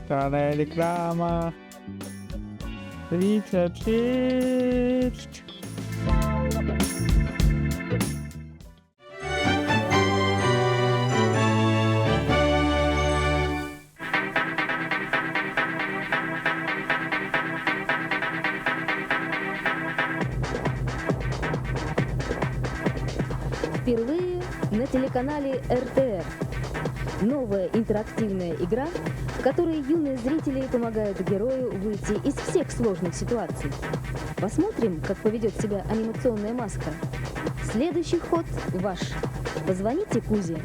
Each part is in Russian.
Старая реклама. 36. Впервые на телеканале РТР. Новая интерактивная игра, в которой юные зрители помогают герою выйти из всех сложных ситуаций. Посмотрим, как поведет себя анимационная маска. Следующий ход ваш. Позвоните Кузе.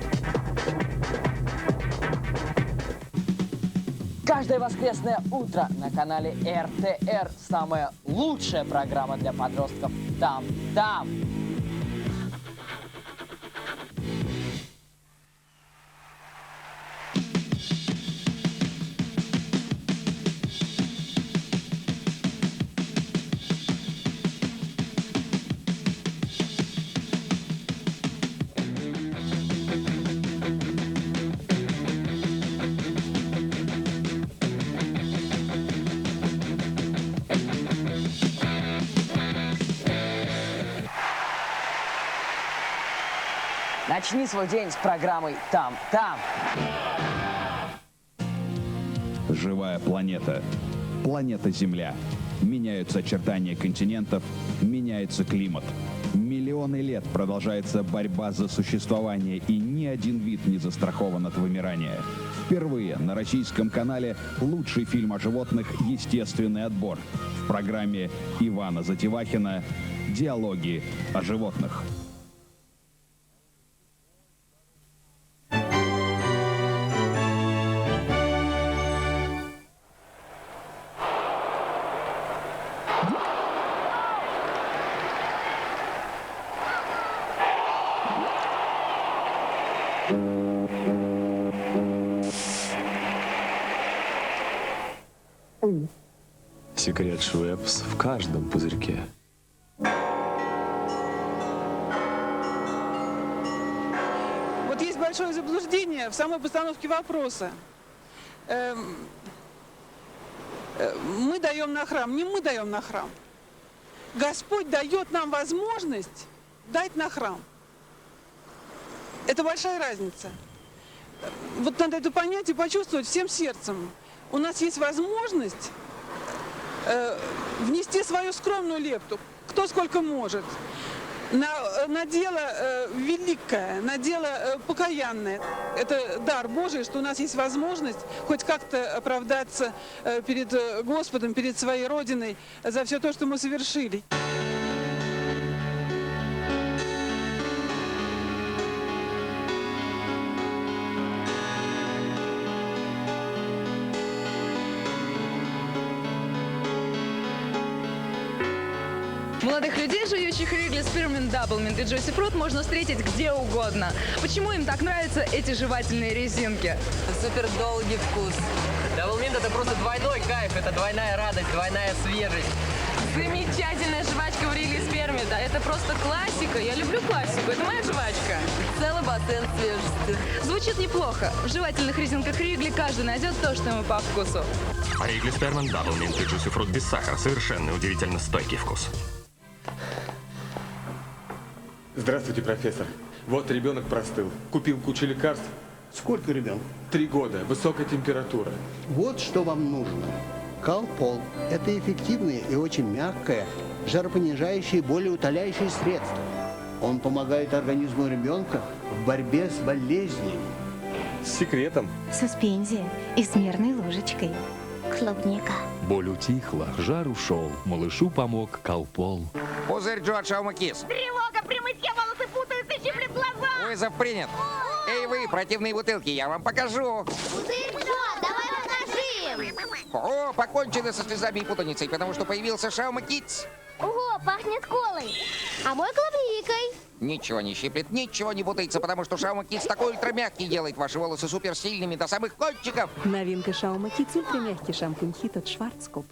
Каждое воскресное утро на канале РТР самая лучшая программа для подростков «Там-там». Начни свой день с программой «Там-там». Живая планета. Планета Земля. Меняются очертания континентов, меняется климат. Миллионы лет продолжается борьба за существование, и ни один вид не застрахован от вымирания. Впервые на российском канале лучший фильм о животных «Естественный отбор». В программе Ивана Затевахина «Диалоги о животных». Секрет Швепс в каждом пузырьке. Вот есть большое заблуждение в самой постановке вопроса. Мы даем на храм, не мы даем на храм. Господь дает нам возможность дать на храм. Это большая разница. Вот надо это понять и почувствовать всем сердцем. У нас есть возможность внести свою скромную лепту, кто сколько может, на дело великое, на дело покаянное. Это дар Божий, что у нас есть возможность хоть как-то оправдаться перед Господом, перед своей Родиной за все то, что мы совершили. Молодых людей, жующих Ригли, Спирминт, Даблминт и Джуси Фрут, можно встретить где угодно. Почему им так нравятся эти жевательные резинки? Супер долгий вкус. Даблминт — это просто двойной кайф, это двойная радость, двойная свежесть. Замечательная жвачка в Ригли Спирминт. Это просто классика. Я люблю классику. Это моя жвачка. Целый бассейн свежести. Звучит неплохо. В жевательных резинках Ригли каждый найдет то, что ему по вкусу. Ригли Спирминт, Даблминт и Джуси Фрут без сахара. Совершенно удивительно стойкий вкус. Здравствуйте, профессор. Вот ребенок простыл. Купил кучу лекарств. Сколько ребенку? 3 года. Высокая температура. Вот что вам нужно. Калпол – это эффективное и очень мягкое, жаропонижающее и болеутоляющее средство. Он помогает организму ребенка в борьбе с болезнями. С секретом. Суспензия и с мерной ложечкой. Клубника. Боль утихла, жар ушел, малышу помог Калпол. Пузырь Джо от Шаумакис. Тревога, при мытье волосы путаются, щиплет глаза. Вызов принят. Эй вы, противные бутылки, я вам покажу. Пузырь Джо, давай покажи им. О, покончено со слезами и путаницей, потому что появился Шаумакис. Ого, пахнет колой. А мой клубникой. Ничего не щиплет, ничего не путается, потому что Шаумакис такой ультрамягкий делает ваши волосы суперсильными до самых кончиков. Новинка Шаумакис ультрамягкий шампунь Хит от Шварцкопф.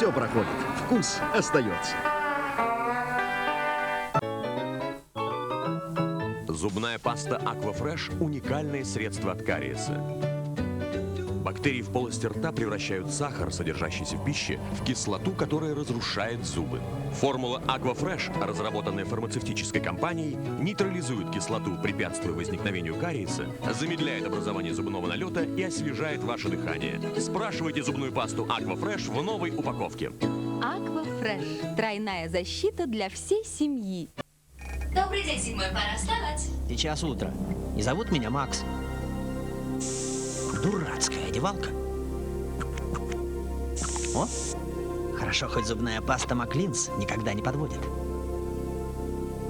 Все проходит, вкус остается. Зубная паста Aquafresh – уникальное средство от кариеса. Бактерии в полости рта превращают сахар, содержащийся в пище, в кислоту, которая разрушает зубы. Формула Aquafresh, разработанная фармацевтической компанией, нейтрализует кислоту, препятствуя возникновению кариеса, замедляет образование зубного налета и освежает ваше дыхание. Спрашивайте зубную пасту Aquafresh в новой упаковке. Aquafresh – тройная защита для всей семьи. Добрый день, седьмой, пора вставать. Сейчас утро. И зовут меня Макс. Дурацкая одевалка. О, хорошо, хоть зубная паста Маклинс никогда не подводит.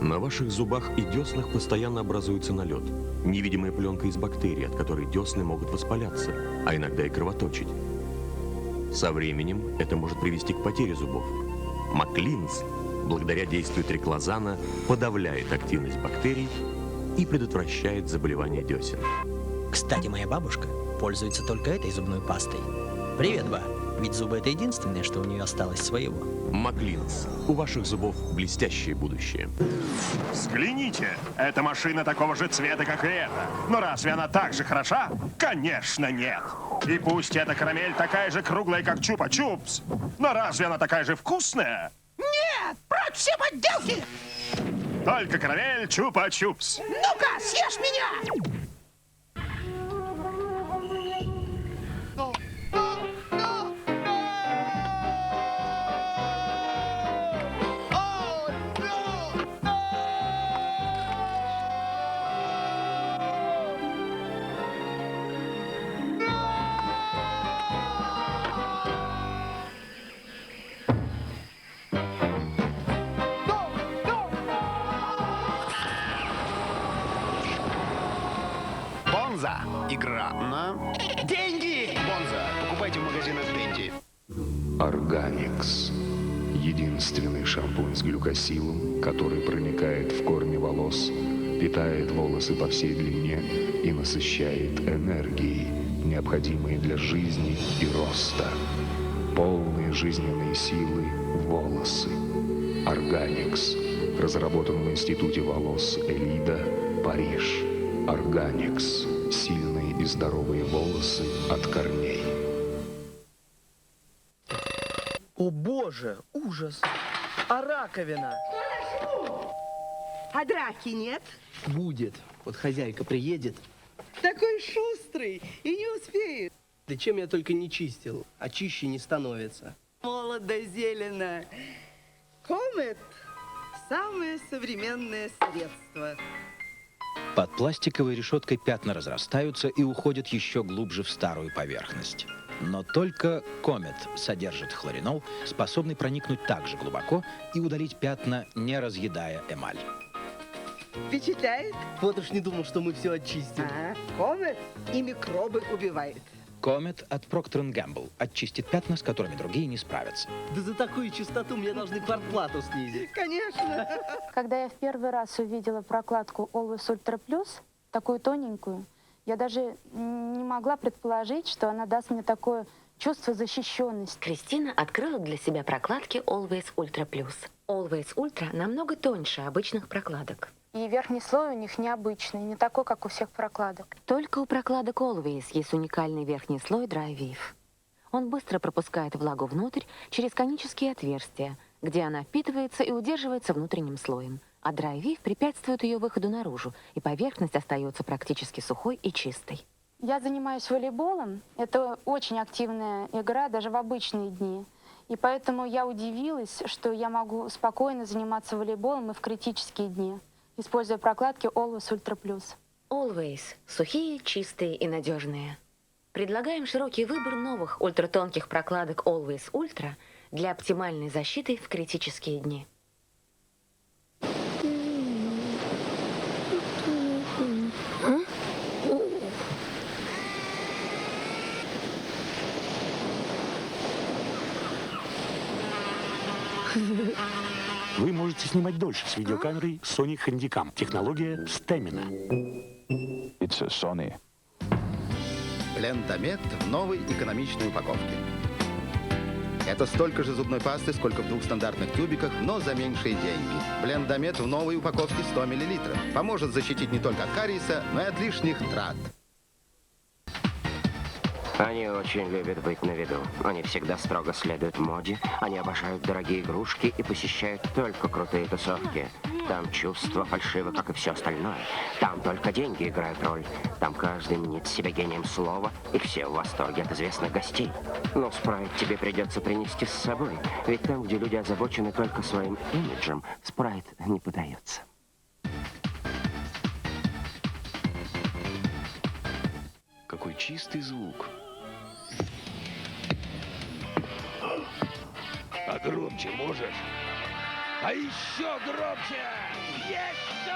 На ваших зубах и деснах постоянно образуется налет. Невидимая пленка из бактерий, от которой десны могут воспаляться, а иногда и кровоточить. Со временем это может привести к потере зубов. Маклинс, благодаря действию триклозана, подавляет активность бактерий и предотвращает заболевание десен. Кстати, моя бабушка пользуется только этой зубной пастой. Привет, ба. Ведь зубы — это единственное, что у нее осталось своего. Маклинс. У ваших зубов блестящее будущее. Взгляните, эта машина такого же цвета, как и эта. Но разве она так же хороша? Конечно, нет. И пусть эта карамель такая же круглая, как Чупа-Чупс. Но разве она такая же вкусная? Нет! Прочь все подделки! Только карамель Чупа-Чупс. Ну-ка, съешь меня! Бонза. Игра на деньги. Бонза. Покупайте в магазинах Денди. Органикс. Единственный шампунь с глюкосилом, который проникает в корни волос, питает волосы по всей длине и насыщает энергией, необходимой для жизни и роста. Полные жизненные силы волосы. Органикс. Разработан в Институте волос Элида, Париж. Органикс. Сильные и здоровые волосы от корней. О боже, ужас! А раковина? А драки нет? Будет. Вот хозяйка приедет. Такой шустрый и не успеет. Да чем я только не чистил, а чище не становится. Молодо зелено. Комет – самое современное средство. Под пластиковой решеткой пятна разрастаются и уходят еще глубже в старую поверхность. Но только Комет содержит хлоринол, способный проникнуть так же глубоко и удалить пятна, не разъедая эмаль. Впечатляет? Вот уж не думал, что мы все очистим. Комет и микробы убивает. Комет от Procter & Gamble очистит пятна, с которыми другие не справятся. Да за такую чистоту мне должны квартплату снизить. Конечно. Когда я в первый раз увидела прокладку Always Ultra Plus, такую тоненькую, я даже не могла предположить, что она даст мне такое чувство защищенности. Кристина открыла для себя прокладки Always Ultra Plus. Always Ultra намного тоньше обычных прокладок. И верхний слой у них необычный, не такой, как у всех прокладок. Только у прокладок Always есть уникальный верхний слой Dry Weave. Он быстро пропускает влагу внутрь через конические отверстия, где она впитывается и удерживается внутренним слоем. А Dry Weave препятствует ее выходу наружу, и поверхность остается практически сухой и чистой. Я занимаюсь волейболом. Это очень активная игра, даже в обычные дни. И поэтому я удивилась, что я могу спокойно заниматься волейболом и в критические дни, используя прокладки Always Ultra Plus. Always. Сухие, чистые и надежные. Предлагаем широкий выбор новых ультратонких прокладок Always Ultra для оптимальной защиты в критические дни. Вы можете снимать дольше с видеокамерой Sony Handycam. Технология Stamina. It's a Sony. Лентомет в новой экономичной упаковке. Это столько же зубной пасты, сколько в 2 стандартных тюбиках, но за меньшие деньги. Блендомет в новой упаковке 100 мл. Поможет защитить не только от кариеса, но и от лишних трат. Они очень любят быть на виду. Они всегда строго следуют моде. Они обожают дорогие игрушки и посещают только крутые тусовки. Там чувство фальшиво, как и все остальное. Там только деньги играют роль. Там каждый мнит себя гением слова, и все в восторге от известных гостей. Но спрайт тебе придется принести с собой. Ведь там, где люди озабочены только своим имиджем, спрайт не подается. Какой чистый звук. А громче можешь? А еще громче! Еще!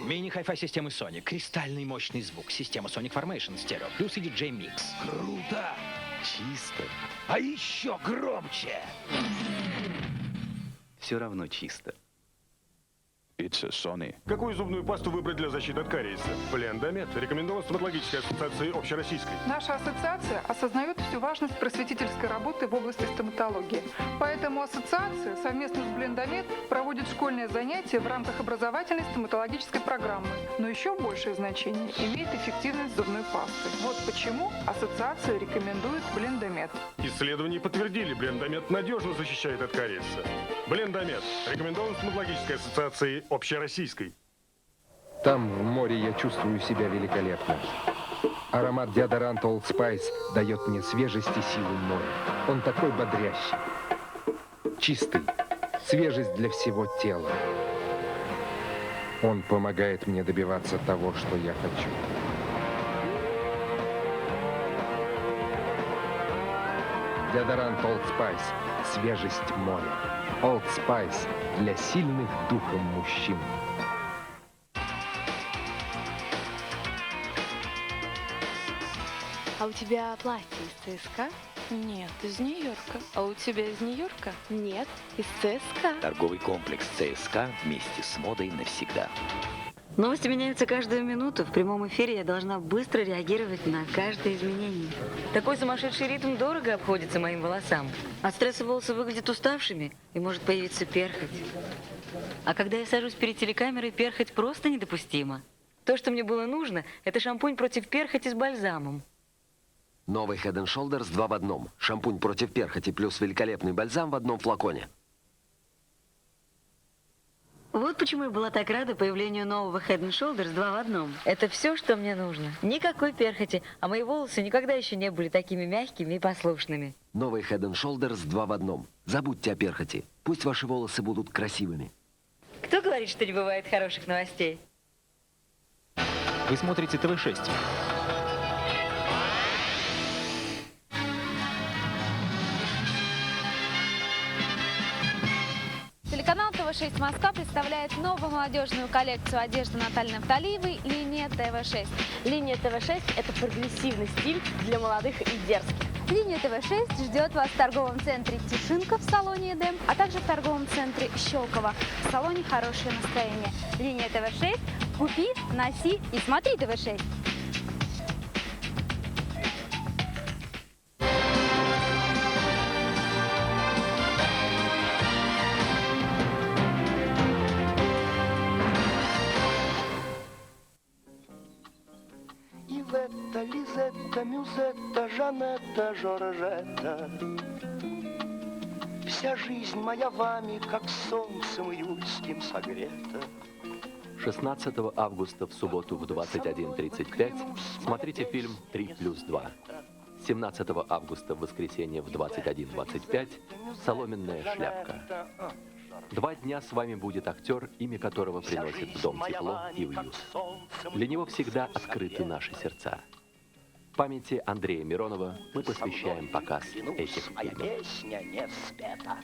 Мини-хай-фай системы Sony. Кристальный мощный звук. Система Sonic Formation Stereo. Плюс и DJ Mix. Круто! Чисто. А еще громче! Все равно чисто. It's a Sony. Какую зубную пасту выбрать для защиты от кариеса? Блендомет рекомендован стоматологической ассоциацией общероссийской. Наша ассоциация осознает всю важность просветительской работы в области стоматологии. Поэтому ассоциация совместно с Блендомет проводит школьные занятия в рамках образовательной стоматологической программы. Но еще большее значение имеет эффективность зубной пасты. Вот почему ассоциация рекомендует Блендомет. Исследования подтвердили, Блендомет надежно защищает от кариеса. Блендомет рекомендован стоматологической ассоциацией общероссийской. Там, в море, я чувствую себя великолепно. Аромат деодоранта Old Spice дает мне свежесть и силу моря. Он такой бодрящий. Чистый. Свежесть для всего тела. Он помогает мне добиваться того, что я хочу. Деодорант Old Spice. Свежесть моря. Old Spice для сильных духом мужчин. А у тебя платье из ЦСКА? Нет, из Нью-Йорка. А у тебя из Нью-Йорка? Нет, из ЦСКА. Торговый комплекс ЦСКА вместе с модой навсегда. Новости меняются каждую минуту. В прямом эфире я должна быстро реагировать на каждое изменение. Такой сумасшедший ритм дорого обходится моим волосам. От стресса волосы выглядят уставшими, и может появиться перхоть. А когда я сажусь перед телекамерой, перхоть просто недопустима. То, что мне было нужно, это шампунь против перхоти с бальзамом. Новый Head & Shoulders 2 в 1. Шампунь против перхоти плюс великолепный бальзам в одном флаконе. Вот почему я была так рада появлению нового Head & Shoulders 2 в 1. Это все, что мне нужно. Никакой перхоти, а мои волосы никогда еще не были такими мягкими и послушными. Новый Head & Shoulders 2 в 1. Забудьте о перхоти. Пусть ваши волосы будут красивыми. Кто говорит, что не бывает хороших новостей? Вы смотрите ТВ-6. Телеканал ТВ-6 Москва представляет новую молодежную коллекцию одежды Натальи Нафталиевой «Линия ТВ-6». Линия ТВ-6 – это прогрессивный стиль для молодых и дерзких. Линия ТВ-6 ждет вас в торговом центре «Тишинка» в салоне «Эдем», а также в торговом центре «Щелково» в салоне «Хорошее настроение». Линия ТВ-6 – купи, носи и смотри ТВ-6. Ивета, Лизетта, Мюзетта, Жанетта, Жоржетта. Вся жизнь моя вами, как солнцем июльским согрета. 16 августа в субботу в 21:35 смотрите фильм «3+2». 17 августа в воскресенье в 21:25 «Соломенная шляпка». 2 дня с вами будет актер, имя которого приносит в дом тепло и уют. Для него всегда открыты наши сердца. Памяти Андрея Миронова мы посвящаем показ этих фильмов. Песня не спета.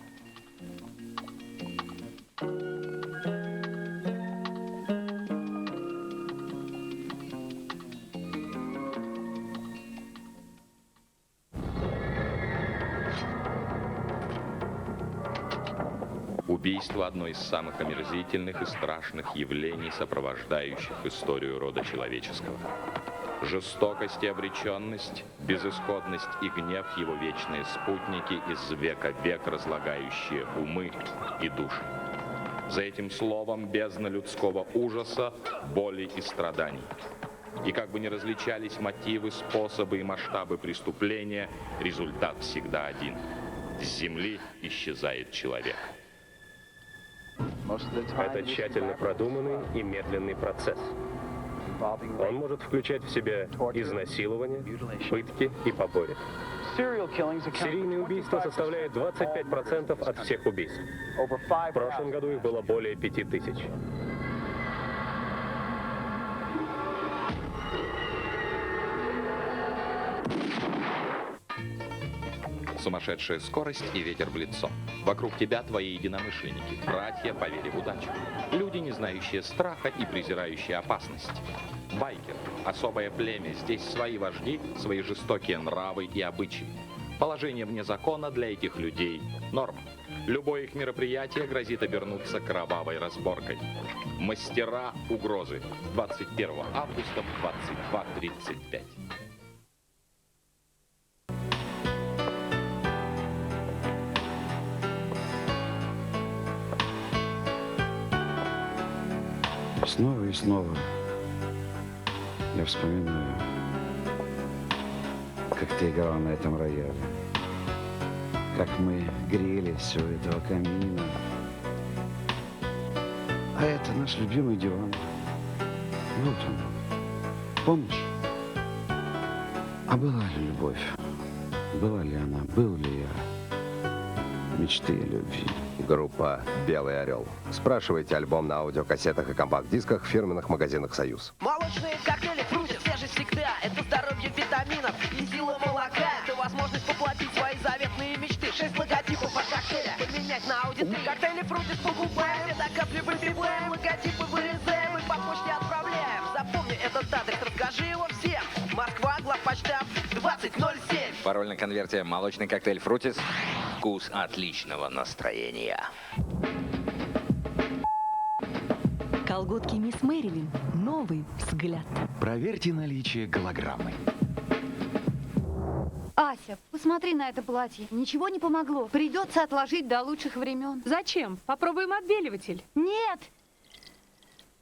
Убийство – одно из самых омерзительных и страшных явлений, сопровождающих историю рода человеческого. Жестокость и обреченность, безысходность и гнев — его вечные спутники, из века в век разлагающие умы и души. За этим словом бездна людского ужаса, боли и страданий. И как бы ни различались мотивы, способы и масштабы преступления, результат всегда один. С земли исчезает человек. Это тщательно продуманный и медленный процесс. Он может включать в себя изнасилование, пытки и побои. Серийные убийства составляют 25% от всех убийств. В прошлом году их было более 5000. Сумасшедшая скорость и ветер в лицо. Вокруг тебя твои единомышленники, братья по вере в удачу. Люди, не знающие страха и презирающие опасность. Байкер – особое племя. Здесь свои вожди, свои жестокие нравы и обычаи. Положение вне закона для этих людей – норма. Любое их мероприятие грозит обернуться кровавой разборкой. Мастера угрозы. 21 августа в 22:35. Снова и снова я вспоминаю, как ты играл на этом рояле, как мы грелись у этого камина. А это наш любимый диван. Вот он. Помнишь? А была ли любовь? Была ли она? Был ли я? Мечты о любви. Группа «Белый орел». Спрашивайте альбом на аудиокассетах и компакт-дисках в фирменных магазинах «Союз». Молочные коктейли, фрукты, свежесть всегда. Это здоровье витаминов и сила молока. Это возможность воплотить свои заветные мечты. 6 логотипов от коктейля поменять на Audi 3. Коктейли, фрукты, покупаем. Все до капли выпиваем. Логотипы вырезаем и по почте отправляем. Запомни этот адрес, расскажи его всем. Москва, главпочта 2007. Пароль на конверте «Молочный коктейль Фрутис». Вкус отличного настроения. Колготки мисс Мэрилин. Новый взгляд. Проверьте наличие голограммы. Ася, посмотри на это платье. Ничего не помогло. Придется отложить до лучших времен. Зачем? Попробуем отбеливатель. Нет!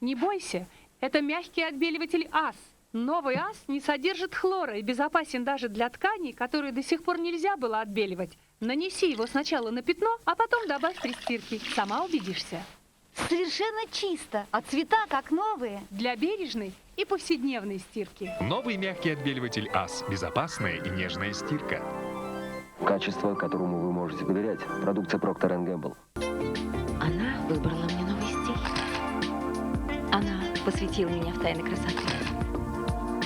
Не бойся. Это мягкий отбеливатель АС. Новый АС не содержит хлора и безопасен даже для тканей, которые до сих пор нельзя было отбеливать. Нанеси его сначала на пятно, а потом добавь при стирке. Сама убедишься. Совершенно чисто, а цвета как новые. Для бережной и повседневной стирки. Новый мягкий отбеливатель АС. Безопасная и нежная стирка. Качество, которому вы можете доверять. Продукция Procter & Gamble. Она выбрала мне новый стиль. Она посвятила меня в тайны красоты.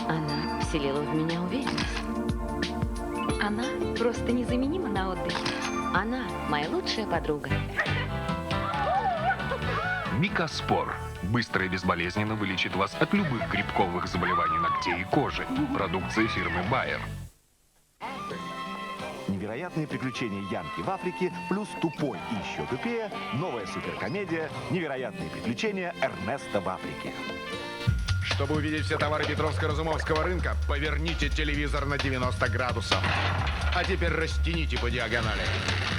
Она вселила в меня уверенность. Она просто незаменима на отдыхе. Она моя лучшая подруга. Микоспор. Быстро и безболезненно вылечит вас от любых грибковых заболеваний ногтей и кожи. Продукция фирмы Bayer. Невероятные приключения Янки в Африке плюс тупой и еще тупее. Новая суперкомедия «Невероятные приключения Эрнеста в Африке». Чтобы увидеть все товары Петровско-Разумовского рынка, поверните телевизор на 90 градусов. А теперь растяните по диагонали.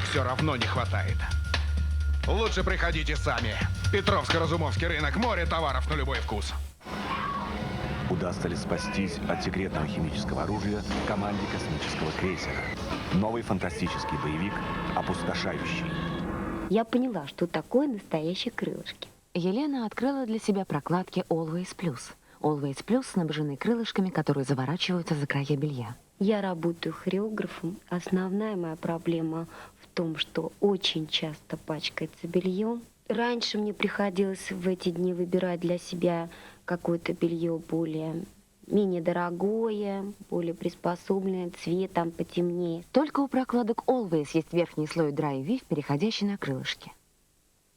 Все равно не хватает. Лучше приходите сами. Петровско-Разумовский рынок. Море товаров на любой вкус. Удастся ли спастись от секретного химического оружия команде космического крейсера? Новый фантастический боевик «Опустошающий». Я поняла, что такое настоящие крылышки. Елена открыла для себя прокладки Always Plus. Always Plus снабжены крылышками, которые заворачиваются за края белья. Я работаю хореографом. Основная моя проблема в том, что очень часто пачкается белье. Раньше мне приходилось в эти дни выбирать для себя какое-то белье менее дорогое, более приспособленное, цветом потемнее. Только у прокладок Always есть верхний слой Dry Weave, переходящий на крылышки.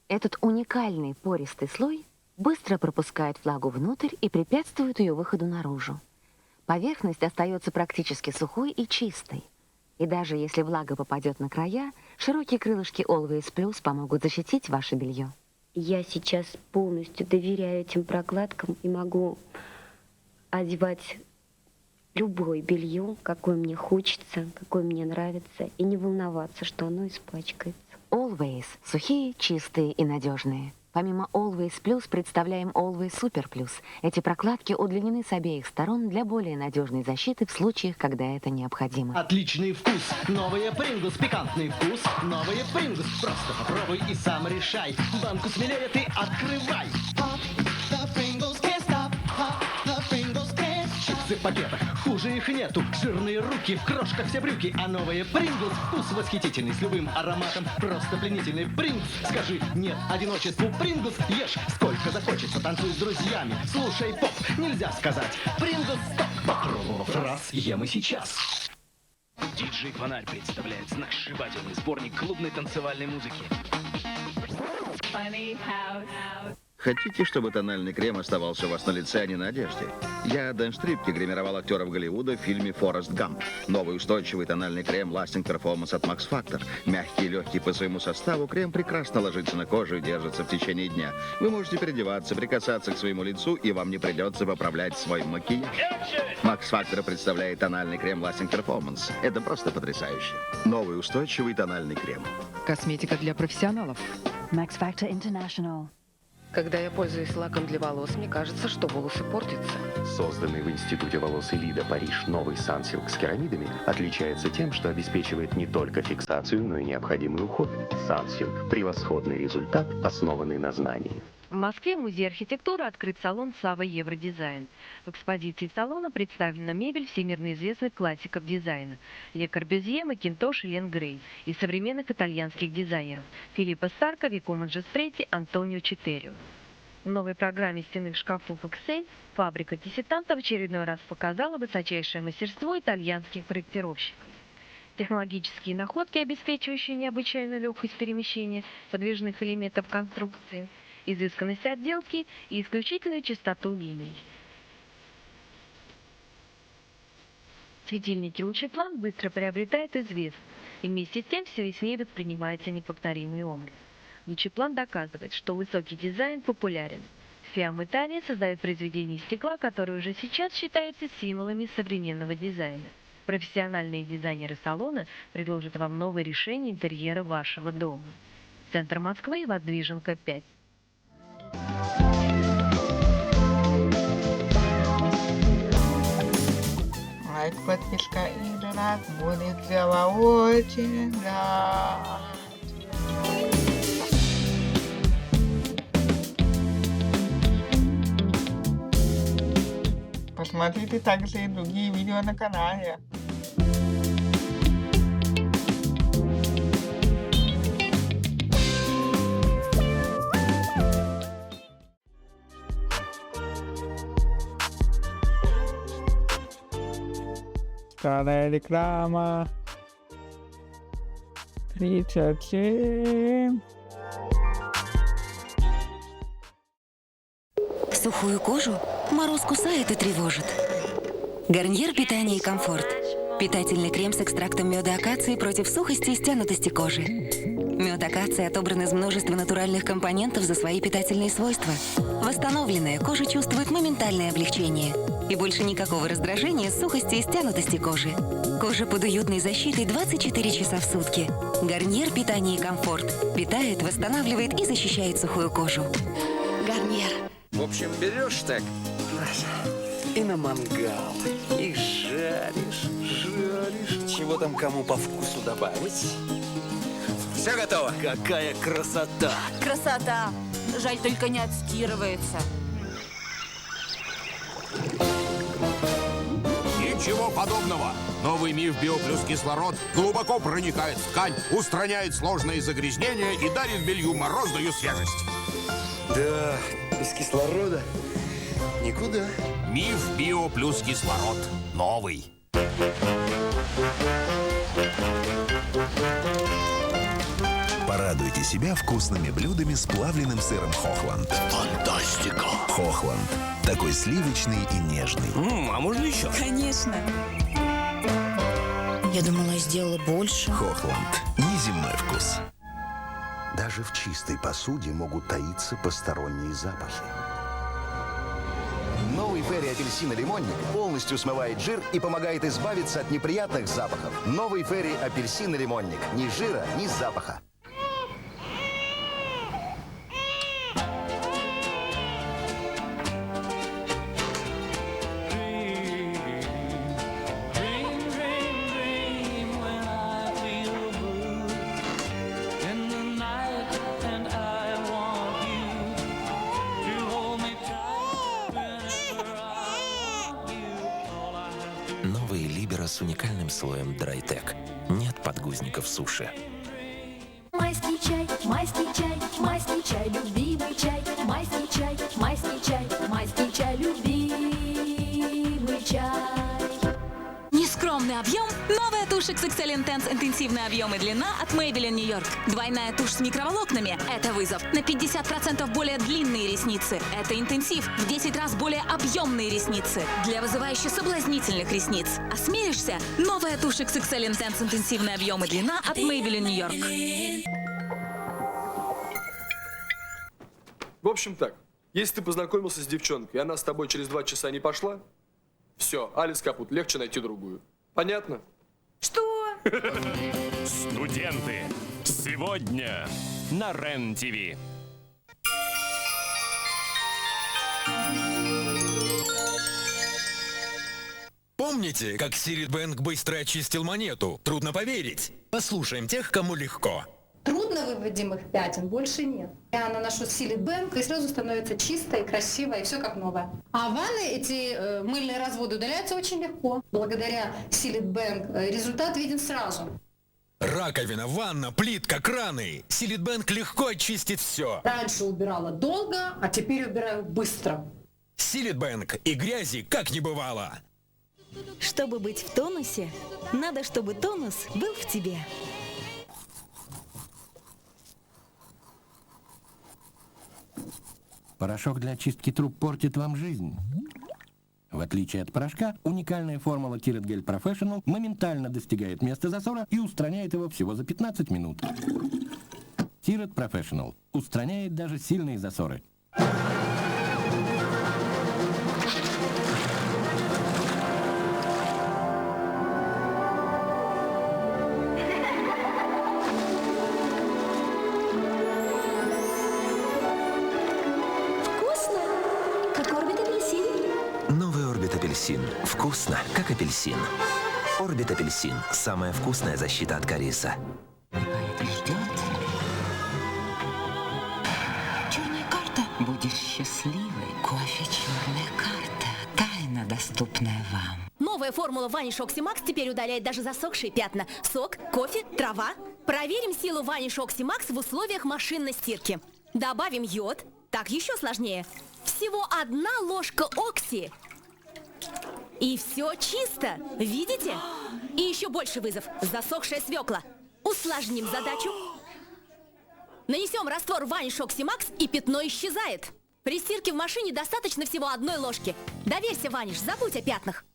Этот уникальный пористый слой быстро пропускает влагу внутрь и препятствует ее выходу наружу. Поверхность остается практически сухой и чистой. И даже если влага попадет на края, широкие крылышки Always Plus помогут защитить ваше белье. Я сейчас полностью доверяю этим прокладкам и могу одевать любое белье, какое мне хочется, какое мне нравится, и не волноваться, что оно испачкается. Always – сухие, чистые и надежные. Помимо Always Plus представляем Always Super Plus. Эти прокладки удлинены с обеих сторон для более надежной защиты в случаях, когда это необходимо. Отличный вкус, новые Pringles, пикантный вкус, новые Pringles. Просто попробуй и сам решай. Банку смелее ты открывай. Чипсы в пакетах, хуже их нету. Жирные руки, в крошках все брюки. А новые Pringles, вкус восхитительный, с любым ароматом. Просто пленительный Pringles. Скажи нет одиночеству Pringles. Ешь сколько захочется, танцуй с друзьями. Слушай поп, нельзя сказать Pringles стоп. Попробовав раз, ем и сейчас. Диджей Фонарь представляет сногсшибательный сборник клубной танцевальной музыки. Хотите, чтобы тональный крем оставался у вас на лице, а не на одежде? Я, Дэн Штрипке, гримировал актеров Голливуда в фильме «Форест Гамп». Новый устойчивый тональный крем Lasting Performance от Max Factor. Мягкий и легкий по своему составу, крем прекрасно ложится на кожу и держится в течение дня. Вы можете переодеваться, прикасаться к своему лицу, и вам не придется поправлять свой макияж. Max Factor представляет тональный крем Lasting Performance. Это просто потрясающе. Новый устойчивый тональный крем. Косметика для профессионалов. Max Factor International. Когда я пользуюсь лаком для волос, мне кажется, что волосы портятся. Созданный в Институте волос Элида Париж новый Sunsilk с керамидами отличается тем, что обеспечивает не только фиксацию, но и необходимый уход. Sunsilk – превосходный результат, основанный на знании. В Москве в Музее архитектуры открыт салон «Сава Евродизайн». В экспозиции салона представлена мебель всемирно известных классиков дизайна – Ле Корбюзье, Макинтош и Лен Грей, и современных итальянских дизайнеров – Филиппо Старко, Вико Маджестрети, Антонио Читерио. В новой программе стенных шкафов Excel фабрика Тисетанта в очередной раз показала высочайшее мастерство итальянских проектировщиков. Технологические находки, обеспечивающие необычайную легкость перемещения подвижных элементов конструкции, изысканность отделки и исключительную чистоту линий. Светильники Лучеплан быстро приобретают известность, и вместе с тем все яснее воспринимается неповторимый образ. Лучеплан доказывает, что высокий дизайн популярен. Фиам Италия создает произведения из стекла, которые уже сейчас считаются символами современного дизайна. Профессиональные дизайнеры салона предложат вам новое решение интерьера вашего дома. Центр Москвы, Воздвиженка, 5. Лайк, подписка и донат будет дело очень рад. Посмотрите также и другие видео на канале. Старая реклама. 37. Сухую кожу мороз кусает и тревожит. Гарниер питание и комфорт. Питательный крем с экстрактом меда акации против сухости и стянутости кожи. Мед акации отобран из множества натуральных компонентов за свои питательные свойства. Восстановленная кожа чувствует моментальное облегчение. И больше никакого раздражения, сухости и стянутости кожи. Кожа под уютной защитой 24 часа в сутки. Гарниер питание и комфорт. Питает, восстанавливает и защищает сухую кожу. Гарниер. В общем, берешь так и на мангал. И жаришь. Чего там кому по вкусу добавить? Все готово. Какая красота! Красота! Жаль, только не отстирывается. Ничего подобного. Новый Миф Био плюс кислород глубоко проникает в ткань, устраняет сложные загрязнения и дарит белью морозную свежесть. Да, без кислорода никуда. Миф Био плюс кислород. Новый. Порадуйте себя вкусными блюдами с плавленным сыром Хохланд. Фантастика! Хохланд. Такой сливочный и нежный. А можно еще? Конечно. Я думала, я сделала больше. Хохланд. Неземной вкус. Даже в чистой посуде могут таиться посторонние запахи. Новый Ферри апельсин и лимонник полностью смывает жир и помогает избавиться от неприятных запахов. Новый Ферри апельсин и лимонник. Ни жира, ни запаха. Новые Libero с уникальным слоем Drytec. Нет подгузников суши. Майский чай, майский чай, майский чай, любимый чай, майский чай, майский чай, майский чай, любимый чай. Нескромный объем. Новая тушь XXL Intense интенсивный объем и длина от Maybelline New York. Двойная тушь с микроволокнами – это вызов. На 50% более длинные ресницы – это интенсив. В 10 раз более объемные ресницы для вызывающе соблазнительных ресниц. Осмелишься? Новая тушь XXL Intense интенсивный объем и длина от Maybelline New York. В общем так, если ты познакомился с девчонкой, и она с тобой через 2 часа не пошла, все, Алис капут, легче найти другую. Понятно? Что? Студенты. Сегодня на РЕН-ТВ. Помните, как Силитбэнк быстро очистил монету? Трудно поверить. Послушаем тех, кому легко. Трудновыводимых пятен больше нет. Я наношу Силитбэнк, и сразу становится чисто и красиво, и все как новое. А ванны, эти мыльные разводы удаляются очень легко. Благодаря Силитбэнк результат виден сразу. Раковина, ванна, плитка, краны. Силитбэнк легко очистит все. Раньше убирала долго, а теперь убираю быстро. Силитбэнк, и грязи как не бывало. Чтобы быть в тонусе, надо, чтобы тонус был в тебе. Порошок для очистки труб портит вам жизнь. В отличие от порошка, уникальная формула Tiret Gel Professional моментально достигает места засора и устраняет его всего за 15 минут. Tiret Professional устраняет даже сильные засоры. Апельсин. Вкусно, как апельсин. Орбит апельсин. Самая вкусная защита от кариеса. Черная карта. Будешь счастливой. Кофе «Черная карта». Тайна, доступная вам. Новая формула Vanish Oxymax теперь удаляет даже засохшие пятна. Сок, кофе, трава. Проверим силу Vanish Oxymax в условиях машинной стирки. Добавим йод. Так еще сложнее. Всего 1 ложка окси. И все чисто, видите? И еще больше вызов. Засохшая свекла. Усложним задачу. Нанесем раствор Vanish Oxymax, и пятно исчезает. При стирке в машине достаточно всего 1 ложки. Доверься, Vanish, забудь о пятнах.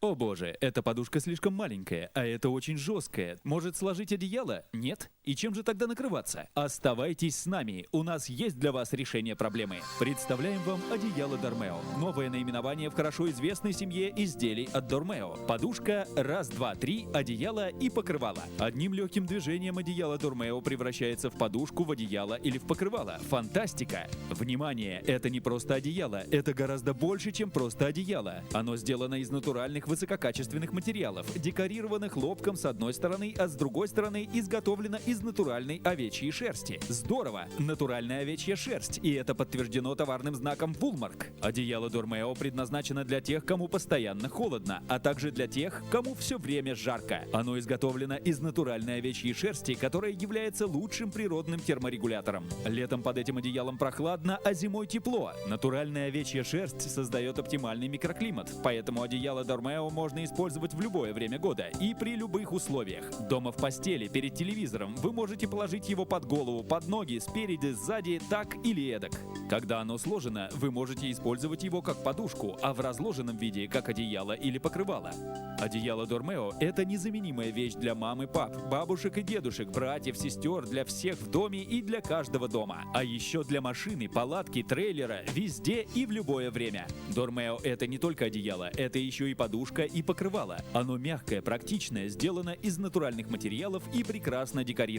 О боже, эта подушка слишком маленькая, а это очень жесткая. Может сложить одеяло? Нет? И чем же тогда накрываться? Оставайтесь с нами, у нас есть для вас решение проблемы. Представляем вам одеяло Dormeo. Новое наименование в хорошо известной семье изделий от Dormeo. Подушка, раз, два, три, одеяло и покрывало. Одним легким движением одеяло Dormeo превращается в подушку, в одеяло или в покрывало. Фантастика! Внимание, это не просто одеяло, это гораздо больше, чем просто одеяло. Оно сделано из натуральных высококачественных материалов, декорированных хлопком с одной стороны, а с другой стороны изготовлено из натуральной овечьей шерсти. Здорово! Натуральная овечья шерсть, и это подтверждено товарным знаком Woolmark. Одеяло Dormeo предназначено для тех, кому постоянно холодно, а также для тех, кому все время жарко. Оно изготовлено из натуральной овечьей шерсти, которая является лучшим природным терморегулятором. Летом под этим одеялом прохладно, а зимой тепло. Натуральная овечья шерсть создает оптимальный микроклимат, поэтому одеяло Dormeo можно использовать в любое время года и при любых условиях. Дома в постели, перед телевизором, Вы можете положить его под голову, под ноги, спереди, сзади, так или эдак. Когда оно сложено, вы можете использовать его как подушку, а в разложенном виде как одеяло или покрывало. Одеяло Дормео – это незаменимая вещь для мам и пап, бабушек и дедушек, братьев, сестер, для всех в доме и для каждого дома. А еще для машины, палатки, трейлера, везде и в любое время. Дормео – это не только одеяло, это еще и подушка и покрывало. Оно мягкое, практичное, сделано из натуральных материалов и прекрасно декорировано.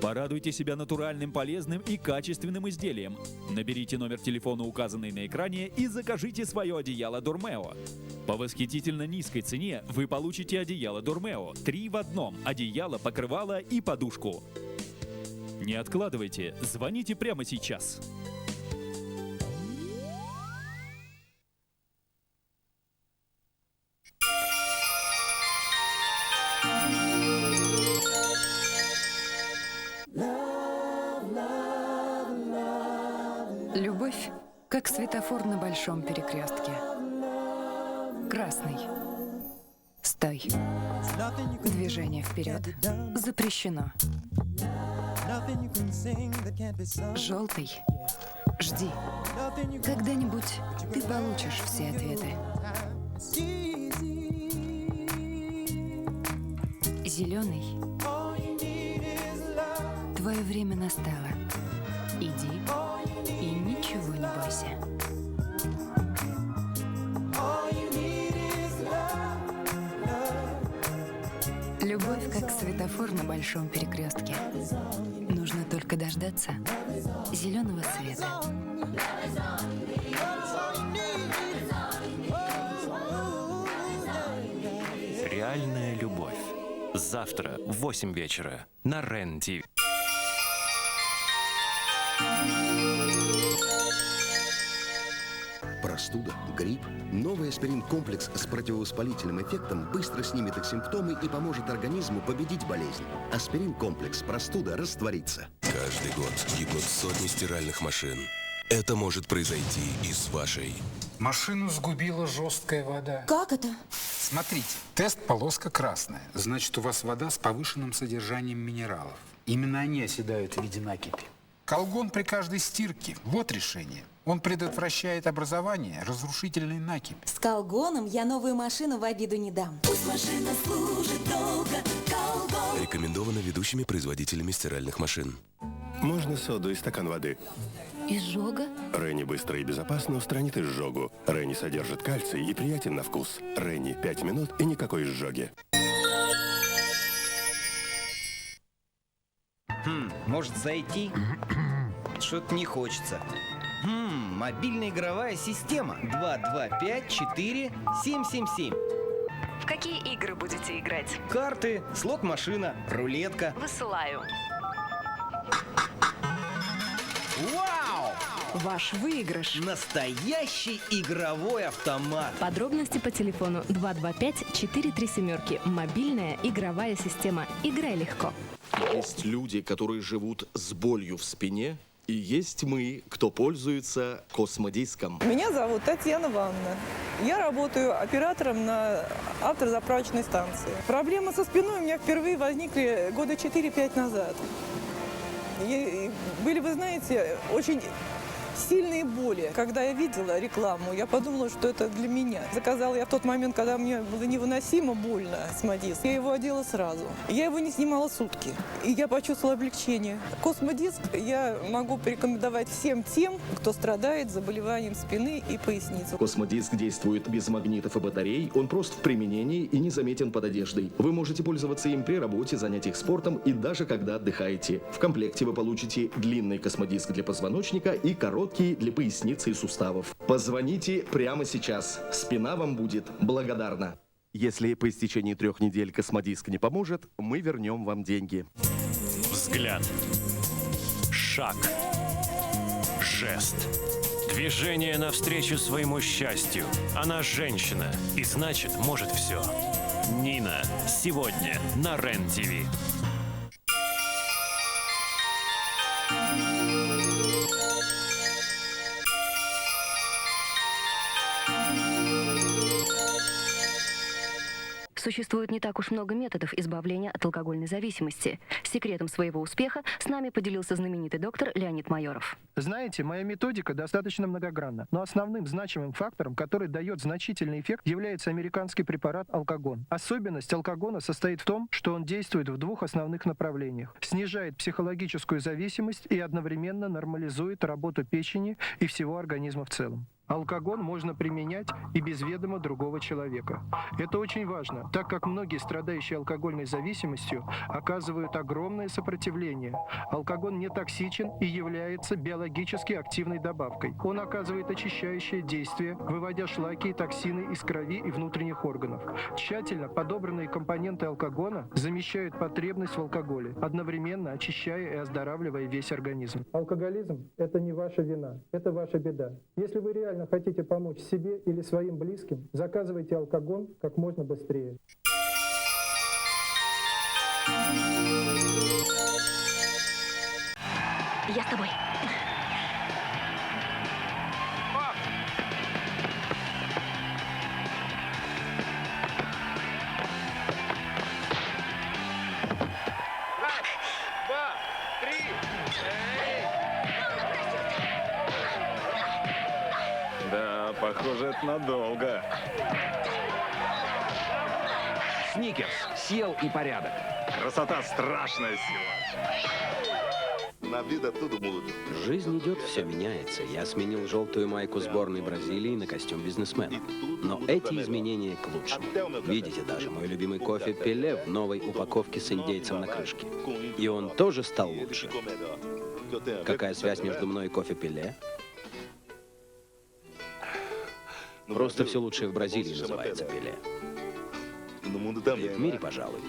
Порадуйте себя натуральным, полезным и качественным изделием. Наберите номер телефона, указанный на экране, и закажите свое одеяло Дормео. По восхитительно низкой цене вы получите одеяло Дормео 3 в одном – одеяло, покрывало и подушку. Не откладывайте, звоните прямо сейчас. Любовь, как светофор на большом перекрестке. Красный. Стой. Движение вперед. Запрещено. Желтый. Жди. Когда-нибудь ты получишь все ответы. Зеленый. Твое время настало. Иди и ничего не бойся. Любовь как светофор на большом перекрестке. Нужно только дождаться зеленого света. Реальная любовь. Завтра в 8 вечера на РЕН-ТВ. Простуда, грипп. Новый аспирин-комплекс с противовоспалительным эффектом быстро снимет их симптомы и поможет организму победить болезнь. Аспирин-комплекс. Простуда растворится. Каждый год гибнут сотни стиральных машин. Это может произойти и с вашей. Машину сгубила жесткая вода. Как это? Смотрите, тест-полоска красная. Значит, у вас вода с повышенным содержанием минералов. Именно они оседают в виде накипи. Колгон при каждой стирке. Вот решение. Он предотвращает образование разрушительной накипи. С Колгоном я новую машину в обиду не дам. Пусть машина служит долго, Колгон. Рекомендовано ведущими производителями стиральных машин. Можно соду и стакан воды? Изжога? Ренни быстро и безопасно устранит изжогу. Ренни содержит кальций и приятен на вкус. Ренни 5 минут и никакой изжоги. Может зайти? Что-то не хочется. Мобильная игровая система. 225-4777. В какие игры будете играть? Карты, слот-машина, рулетка. Высылаю. Вау! Ваш выигрыш. Настоящий игровой автомат. Подробности по телефону 225-437. Мобильная игровая система. Играй легко. Есть люди, которые живут с болью в спине, и есть мы, кто пользуется космодиском. Меня зовут Татьяна Ванна. Я работаю оператором на автозаправочной станции. Проблемы со спиной у меня впервые возникли года 4-5 назад. И были, вы знаете, очень сильные боли. Когда я видела рекламу, я подумала, что это для меня. Заказала я в тот момент, когда мне было невыносимо больно космодиск. Я его одела сразу. Я его не снимала сутки. И я почувствовала облегчение. Космодиск я могу порекомендовать всем тем, кто страдает заболеванием спины и поясницы. Космодиск действует без магнитов и батарей, он прост в применении и незаметен под одеждой. Вы можете пользоваться им при работе, занятиях спортом и даже когда отдыхаете. В комплекте вы получите длинный космодиск для позвоночника и короткий для поясницы и суставов. Позвоните прямо сейчас. Спина вам будет благодарна. Если по истечении 3 недель космодиск не поможет, мы вернем вам деньги. Взгляд. Шаг. Жест. Движение навстречу своему счастью. Она женщина и значит может все. Нина. Сегодня на РЕН-ТВ. Существует не так уж много методов избавления от алкогольной зависимости. Секретом своего успеха с нами поделился знаменитый доктор Леонид Майоров. Знаете, моя методика достаточно многогранна, но основным значимым фактором, который дает значительный эффект, является американский препарат алкогон. Особенность алкогона состоит в том, что он действует в двух основных направлениях. Снижает психологическую зависимость и одновременно нормализует работу печени и всего организма в целом. Алкогон можно применять и без ведома другого человека. Это очень важно, так как многие страдающие алкогольной зависимостью оказывают огромное сопротивление. Алкогон не токсичен и является биологически активной добавкой. Он оказывает очищающее действие, выводя шлаки и токсины из крови и внутренних органов. Тщательно подобранные компоненты алкогона замещают потребность в алкоголе, одновременно очищая и оздоравливая весь организм. Алкоголизм – это не ваша вина, это ваша беда. Если вы реально хотите помочь себе или своим близким, заказывайте алкогон как можно быстрее. Я с тобой. Да, похоже, это надолго. Сникерс. Сел и порядок. Красота — страшная сила. На vida tudo muda. Жизнь идет, все меняется. Я сменил желтую майку сборной Бразилии на костюм бизнесмена. Но эти изменения к лучшему. Видите, даже мой любимый кофе Пеле в новой упаковке с индейцем на крышке. И он тоже стал лучше. Какая связь между мной и кофе Пеле? Просто все лучшее в Бразилии называется Пеле. И в мире, пожалуй.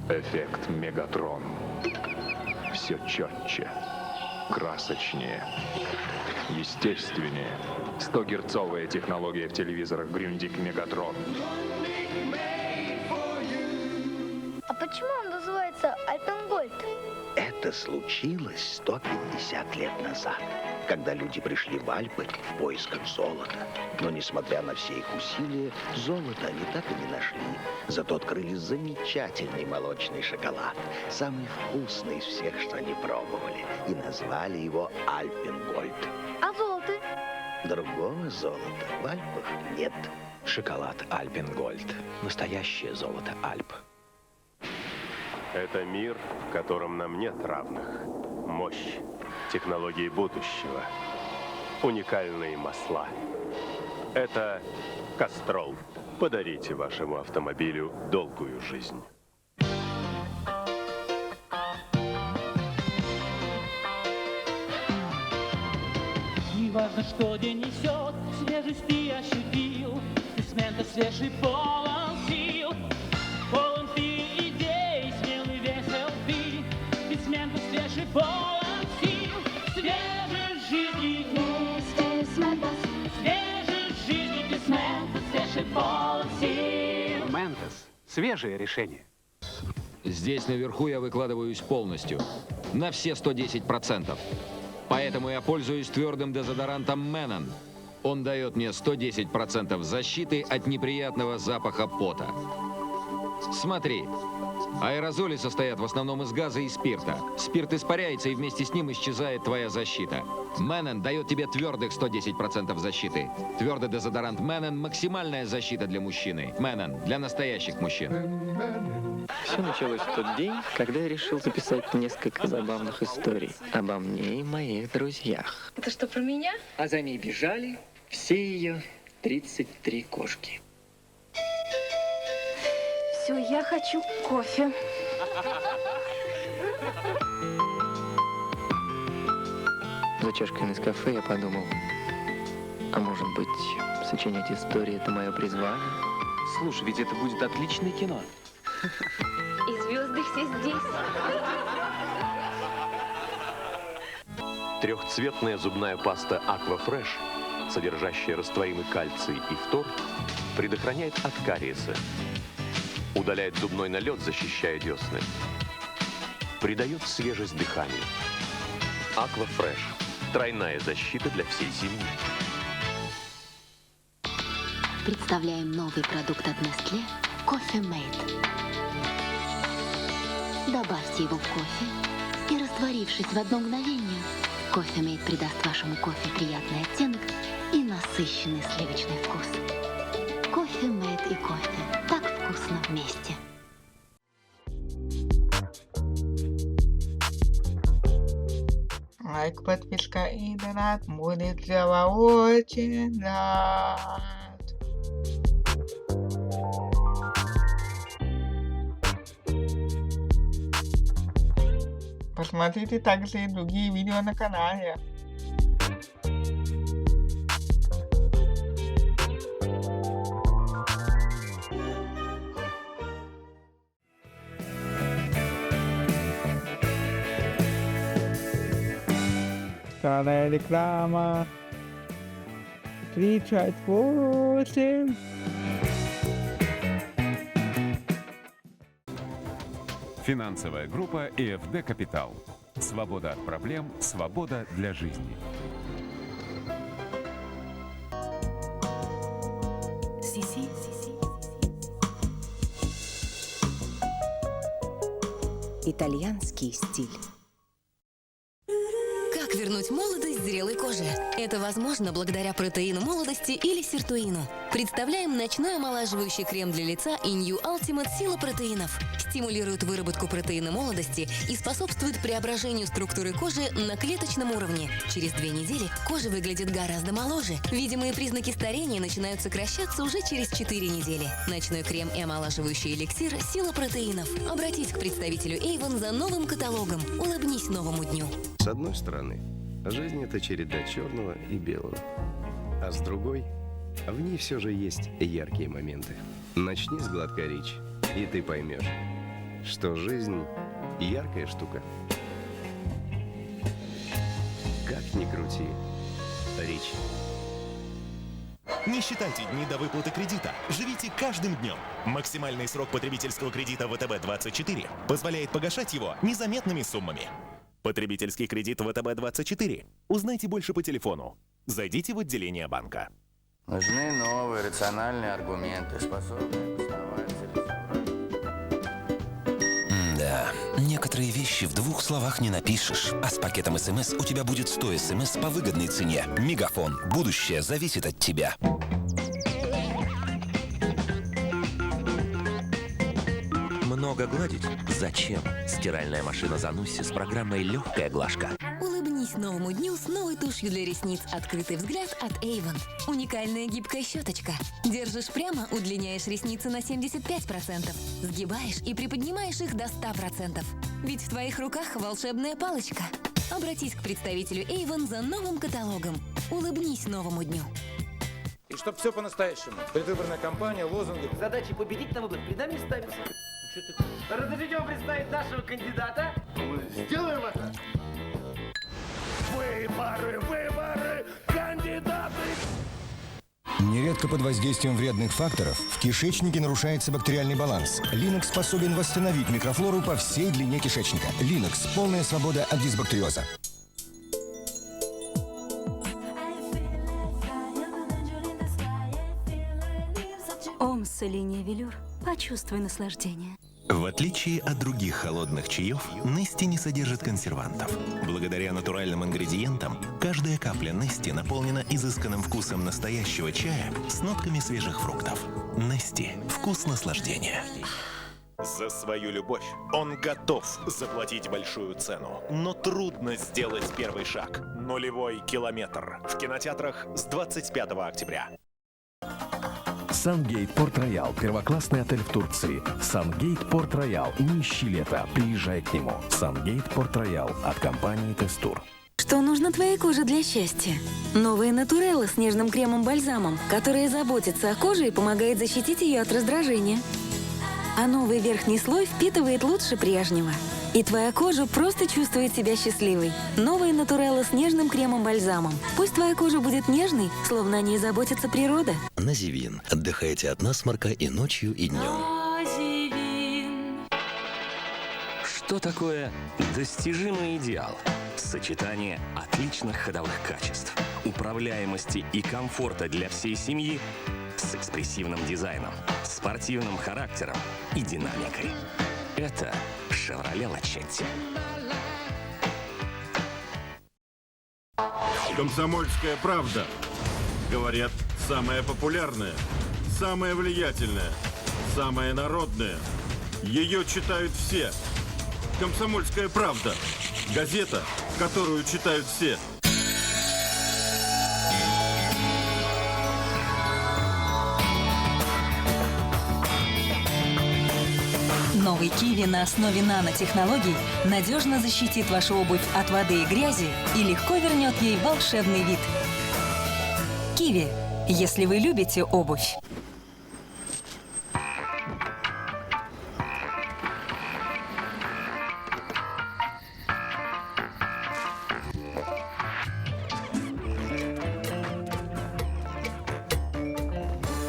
Эффект Мегатрон. Все четче, красочнее, естественнее. 100-герцовая технология в телевизорах Grundig Мегатрон. А почему он называется Альпенгольд? Это случилось 150 лет назад, когда люди пришли в Альпы в поисках золота. Но, несмотря на все их усилия, золота они так и не нашли. Зато открыли замечательный молочный шоколад, самый вкусный из всех, что они пробовали, и назвали его Альпенгольд. А золото? Другого золота в Альпах нет. Шоколад Альпенгольд. Настоящее золото Альп. Это мир, в котором нам нет равных. Мощь, технологии будущего, уникальные масла. Это Кастрол. Подарите вашему автомобилю долгую жизнь. Неважно, что день несет, свежесть ты ощутил, Писмента свежий, полон сил. Полон ты идей, смелый, весел ты, Писмента свежий, полон сил. Свежей жизни вместе с Ментос, свежей жизни Писмента свежий, полон сил. Ментос. Свежее решение. Здесь наверху я выкладываюсь полностью. На все 110%. Поэтому я пользуюсь твердым дезодорантом Мэнон. Он дает мне 110% защиты от неприятного запаха пота. Смотри. Аэрозоли состоят в основном из газа и спирта. Спирт испаряется, и вместе с ним исчезает твоя защита. Мэнон дает тебе твердых 110% защиты. Твердый дезодорант Мэнон – максимальная защита для мужчины. Мэнон – для настоящих мужчин. Все началось в тот день, когда я решил записать несколько забавных историй обо мне и моих друзьях. Это что, про меня? А за ней бежали все ее 33 кошки. Все, я хочу кофе. За чашкой Нескафе я подумал, а может быть, сочинять истории – это мое призвание? Слушай, ведь это будет отличное кино. И звезды все здесь. Трехцветная зубная паста Aqua Fresh, содержащая растворимый кальций и фтор, предохраняет от кариеса, удаляет зубной налет, защищая десны, придает свежесть дыханию. Aqua Fresh. Тройная защита для всей семьи. Представляем новый продукт от Nestlé – Coffee Mate. Добавьте его в кофе, и, растворившись в одно мгновение, Coffee Mate придаст вашему кофе приятный оттенок и насыщенный сливочный вкус. Coffee Mate и кофе – так вкусно вместе. Лайк, подписка и донат будет для вас очень рад. Посмотрите также и другие видео на канале. Старая реклама. 38. Финансовая группа ИФД Капитал. Свобода от проблем, свобода для жизни. Итальянский стиль. Как вернуть молодость зрелой коже? Это возможно благодаря протеину молодости или сиртуину. Представляем ночной омолаживающий крем для лица Inyu Ultimate Сила протеинов. Стимулирует выработку протеина молодости и способствует преображению структуры кожи на клеточном уровне. Через 2 недели кожа выглядит гораздо моложе. Видимые признаки старения начинают сокращаться уже через 4 недели. Ночной крем и омолаживающий эликсир Сила протеинов. Обратись к представителю Avon за новым каталогом. Улыбнись новому дню. С одной стороны, жизнь — это череда черного и белого. А с другой, в ней все же есть яркие моменты. Начни с гладкой речи, и ты поймешь, что жизнь — яркая штука. Как ни крути, речь. Не считайте дни до выплаты кредита. Живите каждым днем. Максимальный срок потребительского кредита ВТБ-24 позволяет погашать его незаметными суммами. Потребительский кредит ВТБ-24. Узнайте больше по телефону. Зайдите в отделение банка. Нужны новые рациональные аргументы, способные обосновать Да, некоторые вещи в 2 словах не напишешь. А с пакетом СМС у тебя будет 100 СМС по выгодной цене. Мегафон. Будущее зависит от тебя. Много гладить? Зачем? Стиральная машина Занусси с программой «Легкая глажка». Улыбнись новому дню с новой тушью для ресниц «Открытый взгляд» от Avon. Уникальная гибкая щеточка. Держишь прямо, удлиняешь ресницы на 75%. Сгибаешь и приподнимаешь их до 100%. Ведь в твоих руках волшебная палочка. Обратись к представителю Avon за новым каталогом. Улыбнись новому дню. И чтоб все по-настоящему. Предвыборная кампания, лозунги. Задача победить на выборах перед нами ставится. Разрешите вам представить нашего кандидата? Сделаем это! Выборы, кандидаты! Нередко под воздействием вредных факторов в кишечнике нарушается бактериальный баланс. Linux способен восстановить микрофлору по всей длине кишечника. Linux – полная свобода от дисбактериоза. Омс линия велюр. Почувствуй наслаждение. В отличие от других холодных чаев, Нести не содержит консервантов. Благодаря натуральным ингредиентам, каждая капля Нести наполнена изысканным вкусом настоящего чая с нотками свежих фруктов. Нести – вкус наслаждения. За свою любовь он готов заплатить большую цену. Но трудно сделать первый шаг. 0-й километр. В кинотеатрах с 25 октября. Сангейт Порт-Роял – первоклассный отель в Турции. Сангейт Порт-Роял – не ищи лето, приезжай к нему. Сангейт Порт-Роял от компании Тестур. Что нужно твоей коже для счастья? Новая Натурелла с нежным кремом-бальзамом, которая заботится о коже и помогает защитить ее от раздражения. А новый верхний слой впитывает лучше прежнего. И твоя кожа просто чувствует себя счастливой. Новая Натурелла с нежным кремом-бальзамом. Пусть твоя кожа будет нежной, словно о ней заботится природа. Називин. Отдыхайте от насморка и ночью, и днем. Что такое достижимый идеал? Сочетание отличных ходовых качеств, управляемости и комфорта для всей семьи с экспрессивным дизайном, спортивным характером и динамикой. Это Chevrolet Lachetti. Комсомольская правда. Говорят, самая популярная, самая влиятельная, самая народная. Ее читают все. Комсомольская правда. Газета, которую читают все. Новый Киви на основе нанотехнологий надежно защитит вашу обувь от воды и грязи и легко вернет ей волшебный вид. Киви, если вы любите обувь.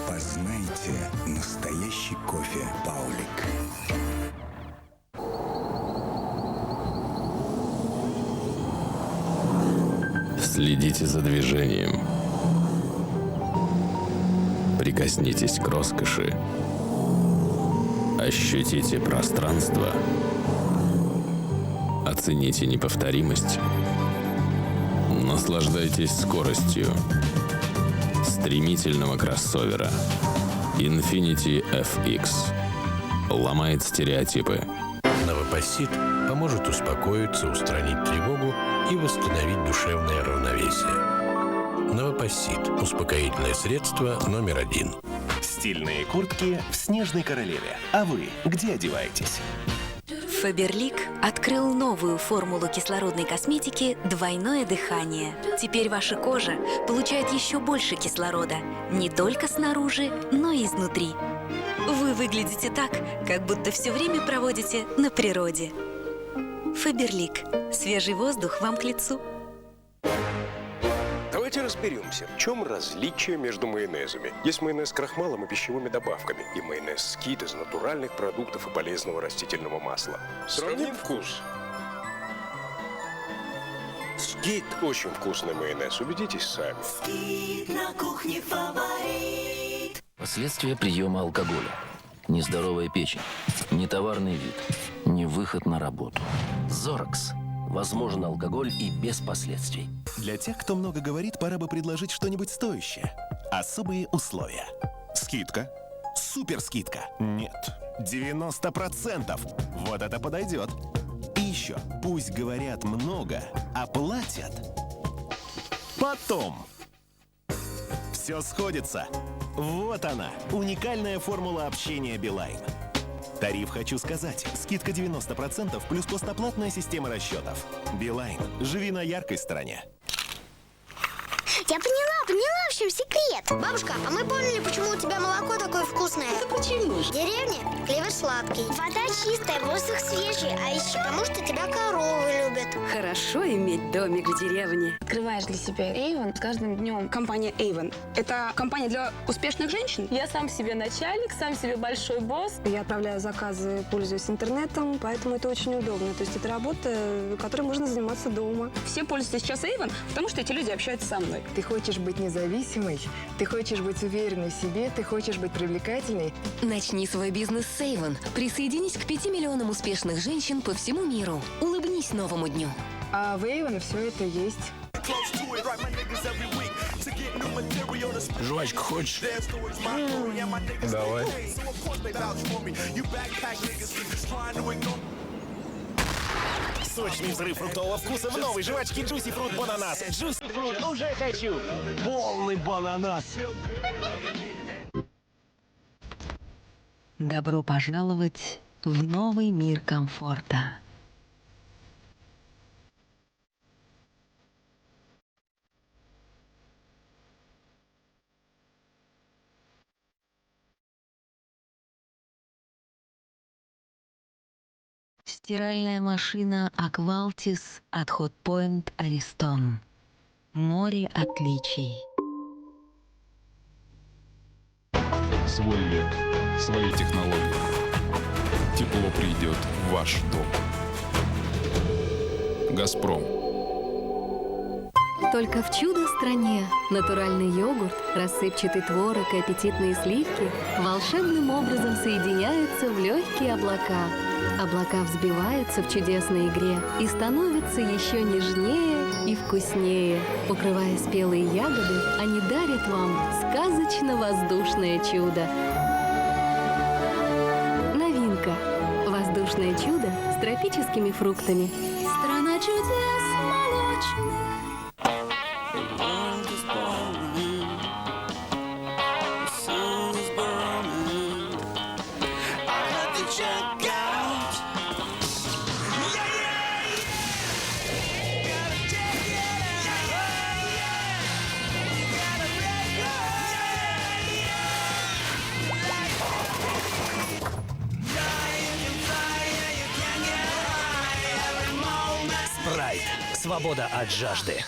Познайте настоящий кофе Паулик. Следите за движением. Прикоснитесь к роскоши. Ощутите пространство. Оцените неповторимость. Наслаждайтесь скоростью стремительного кроссовера. Infiniti FX ломает стереотипы. Новопассит поможет успокоиться, устранить тревогу и восстановить душевное равновесие. Новопассит – успокоительное средство номер 1. Стильные куртки в «Снежной королеве». А вы где одеваетесь? Фаберлик открыл новую формулу кислородной косметики «Двойное дыхание». Теперь ваша кожа получает еще больше кислорода не только снаружи, но и изнутри. Вы выглядите так, как будто все время проводите на природе. Фаберлик. Свежий воздух вам к лицу. Давайте разберемся, в чем различие между майонезами. Есть майонез с крахмалом и пищевыми добавками, и майонез скит из натуральных продуктов и полезного растительного масла. Сравним вкус. Скит – очень вкусный майонез, убедитесь сами. Скит на кухне фаворит. Последствия приема алкоголя. Нездоровая печень, нетоварный вид, не выход на работу. Зоракс. Возможен алкоголь и без последствий. Для тех, кто много говорит, пора бы предложить что-нибудь стоящее. Особые условия. Скидка. Суперскидка. Нет. 90%. Вот это подойдет. И еще. Пусть говорят много, а платят потом. Все сходится. Вот она. Уникальная формула общения Билайн. Тариф «Хочу сказать». Скидка 90% плюс постоплатная система расчетов. Билайн. Живи на яркой стороне. Я поняла, в чем секрет. Бабушка, а мы поняли, почему у тебя молоко такое вкусное. Это почему? В деревне клевер сладкий. Вода чистая, воздух свежий. А еще потому, что тебя коровы любят. Хорошо иметь домик в деревне. Открываешь для себя Avon с каждым днем. Компания Avon – это компания для успешных женщин? Я сам себе начальник, сам себе большой босс. Я отправляю заказы, пользуюсь интернетом, поэтому это очень удобно. То есть это работа, которой можно заниматься дома. Все пользуются сейчас Avon, потому что эти люди общаются со мной. Ты хочешь быть независимой, ты хочешь быть уверенной в себе, ты хочешь быть привлекательной. Начни свой бизнес с Avon. Присоединись к 5 миллионам успешных женщин по всему миру. Улыбнись новому дню. А в Avon все это есть. Жвачку хочешь? Давай. Сочный взрыв фруктового вкуса в новой жвачке Juicy Fruit Бананас. Juicy Fruit уже хочу. Полный бананас. Добро пожаловать в новый мир комфорта. Стиральная машина Aqualtis от Hotpoint Ariston. Море отличий. Свой век, свои технологии. Тепло придет в ваш дом. «Газпром». Только в чудо-стране натуральный йогурт, рассыпчатый творог и аппетитные сливки волшебным образом соединяются в легкие облака. Облака взбиваются в чудесной игре и становятся еще нежнее и вкуснее. Укрывая спелые ягоды, они дарят вам сказочно-воздушное чудо. Новинка. Воздушное чудо с тропическими фруктами. Страна чудес молочных. Спрайт. Свобода от жажды.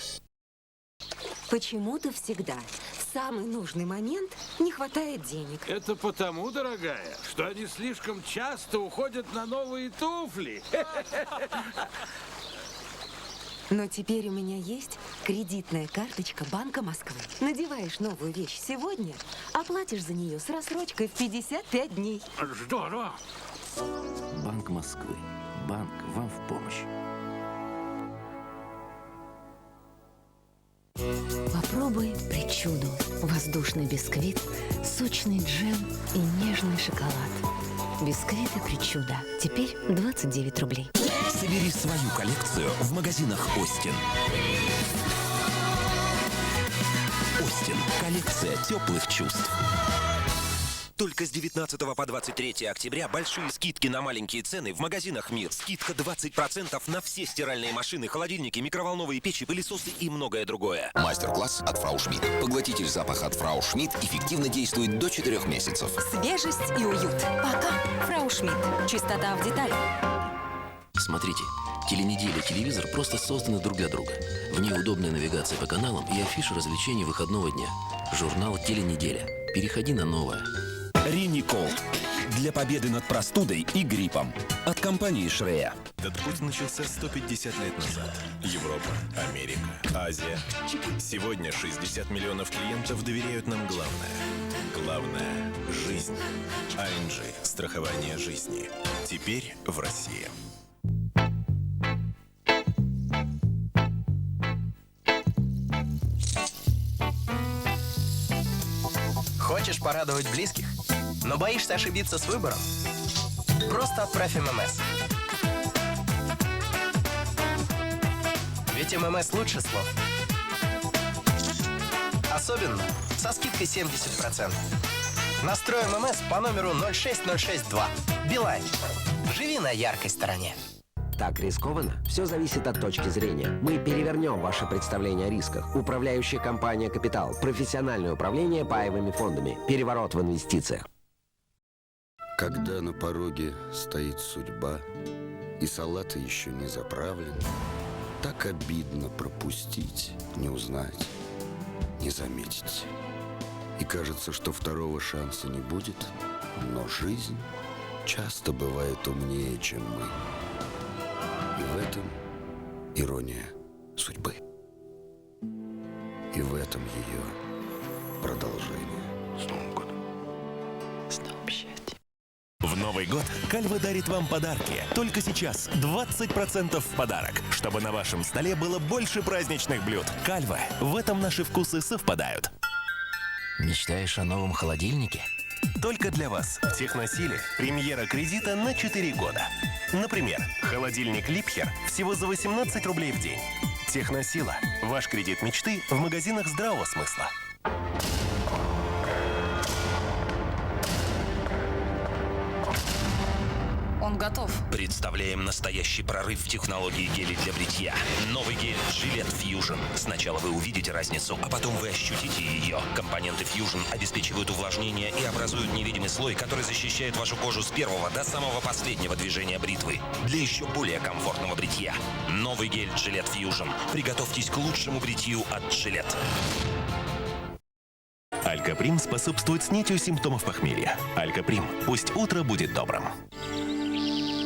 Почему-то всегда в самый нужный момент не хватает денег. Это потому, дорогая, что они слишком часто уходят на новые туфли. Но теперь у меня есть кредитная карточка Банка Москвы. Надеваешь новую вещь сегодня, оплатишь за нее с рассрочкой в 55 дней. Здорово! Банк Москвы. Банк вам в помощь. Попробуй причуду. Воздушный бисквит, сочный джем и нежный шоколад. Бисквиты причуда. Теперь 29 рублей. Собери свою коллекцию в магазинах Остин. Остин. Коллекция теплых чувств. Только с 19 по 23 октября большие скидки на маленькие цены в магазинах «Мир». Скидка 20% на все стиральные машины, холодильники, микроволновые печи, пылесосы и многое другое. Мастер-класс от Фрау Шмидт. Поглотитель запаха от Фрау Шмидт эффективно действует до 4 месяцев. Свежесть и уют. Пока. Фрау Шмидт. Чистота в деталях. Смотрите, теленеделя и телевизор просто созданы друг для друга. В ней удобная навигация по каналам и афиша развлечений выходного дня. Журнал «Теленеделя». Переходи на новое. Риникол. Для победы над простудой и гриппом. От компании Шрея. Этот путь начался 150 лет назад. Европа, Америка, Азия. Сегодня 60 миллионов клиентов доверяют нам главное. Главное – жизнь. АНЖ. Страхование жизни. Теперь в России. Хочешь порадовать близких, но боишься ошибиться с выбором? Просто отправь ММС. Ведь ММС лучше слов. Особенно со скидкой 70%. Настрой ММС по номеру 06062. Билайн. Живи на яркой стороне. Так рискованно? Все зависит от точки зрения. Мы перевернем ваше представление о рисках. Управляющая компания «Капитал». Профессиональное управление паевыми фондами. Переворот в инвестициях. Когда на пороге стоит судьба, и салаты еще не заправлены, так обидно пропустить, не узнать, не заметить. И кажется, что второго шанса не будет, но жизнь часто бывает умнее, чем мы. И в этом ирония судьбы. И в этом ее продолжение. С Новым годом. С новым счастьем. В Новый год Кальва дарит вам подарки. Только сейчас 20% в подарок, чтобы на вашем столе было больше праздничных блюд. Кальва. В этом наши вкусы совпадают. Мечтаешь о новом холодильнике? Только для вас в Техносиле премьера кредита на 4 года. Например, холодильник Липхер всего за 18 рублей в день. Техносила. Ваш кредит мечты в магазинах здравого смысла. Он готов. Представляем настоящий прорыв в технологии гелей для бритья. Новый гель Gillette Fusion. Сначала вы увидите разницу, а потом вы ощутите ее. Компоненты Fusion обеспечивают увлажнение и образуют невидимый слой, который защищает вашу кожу с первого до самого последнего движения бритвы. Для еще более комфортного бритья. Новый гель Gillette Fusion. Приготовьтесь к лучшему бритью от Gillette. Алькаприм способствует снятию симптомов похмелья. Алькаприм. Пусть утро будет добрым.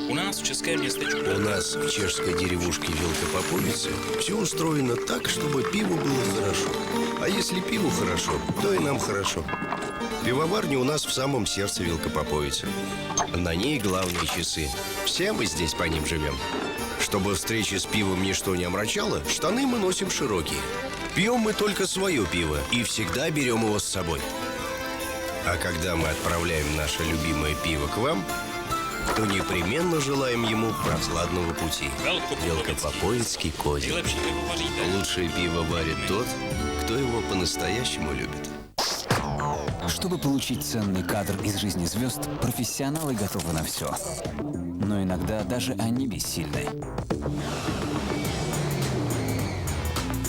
У нас в чешское местечко. У нас в чешской деревушке Велкопоповице все устроено так, чтобы пиву было хорошо. А если пиву хорошо, то и нам хорошо. Пивоварня у нас в самом сердце Велкопоповицы. На ней главные часы. Все мы здесь по ним живем. Чтобы встречи с пивом ничто не омрачало, штаны мы носим широкие. Пьем мы только свое пиво и всегда берем его с собой. А когда мы отправляем наше любимое пиво к вам, то непременно желаем ему прохладного пути. Велкопоповицкий козел. Лучшее пиво варит тот, кто его по-настоящему любит. Чтобы получить ценный кадр из жизни звезд, профессионалы готовы на все. Но иногда даже они бессильны.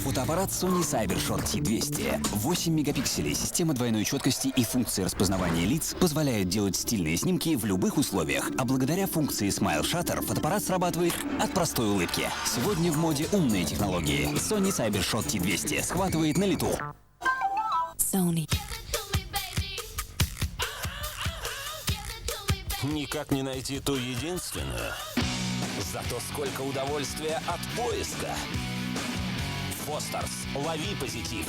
Фотоаппарат Sony CyberShot T200. 8 мегапикселей, система двойной четкости и функция распознавания лиц позволяют делать стильные снимки в любых условиях. А благодаря функции Smile Shutter фотоаппарат срабатывает от простой улыбки. Сегодня в моде умные технологии. Sony CyberShot T200 схватывает на лету. Sony. Никак не найти ту единственную. Зато сколько удовольствия от поиска. Фостерс. Лови позитив.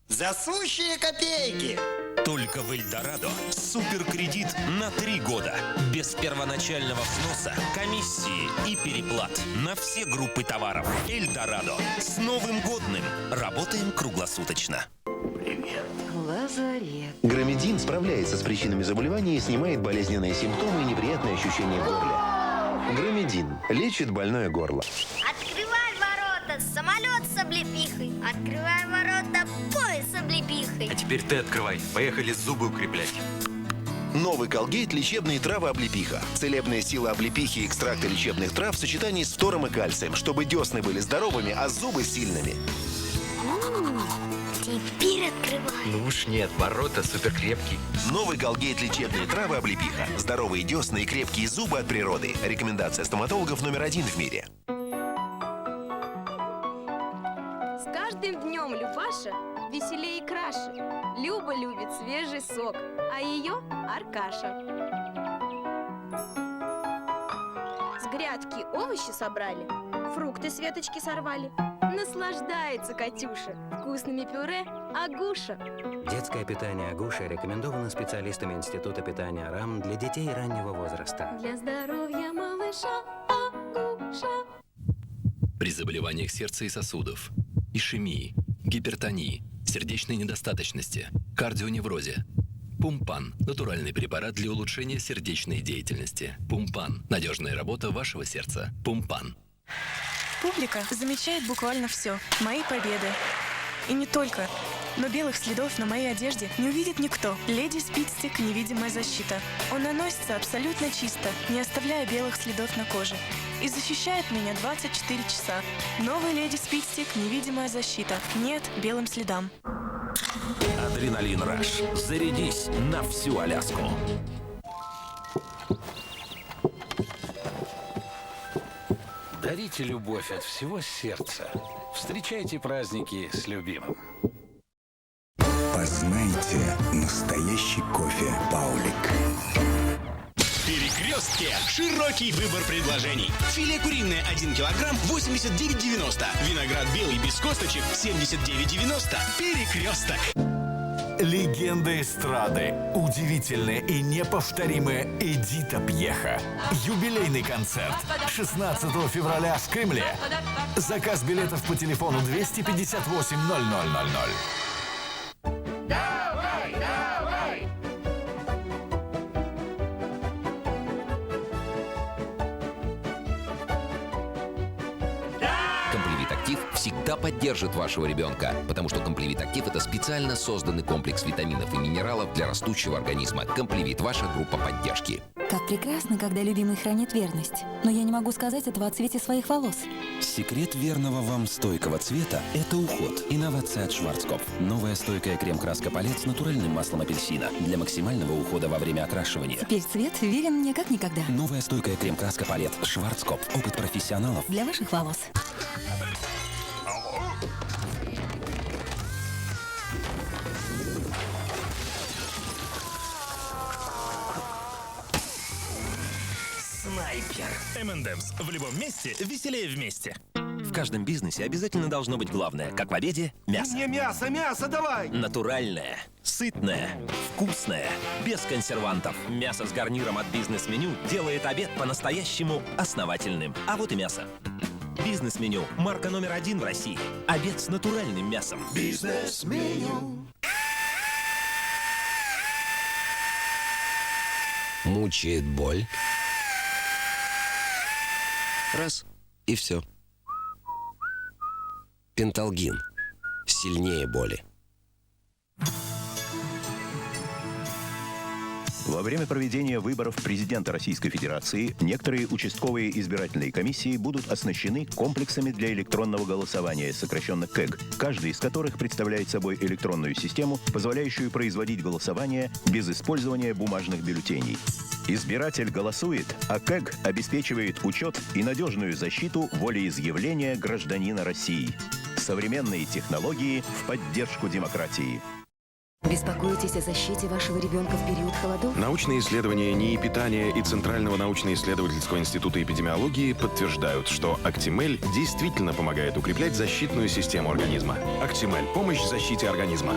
За сущие копейки! Только в Эльдорадо суперкредит на 3 года. Без первоначального взноса, комиссии и переплат на все группы товаров. Эльдорадо. С Новым годным. Работаем круглосуточно. Лазарет. Громедин справляется с причинами заболевания и снимает болезненные симптомы и неприятные ощущения в горле. Громедин лечит больное горло. Открывай ворота, самолет с облепихой. Открывай ворота, поезд с облепихой. А теперь ты открывай. Поехали зубы укреплять. Новый Колгейт лечебные травы облепиха. Целебная сила облепихи и экстракта лечебных трав в сочетании с фтором и кальцием, чтобы десны были здоровыми, а зубы сильными. Теперь открывай. Ну уж нет, ворота суперкрепкие. Новый Колгейт лечебные травы облепиха. Здоровые десны и крепкие зубы от природы. Рекомендация стоматологов №1 в мире. С каждым днем Любаша веселее и краше. Люба любит свежий сок, а ее Аркаша. С грядки овощи собрали, фрукты с веточки сорвали. Наслаждается Катюша вкусными пюре Агуша. Детское питание Агуша рекомендовано специалистами Института питания РАМ для детей раннего возраста. Для здоровья малыша Агуша. При заболеваниях сердца и сосудов, ишемии, гипертонии, сердечной недостаточности, кардионеврозе. Пумпан – натуральный препарат для улучшения сердечной деятельности. Пумпан – надежная работа вашего сердца. Пумпан. Публика замечает буквально все. Мои победы. И не только. Но белых следов на моей одежде не увидит никто. Леди Спидстик – невидимая защита. Он наносится абсолютно чисто, не оставляя белых следов на коже. И защищает меня 24 часа. Новый Леди Спидстик – невидимая защита. Нет белым следам. Адреналин Раш. Зарядись на всю Аляску. Дарите любовь от всего сердца. Встречайте праздники с любимым. Познайте настоящий кофе «Паулик». В «Перекрестке» широкий выбор предложений. Филе куриное 1 килограмм 89,90. Виноград белый без косточек 79,90. «Перекресток». Легенда эстрады. Удивительная и неповторимая Эдита Пьеха. Юбилейный концерт. 16 февраля в Кремле. Заказ билетов по телефону 258 0000. Давай, давай! Комплевит Актив всегда поддержит вашего ребенка, потому что Комплевит Актив – это специально созданный комплекс витаминов и минералов для растущего организма. Комплевит – ваша группа поддержки. Как прекрасно, когда любимый хранит верность. Но я не могу сказать этого о цвете своих волос. Секрет верного вам стойкого цвета – это уход. Инновация от Шварцкопф. Новая стойкая крем-краска палет с натуральным маслом апельсина для максимального ухода во время окрашивания. Теперь цвет верен мне как никогда. Новая стойкая крем-краска палет Шварцкопф. Опыт профессионалов для ваших волос. снайпер. M&M's. В любом месте веселее вместе. В каждом бизнесе обязательно должно быть главное, как в обеде, мясо. Мне мясо, давай! Натуральное, сытное, вкусное, без консервантов. Мясо с гарниром от бизнес-меню делает обед по-настоящему основательным. А вот и мясо. Бизнес-меню. Марка номер 1 в России. Обед с натуральным мясом. Бизнес-меню. Мучает боль. Раз, и все. Пенталгин. Сильнее боли. Во время проведения выборов президента Российской Федерации некоторые участковые избирательные комиссии будут оснащены комплексами для электронного голосования, сокращенно КЭГ, каждый из которых представляет собой электронную систему, позволяющую производить голосование без использования бумажных бюллетеней. Избиратель голосует, а КЭГ обеспечивает учет и надежную защиту волеизъявления гражданина России. Современные технологии в поддержку демократии. Беспокоитесь о защите вашего ребенка в период холодов? Научные исследования НИИ питания и Центрального научно-исследовательского института эпидемиологии подтверждают, что Актимель действительно помогает укреплять защитную систему организма. Актимель – помощь в защите организма.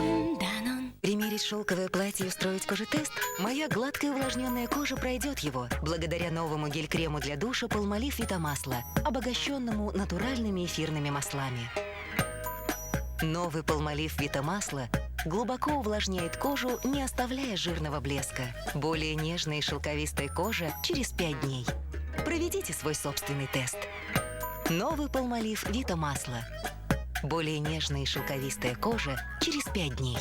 Примерить шелковое платье и устроить кожетест? Моя гладкая увлажненная кожа пройдет его, благодаря новому гель-крему для душа Palmolive Витамасло, обогащенному натуральными эфирными маслами. Новый Palmolive Витамасло глубоко увлажняет кожу, не оставляя жирного блеска. Более нежная и шелковистая кожа через 5 дней. Проведите свой собственный тест. Новый Palmolive Витамасло. Более нежная и шелковистая кожа через 5 дней.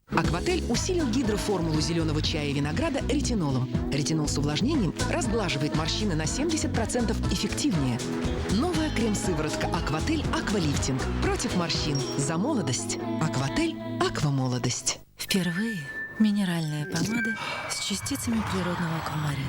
Акватель усилил гидроформулу зеленого чая и винограда ретинолом. Ретинол с увлажнением разглаживает морщины на 70% эффективнее. Новая крем-сыворотка Акватель Аквалифтинг. Против морщин. За молодость. Акватель Аквамолодость. Впервые минеральная помада с частицами природного аквамарина.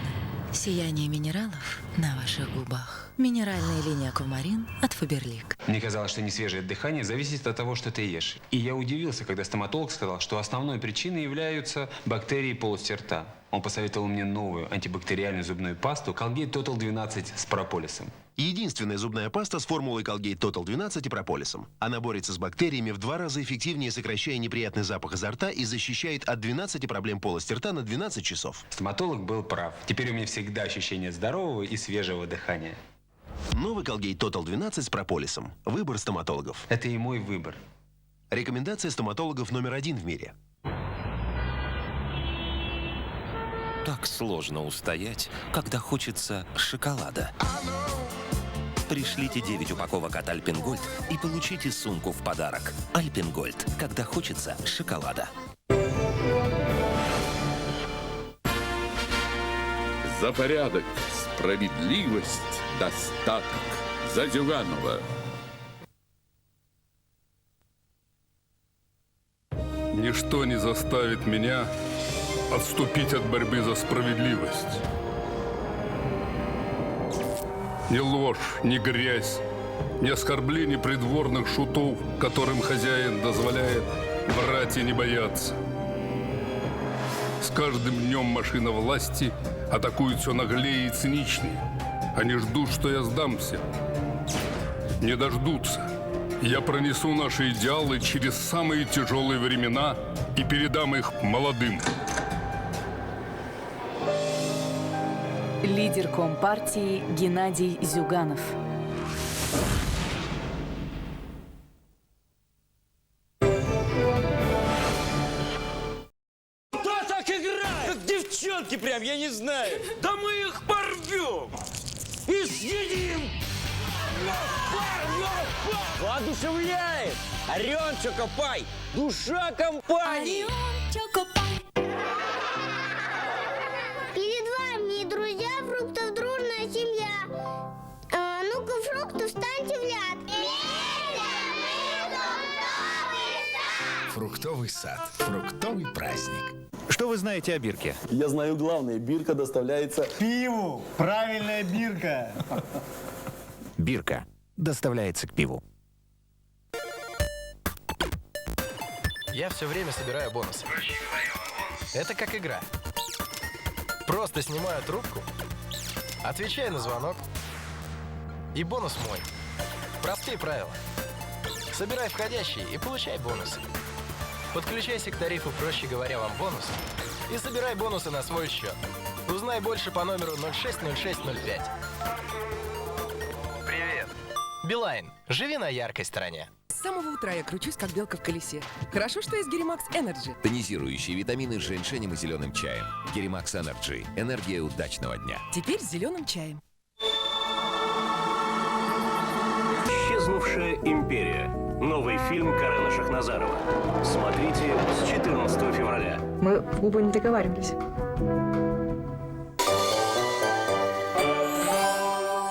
Сияние минералов на ваших губах. Минеральная линия аквамарин от Фаберлик. Мне казалось, что несвежее дыхание зависит от того, что ты ешь. И я удивился, когда стоматолог сказал, что основной причиной являются бактерии полости рта. Он посоветовал мне новую антибактериальную зубную пасту Colgate Total 12 с прополисом. Единственная зубная паста с формулой Colgate Total 12 и прополисом. Она борется с бактериями в 2 раза эффективнее, сокращая неприятный запах изо рта и защищает от 12 проблем полости рта на 12 часов. Стоматолог был прав. Теперь у меня всегда ощущение здорового и свежего дыхания. Новый Colgate Total 12 с прополисом. Выбор стоматологов. Это и мой выбор. Рекомендация стоматологов номер 1 в мире. Так сложно устоять, когда хочется шоколада. Пришлите 9 упаковок от Альпенгольд и получите сумку в подарок. Альпенгольд, когда хочется шоколада. За порядок, справедливость, достаток. За Зюганова. Ничто не заставит меня отступить от борьбы за справедливость. Ни ложь, ни грязь, ни оскорбление придворных шутов, которым хозяин дозволяет врать и не бояться. С каждым днем машина власти атакует все наглее и циничнее. Они ждут, что я сдамся. Не дождутся. Я пронесу наши идеалы через самые тяжелые времена и передам их молодым. Лидер Компартии Геннадий Зюганов. Кто так играет? Как девчонки прям, я не знаю. Да мы их порвем и съедим. Воодушевляет. Орион Чокопай. Душа компании. Перед вами, друзья, фруктов дружная семья. Ну-ка, фруктов, встаньте в ряд. Фруктовый сад. Фруктовый праздник. Что вы знаете о бирке? Я знаю главное. Бирка доставляется пиву. Правильная бирка. Бирка доставляется к пиву. Я все время собираю бонусы. Это как игра. Просто снимаю трубку, Отвечай на звонок. И бонус мой. Простые правила. Собирай входящие и получай бонусы. Подключайся к тарифу «Проще говоря, вам бонус» и собирай бонусы на свой счет. Узнай больше по номеру 060605. Привет. Билайн. Живи на яркой стороне. С самого утра я кручусь, как белка в колесе. Хорошо, что есть Геримакс Энерджи. Тонизирующие витамины с женьшенем и зеленым чаем. Геримакс Энерджи. Энергия удачного дня. Теперь с зеленым чаем. «Исчезнувшая империя». Новый фильм Карена Шахназарова. Смотрите с 14 февраля. Мы в Кубу не договаривались.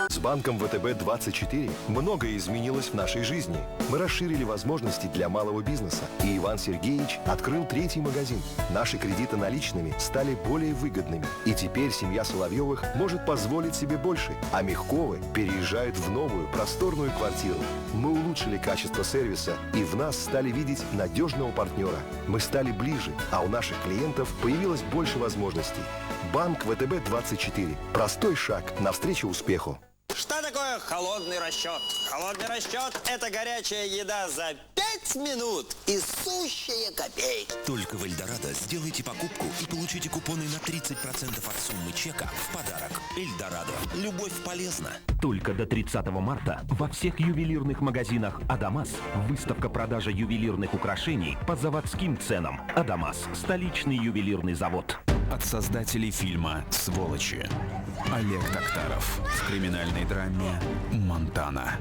С банком ВТБ-24 многое изменилось в нашей жизни. Мы расширили возможности для малого бизнеса, и Иван Сергеевич открыл 3-й магазин. Наши кредиты наличными стали более выгодными, и теперь семья Соловьевых может позволить себе больше, а Мягковы переезжают в новую просторную квартиру. Мы улучшили качество сервиса, и в нас стали видеть надежного партнера. Мы стали ближе, а у наших клиентов появилось больше возможностей. Банк ВТБ-24. Простой шаг навстречу успеху. Что такое холодный расчет? Холодный расчет – это горячая еда за 5 минут и сущая копейка. Только в Эльдорадо сделайте покупку и получите купоны на 30% от суммы чека в подарок. Эльдорадо. Любовь полезна. Только до 30 марта во всех ювелирных магазинах «Адамас» выставка продажа ювелирных украшений по заводским ценам. «Адамас» – столичный ювелирный завод. От создателей фильма «Сволочи». Олег Токтаров в криминальной драме «Монтана».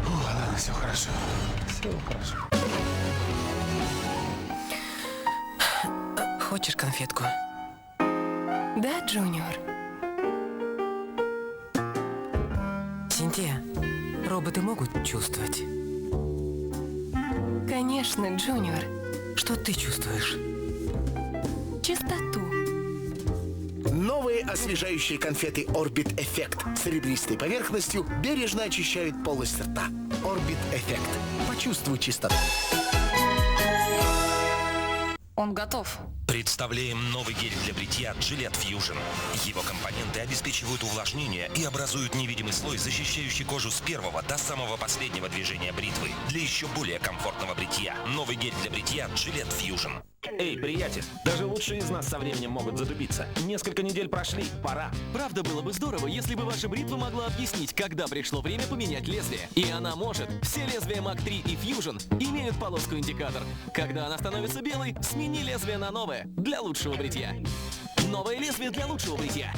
Ладно, все хорошо. Все хорошо. Хочешь конфетку? Да, Джуниор? Синтия, роботы могут чувствовать? Конечно, Джуниор. Что ты чувствуешь? Чистоту. Новые освежающие конфеты Orbit Effect с серебристой поверхностью бережно очищают полость рта. Orbit Effect. Почувствуй чистоту. Он готов. Представляем новый гель для бритья Gillette Fusion. Его компоненты обеспечивают увлажнение и образуют невидимый слой, защищающий кожу с первого до самого последнего движения бритвы. Для еще более комфортного бритья. Новый гель для бритья Gillette Fusion. Эй, приятель, даже лучшие из нас со временем могут затупиться. Несколько недель прошли, пора. Правда, было бы здорово, если бы ваша бритва могла объяснить, когда пришло время поменять лезвие. И она может. Все лезвия Mach 3 и Fusion имеют полоску-индикатор. Когда она становится белой, смени лезвие на новое для лучшего бритья. Новое лезвие для лучшего бритья.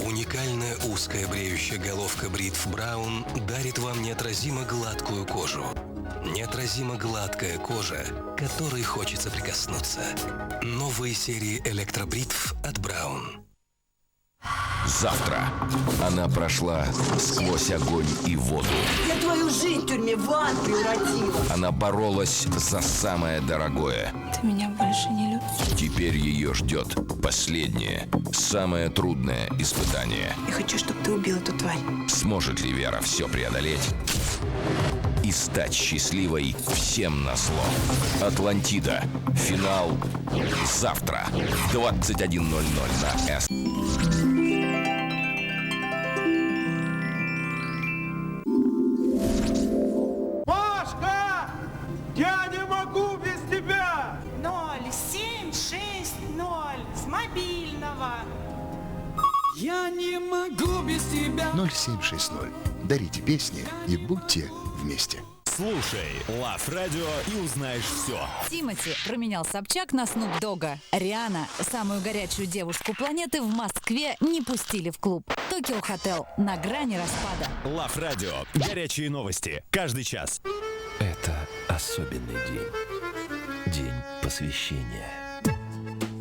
Уникальная узкая бреющая головка бритв Браун дарит вам неотразимо гладкую кожу. Неотразимо гладкая кожа, которой хочется прикоснуться. Новые серии электробритв от Браун. Завтра она прошла сквозь огонь и воду. Я твою жизнь в тюрьме в ад превратила. Она боролась за самое дорогое. Ты меня больше не любишь? Теперь ее ждет последнее, самое трудное испытание. Я хочу, чтобы ты убил эту тварь. Сможет ли Вера все преодолеть и стать счастливой всем назло? Атлантида. Финал завтра в 21:00 на С. Машка! Я не могу без тебя! 0760 с мобильного. Я не могу без тебя! 0760. Дарите песни и будьте вместе. Слушай Лав Радио и узнаешь все. Тимати променял Собчак на Снуп Догга. Риhanna, самую горячую девушку планеты, в Москве не пустили в клуб. Токио Хотел на грани распада. Лав Радио. Горячие новости. Каждый час. Это особенный день. День посвящения.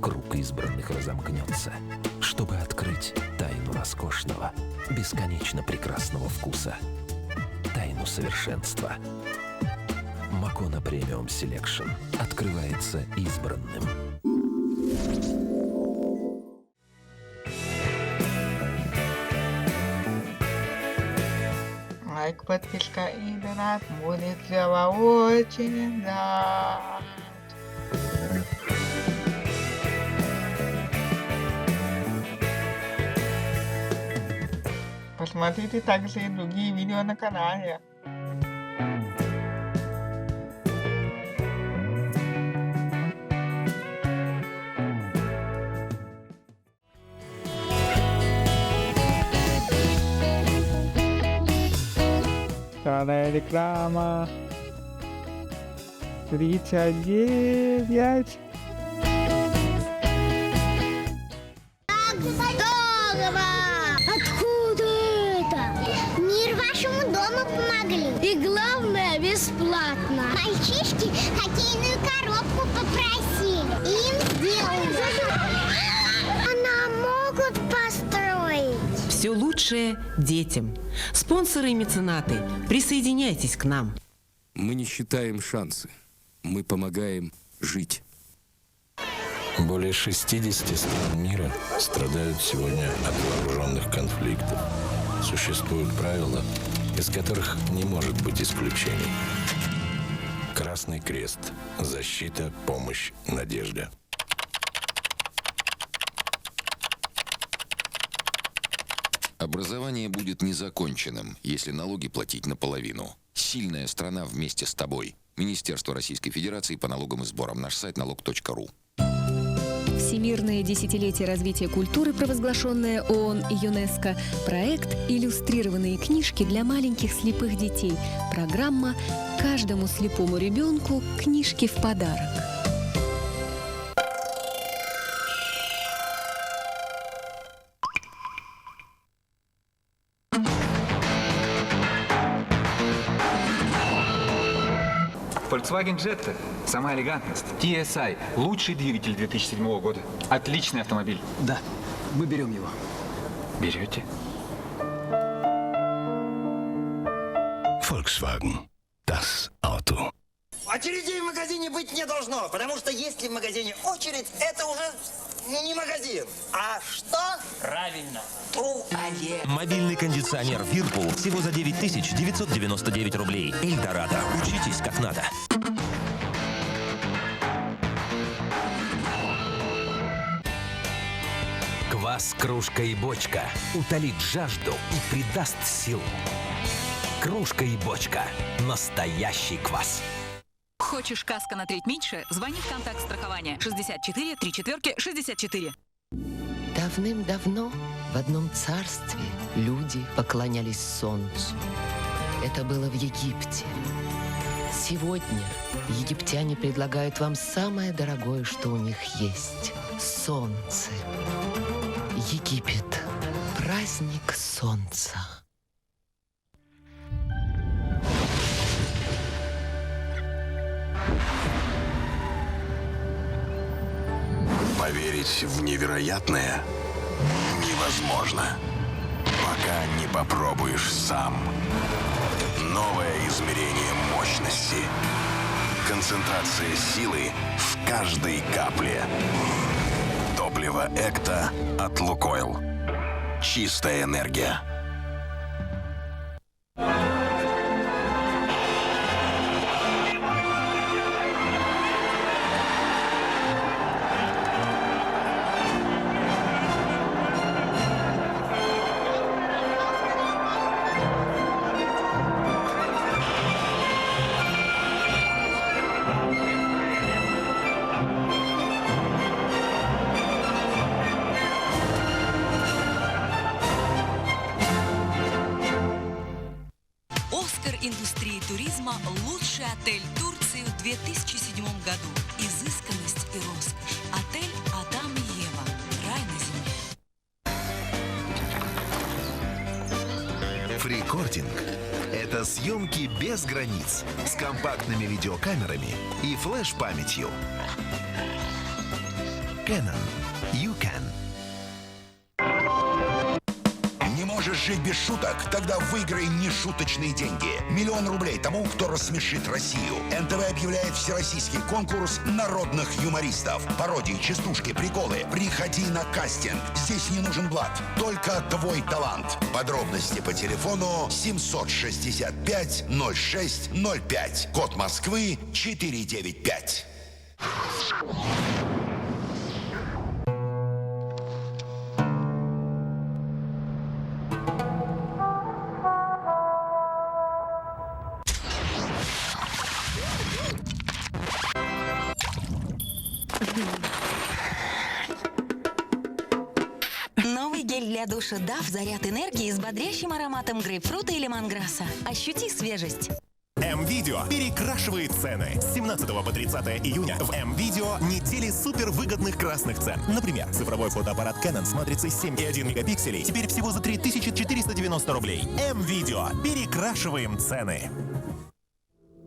Круг избранных разомкнется, чтобы открыть тайну роскошного, бесконечно прекрасного вкуса. Тайну совершенства. Макона Премиум Селекшн открывается избранным. Лайк, подписка и донат будет для вас очень рад. Посмотрите также и другие видео на канале. Вторая реклама. 39. Здорово! Откуда это? Мир вашему дому помогли. И главное, бесплатно. Мальчишки хоккейную коробку попросили. Им сделали. А нам могут построить? Все лучшее детям. Спонсоры и меценаты, присоединяйтесь к нам. Мы не считаем шансы. Мы помогаем жить. Более 60 стран мира страдают сегодня от вооруженных конфликтов. Существуют правила, из которых не может быть исключений. Красный крест. Защита, помощь, надежда. Образование будет незаконченным, если налоги платить наполовину. Сильная страна вместе с тобой. Министерство Российской Федерации по налогам и сборам. Наш сайт налог.ру. Всемирное десятилетие развития культуры, провозглашенное ООН и ЮНЕСКО. Проект «Иллюстрированные книжки для маленьких слепых детей». Программа «Каждому слепому ребенку книжки в подарок». Volkswagen Jetta – сама элегантность. TSI – лучший двигатель 2007 года. Отличный автомобиль. Да, мы берем его. Берете? Volkswagen. Das Auto. Очередей в магазине быть не должно, потому что если в магазине очередь, это уже не магазин. А что? Правильно. Туалет. Мобильный кондиционер Whirlpool всего за 9999 рублей. Эльдорадо. Учитесь как надо. Квас, кружка и бочка утолит жажду и придаст сил. Кружка и бочка. Настоящий квас. Хочешь каска на треть меньше? Звони в контакт страхования 64 34 64. Давным-давно в одном царстве люди поклонялись солнцу. Это было в Египте. Сегодня египтяне предлагают вам самое дорогое, что у них есть – солнце. Египет – праздник солнца. Поверить в невероятное невозможно, пока не попробуешь сам. Новое измерение мощности. Концентрация силы в каждой капле. Топливо «Экта» от «Лукойл». Чистая энергия. Индустрии туризма лучший отель Турции в 2007 году. Изысканность и роскошь. Отель Адам и Ева. Рай на земле. Фрикординг – это съемки без границ с компактными видеокамерами и флеш-памятью. Canon. You can. Можешь жить без шуток? Тогда выиграй нешуточные деньги. 1 000 000 рублей тому, кто рассмешит Россию. НТВ объявляет всероссийский конкурс народных юмористов. Пародии, частушки, приколы. Приходи на кастинг. Здесь не нужен блат, только твой талант. Подробности по телефону 765 06 05. Код Москвы 495. Для душа Дав заряд энергии с бодрящим ароматом грейпфрута и лемонграсса. Ощути свежесть. М-Видео перекрашивает цены. С 17 по 30 июня в М-Видео недели супервыгодных красных цен. Например, цифровой фотоаппарат Canon с матрицей 7,1 мегапикселей теперь всего за 3490 рублей. М-Видео. Перекрашиваем цены.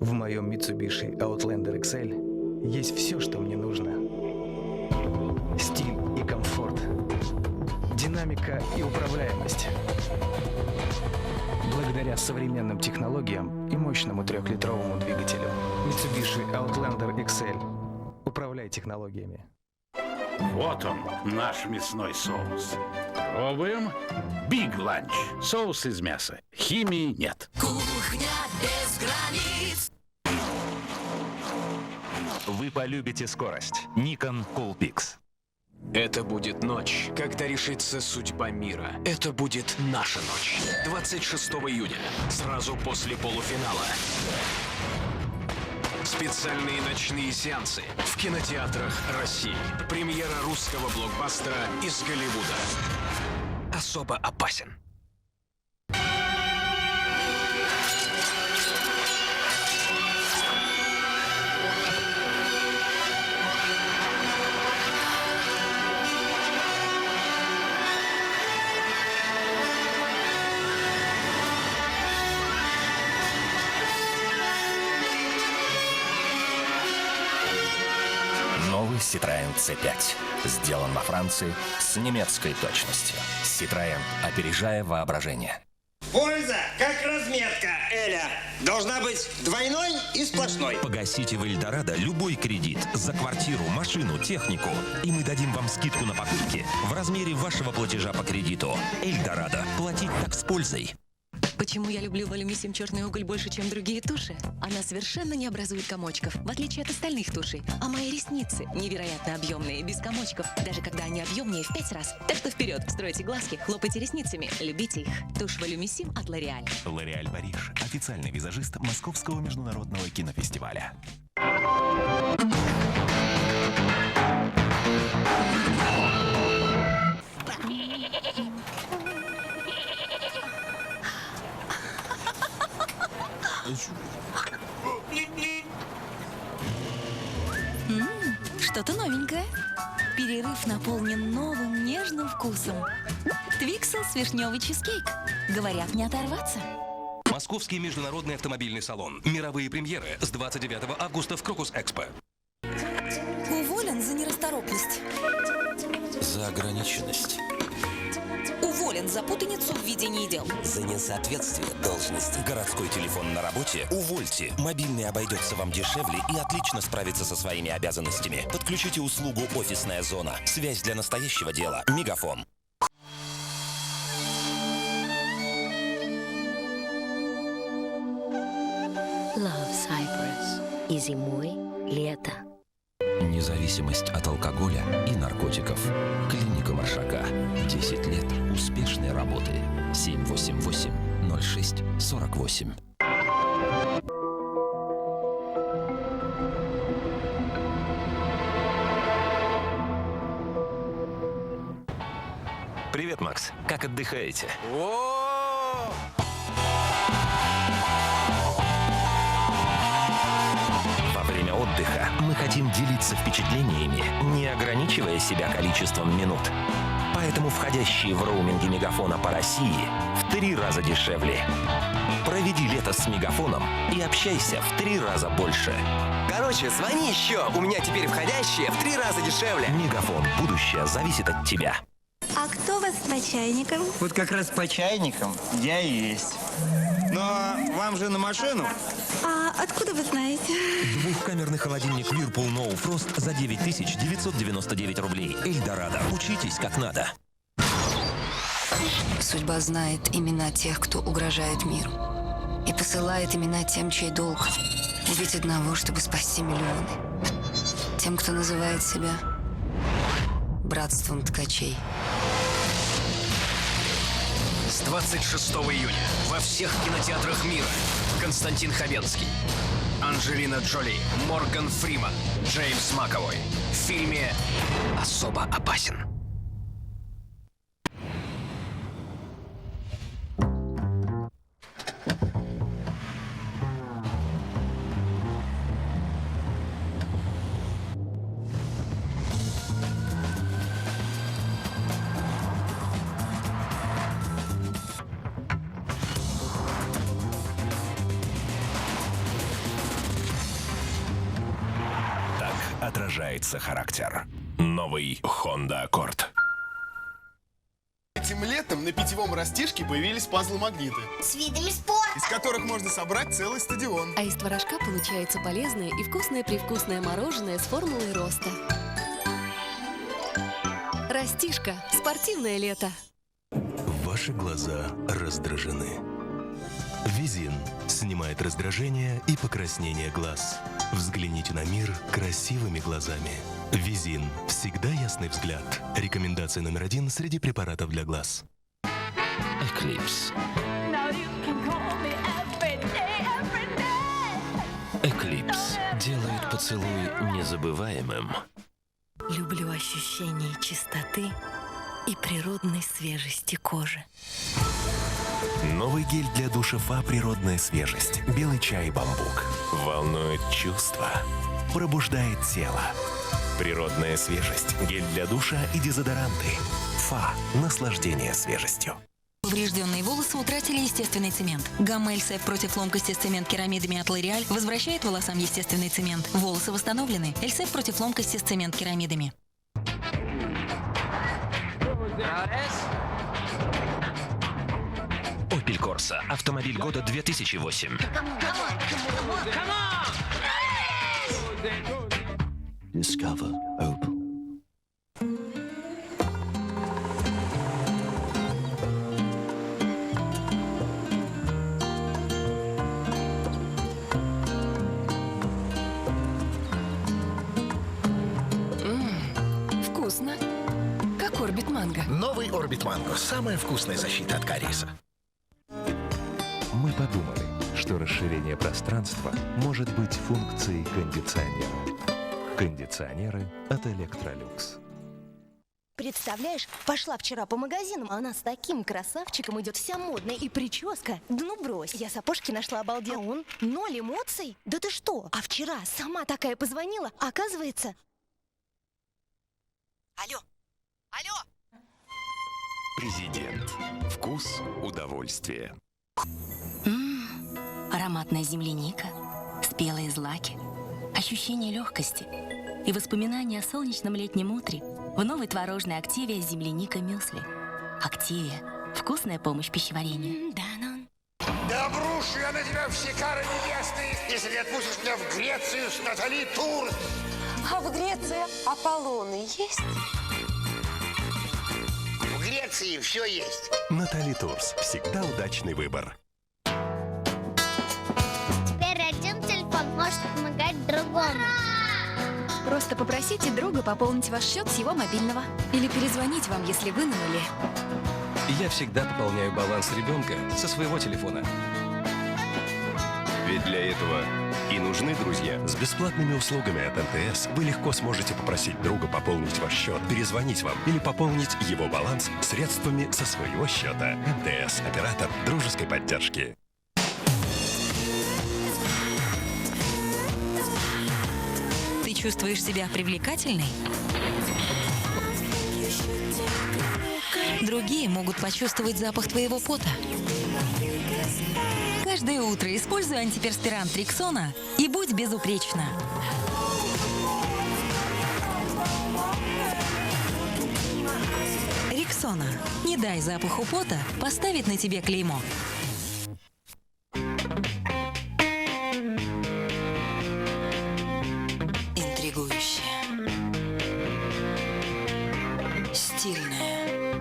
В моем Mitsubishi Outlander XL есть все, что мне нужно. Стиль и комфорт. Динамика и управляемость. Благодаря современным технологиям и мощному 3-литровому двигателю. Mitsubishi Outlander XL. Управляй технологиями. Вот он, наш мясной соус. Пробуем. Big Lunch. Соус из мяса. Химии нет. Кухня без границ. Вы полюбите скорость. Nikon Coolpix. Это будет ночь, когда решится судьба мира. Это будет наша ночь. 26 июня, сразу после полуфинала. Специальные ночные сеансы в кинотеатрах России. Премьера русского блокбастера из Голливуда. Особо опасен. Новый Citroën C5. Сделан во Франции с немецкой точностью. Citroën, опережая воображение. Польза, как разметка, Эля. Должна быть двойной и сплошной. Погасите в Эльдорадо любой кредит за квартиру, машину, технику. И мы дадим вам скидку на покупки в размере вашего платежа по кредиту. Эльдорадо. Платить так с пользой. Почему я люблю Волюмисим черный уголь больше, чем другие туши? Она совершенно не образует комочков, в отличие от остальных тушей. А мои ресницы невероятно объемные, без комочков, даже когда они объемнее в 5 раз. Так что вперед, стройте глазки, хлопайте ресницами, любите их. Тушь Волюмисим от L'Oréal. L'Oréal Париж. Официальный визажист Московского международного кинофестиваля. Что-то новенькое. Перерыв наполнен новым нежным вкусом. Твиксел с вишневый чизкейк. Говорят, не оторваться. Московский международный автомобильный салон. Мировые премьеры с 29 августа в Крокус-Экспо. Уволен за нерасторопность. За ограниченность. Уволен за путаницу в ведении дел. За несоответствие должности. Городской телефон на работе? Увольте. Мобильный обойдется вам дешевле и отлично справится со своими обязанностями. Подключите услугу «Офисная зона». Связь для настоящего дела. Мегафон. Love Cyprus. И зимой, лето. Независимость от алкоголя и наркотиков. Клиника Маршака. 10 лет успешной работы. 788-06-48. Привет, Макс. Как отдыхаете? Во время отдыха мы хотим делиться впечатлениями, не ограничивая себя количеством минут. Поэтому входящие в роуминге Мегафона по России в 3 раза дешевле. Проведи лето с Мегафоном и общайся в 3 раза больше. Короче, звони еще. У меня теперь входящие в 3 раза дешевле. Мегафон. Будущее зависит от тебя. А кто у вас по чайникам? Вот как раз по чайникам я и есть. Но вам же на машину. А откуда вы знаете? Двухкамерный холодильник Whirlpool No Frost за 9999 рублей. Эльдорадо. Учитесь как надо. Судьба знает имена тех, кто угрожает миру. И посылает имена тем, чей долг убить одного, чтобы спасти миллионы. Тем, кто называет себя братством ткачей. С 26 июня во всех кинотеатрах мира Константин Хабенский, Анджелина Джоли, Морган Фриман, Джеймс Маковой в фильме «Особо опасен». отражается характер. Новый Honda Accord. Этим летом на питьевом растишке появились пазлы-магниты, с видами спорта, из которых можно собрать целый стадион. А из творожка получается полезное и вкусное-привкусное мороженое с формулой роста. Растишка. Спортивное лето. Ваши глаза раздражены. Визин снимает раздражение и покраснение глаз. Взгляните на мир красивыми глазами. Визин. Всегда ясный взгляд. Рекомендация номер 1 среди препаратов для глаз. Эклипс. Эклипс делает поцелуй незабываемым. Люблю ощущение чистоты и природной свежести кожи. Новый гель для душа ФА «Природная свежесть». Белый чай и бамбук. Волнует чувства. Пробуждает тело. Природная свежесть. Гель для душа и дезодоранты. ФА. Наслаждение свежестью. Поврежденные волосы утратили естественный цемент. Гамма Эльсев против ломкости с цемент керамидами от L'Oréal возвращает волосам естественный цемент. Волосы восстановлены. Эльсев против ломкости с цемент керамидами. Opel Corsa. Автомобиль года 2008. Discover Opel. Вкусно. Как Орбит Манго. Новый Орбит Манго. Самая вкусная защита от кариеса. Мы подумали, что расширение пространства может быть функцией кондиционера. Кондиционеры от Electrolux. Представляешь, пошла вчера по магазинам, а она с таким красавчиком идет вся модная и прическа. Да ну брось, я сапожки нашла обалдел. А он 0 эмоций? Да ты что? А вчера сама такая позвонила, оказывается... Алло, алло! Президент. Вкус удовольствия. Ароматная земляника, спелые злаки, ощущение легкости и воспоминания о солнечном летнем утре в новой творожной Активия земляника мюсли. Активия. Вкусная помощь пищеварению. Да обрушу я на тебя все кары небесные, если не отпустишь меня в Грецию с Натали Тур. А в Греции Аполлоны есть? В Греции все есть. Натали Турс. Всегда удачный выбор. Теперь один телефон может помогать другому. Просто попросите друга пополнить ваш счет с его мобильного. Или перезвонить вам, если вы на нуле. Я всегда пополняю баланс ребенка со своего телефона. Ведь для этого и нужны друзья. С бесплатными услугами от МТС вы легко сможете попросить друга пополнить ваш счет, перезвонить вам или пополнить его баланс средствами со своего счета. МТС – оператор дружеской поддержки. Ты чувствуешь себя привлекательной? Другие могут почувствовать запах твоего пота. Каждое утро используй антиперспирант Рексона и будь безупречна. Рексона. Не дай запаху пота поставить на тебе клеймо. Интригующая. Стильная.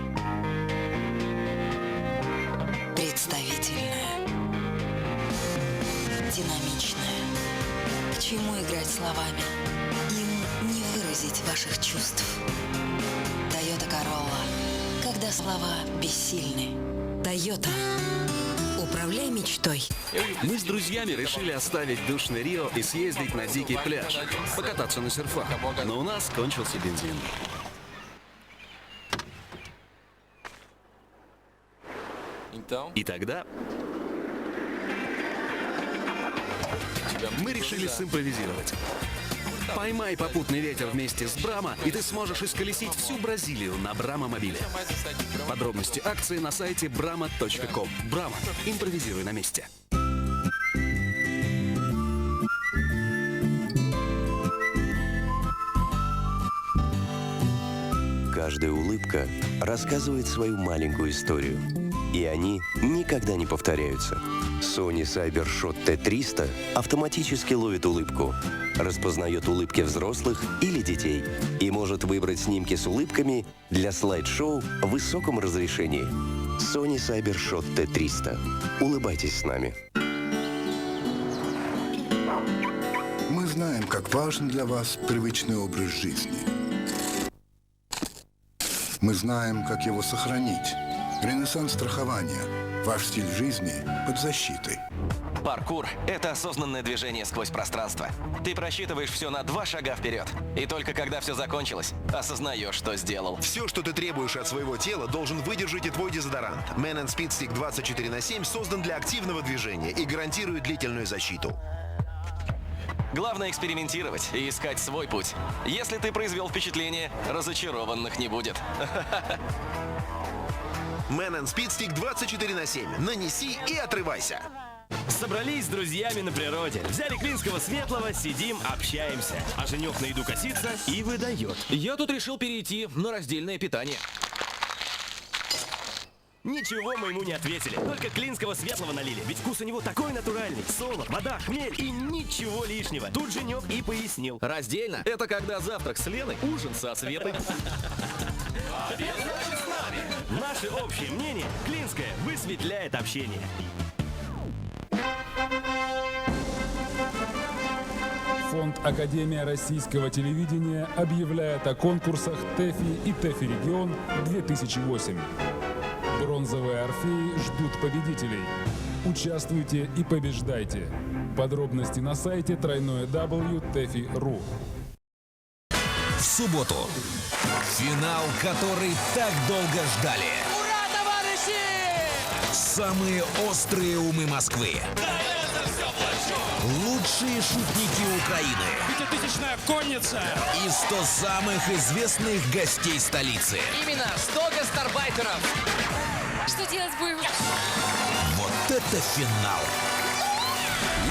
Представительная. Динамичная. К чему играть словами? Им не выразить ваших чувств. Toyota Corolla. Когда слова бессильны. Toyota. Управляй мечтой. Мы с друзьями решили оставить душный Рио и съездить на дикий пляж, покататься на серфах. Но у нас кончился бензин. И тогда мы решили симпровизировать. Поймай попутный ветер вместе с Брама, и ты сможешь исколесить всю Бразилию на Брама-мобиле. Подробности акции на сайте brama.com. Брама. Импровизируй на месте. Каждая улыбка рассказывает свою маленькую историю. И они никогда не повторяются. Sony CyberShot T300 автоматически ловит улыбку, распознает улыбки взрослых или детей и может выбрать снимки с улыбками для слайд-шоу в высоком разрешении. Sony CyberShot T300. Улыбайтесь с нами. Мы знаем, как важен для вас привычный образ жизни. Мы знаем, как его сохранить. Ренессанс страхования. Ваш стиль жизни под защитой. Паркур – это осознанное движение сквозь пространство. Ты просчитываешь все на 2 шага вперед. И только когда все закончилось, осознаешь, что сделал. Все, что ты требуешь от своего тела, должен выдержать и твой дезодорант. Man Speed Stick 24/7 создан для активного движения и гарантирует длительную защиту. Главное экспериментировать и искать свой путь. Если ты произвел впечатление, разочарованных не будет. Man Speed Stick 24/7. Нанеси и отрывайся. Собрались с друзьями на природе. Взяли клинского светлого, сидим, общаемся. А Женек на еду косится и выдает. Я тут решил перейти на раздельное питание. Ничего мы ему не ответили. Только клинского светлого налили. Ведь вкус у него такой натуральный. Солод, вода, хмель и ничего лишнего. Тут Женек и пояснил. Раздельно? Это когда завтрак с Леной, ужин со Светой. Наше общее мнение – клинское высветляет общение. Фонд «Академия российского телевидения» объявляет о конкурсах ТЭФИ и ТЭФИ Регион 2008. Бронзовые орфеи ждут победителей. Участвуйте и побеждайте. Подробности на сайте www.tefi.ru. В субботу. Финал, который так долго ждали. Ура, товарищи! Самые острые умы Москвы. Лучшие шутники Украины. 5000-я конница. И 100 самых известных гостей столицы. Именно 100 гастарбайтеров. Что делать будем? Вот это финал.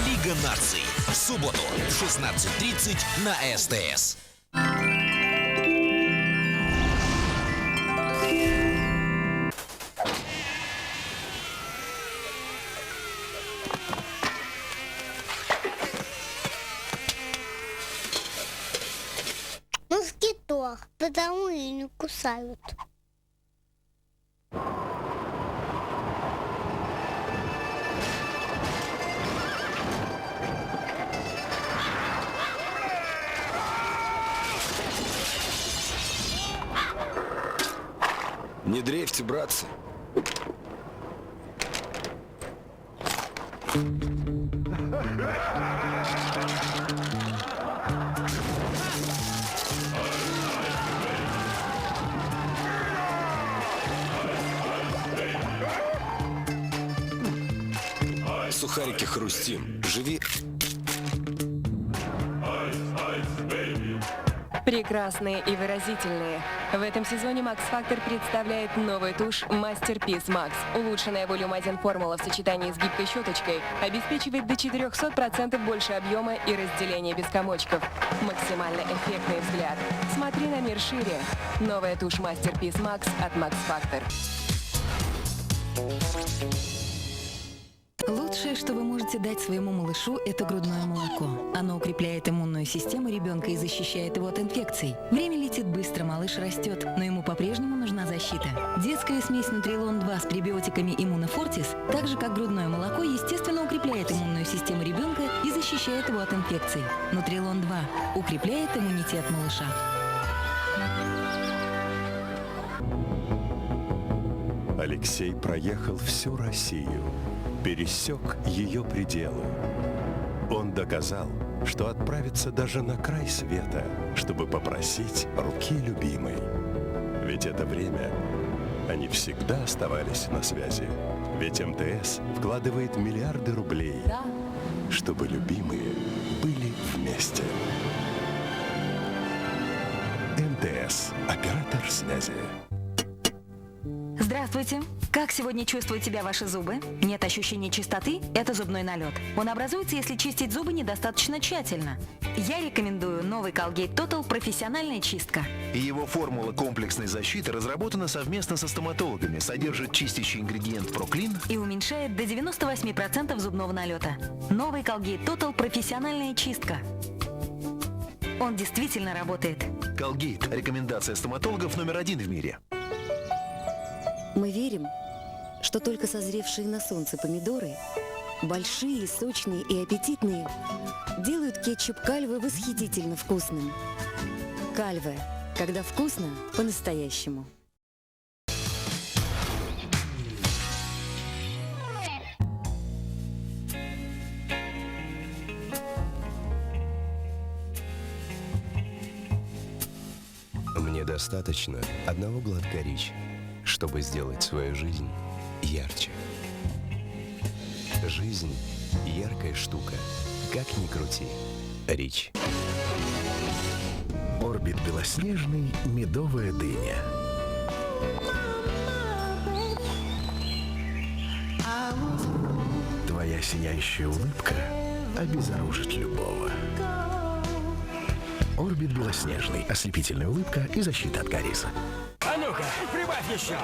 Лига наций. В субботу в 16:30 на СТС. Москитох, потому и не кусают. Не дрейфьте, братцы. Сухарики хрустим. Живи. Прекрасные и выразительные. В этом сезоне Max Factor представляет новую тушь Masterpiece Max. Улучшенная волюм-1 формула в сочетании с гибкой щеточкой обеспечивает до 400% больше объема и разделения без комочков. Максимально эффектный взгляд. Смотри на мир шире. Новая тушь Masterpiece Max от Max Factor. Лучшее, что вы можете дать своему малышу, это грудное молоко. Оно укрепляет иммунную систему ребенка и защищает его от инфекций. Время летит быстро, малыш растет, но ему по-прежнему нужна защита. Детская смесь Нутрилон-2 с пребиотиками Иммунофортис, так же как грудное молоко, естественно укрепляет иммунную систему ребенка и защищает его от инфекций. Нутрилон-2 укрепляет иммунитет малыша. Алексей проехал всю Россию, пересек ее пределы. Он доказал, что отправится даже на край света, чтобы попросить руки любимой. Ведь это время они всегда оставались на связи. Ведь МТС вкладывает миллиарды рублей, чтобы любимые были вместе. МТС. Оператор связи. Здравствуйте. Как сегодня чувствуют себя ваши зубы? Нет ощущения чистоты? Это зубной налет. Он образуется, если чистить зубы недостаточно тщательно. Я рекомендую новый Colgate Total профессиональная чистка. Его формула комплексной защиты разработана совместно со стоматологами, содержит чистящий ингредиент проклин И уменьшает до 98% зубного налета. Новый Colgate Total профессиональная чистка. Он действительно работает. Colgate – рекомендация стоматологов №1 в мире. Мы верим, что только созревшие на солнце помидоры, большие, сочные и аппетитные, делают кетчуп Кальве восхитительно вкусным. Кальве, когда вкусно по-настоящему. Мне достаточно одного глотка ричи, чтобы сделать свою жизнь ярче. Жизнь – яркая штука, как ни крути. Рич. Орбит белоснежный, медовая дыня. Твоя сияющая улыбка обезоружит любого. Орбит белоснежный, ослепительная улыбка и защита от кариеса. А ну-ка, прибавь еще!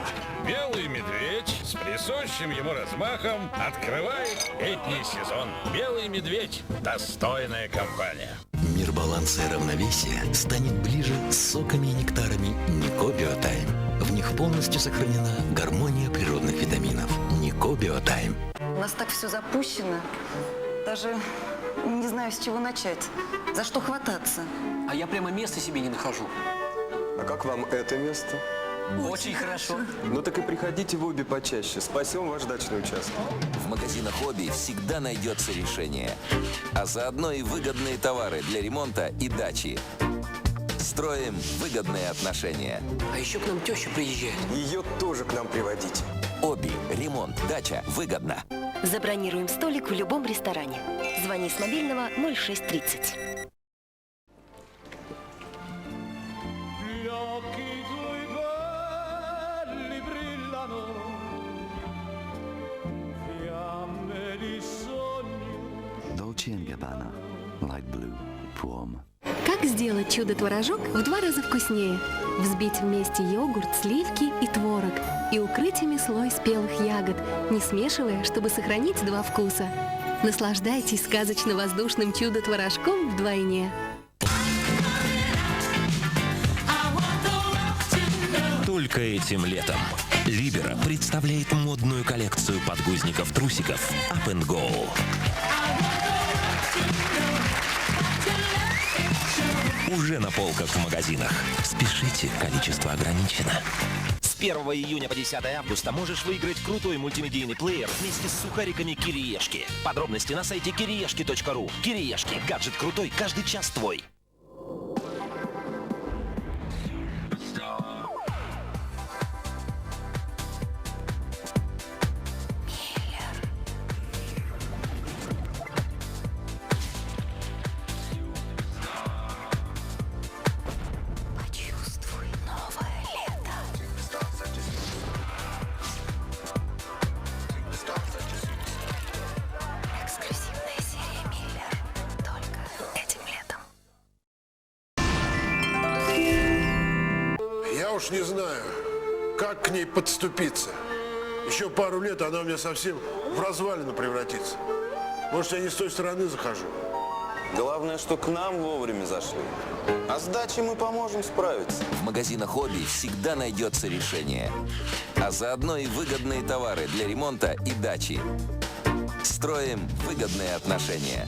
Белый медведь с присущим ему размахом открывает летний сезон. Белый медведь – достойная компания. Мир баланса и равновесия станет ближе с соками и нектарами Нико Биотайм. В них полностью сохранена гармония природных витаминов. Нико Биотайм. У нас так все запущено. Даже не знаю, с чего начать. За что хвататься? А я прямо места себе не нахожу. А как вам это место? Очень хорошо. Ну так и приходите в обе почаще. Спасем ваш дачный участок. В магазинах «Хобби» всегда найдется решение. А заодно и выгодные товары для ремонта и дачи. Строим выгодные отношения. А еще к нам теща приезжает. Ее тоже к нам приводите. «Хобби», ремонт, дача, выгодно. Забронируем столик в любом ресторане. Звони с мобильного 0630. Dolce & Gabbana. Light blue. Prom. Как сделать чудо-творожок в 2 раза вкуснее? Взбить вместе йогурт, сливки и творог и укрыть ими слой спелых ягод, не смешивая, чтобы сохранить 2 вкуса. Наслаждайтесь сказочно-воздушным чудо-творожком вдвойне. Только этим летом Libera представляет модную коллекцию подгузников-трусиков Up and Go. Уже на полках в магазинах. Спешите, количество ограничено. С 1 июня по 10 августа можешь выиграть крутой мультимедийный плеер вместе с сухариками Кириешки. Подробности на сайте kiriешки.ру. Кириешки. Гаджет крутой, каждый час твой. Уж не знаю, как к ней подступиться. Еще пару лет она у меня совсем в развалину превратится. Может, я не с той стороны захожу. Главное, что к нам вовремя зашли. А с дачей мы поможем справиться. В магазинах «Хобби» всегда найдется решение. А заодно и выгодные товары для ремонта и дачи. Строим выгодные отношения.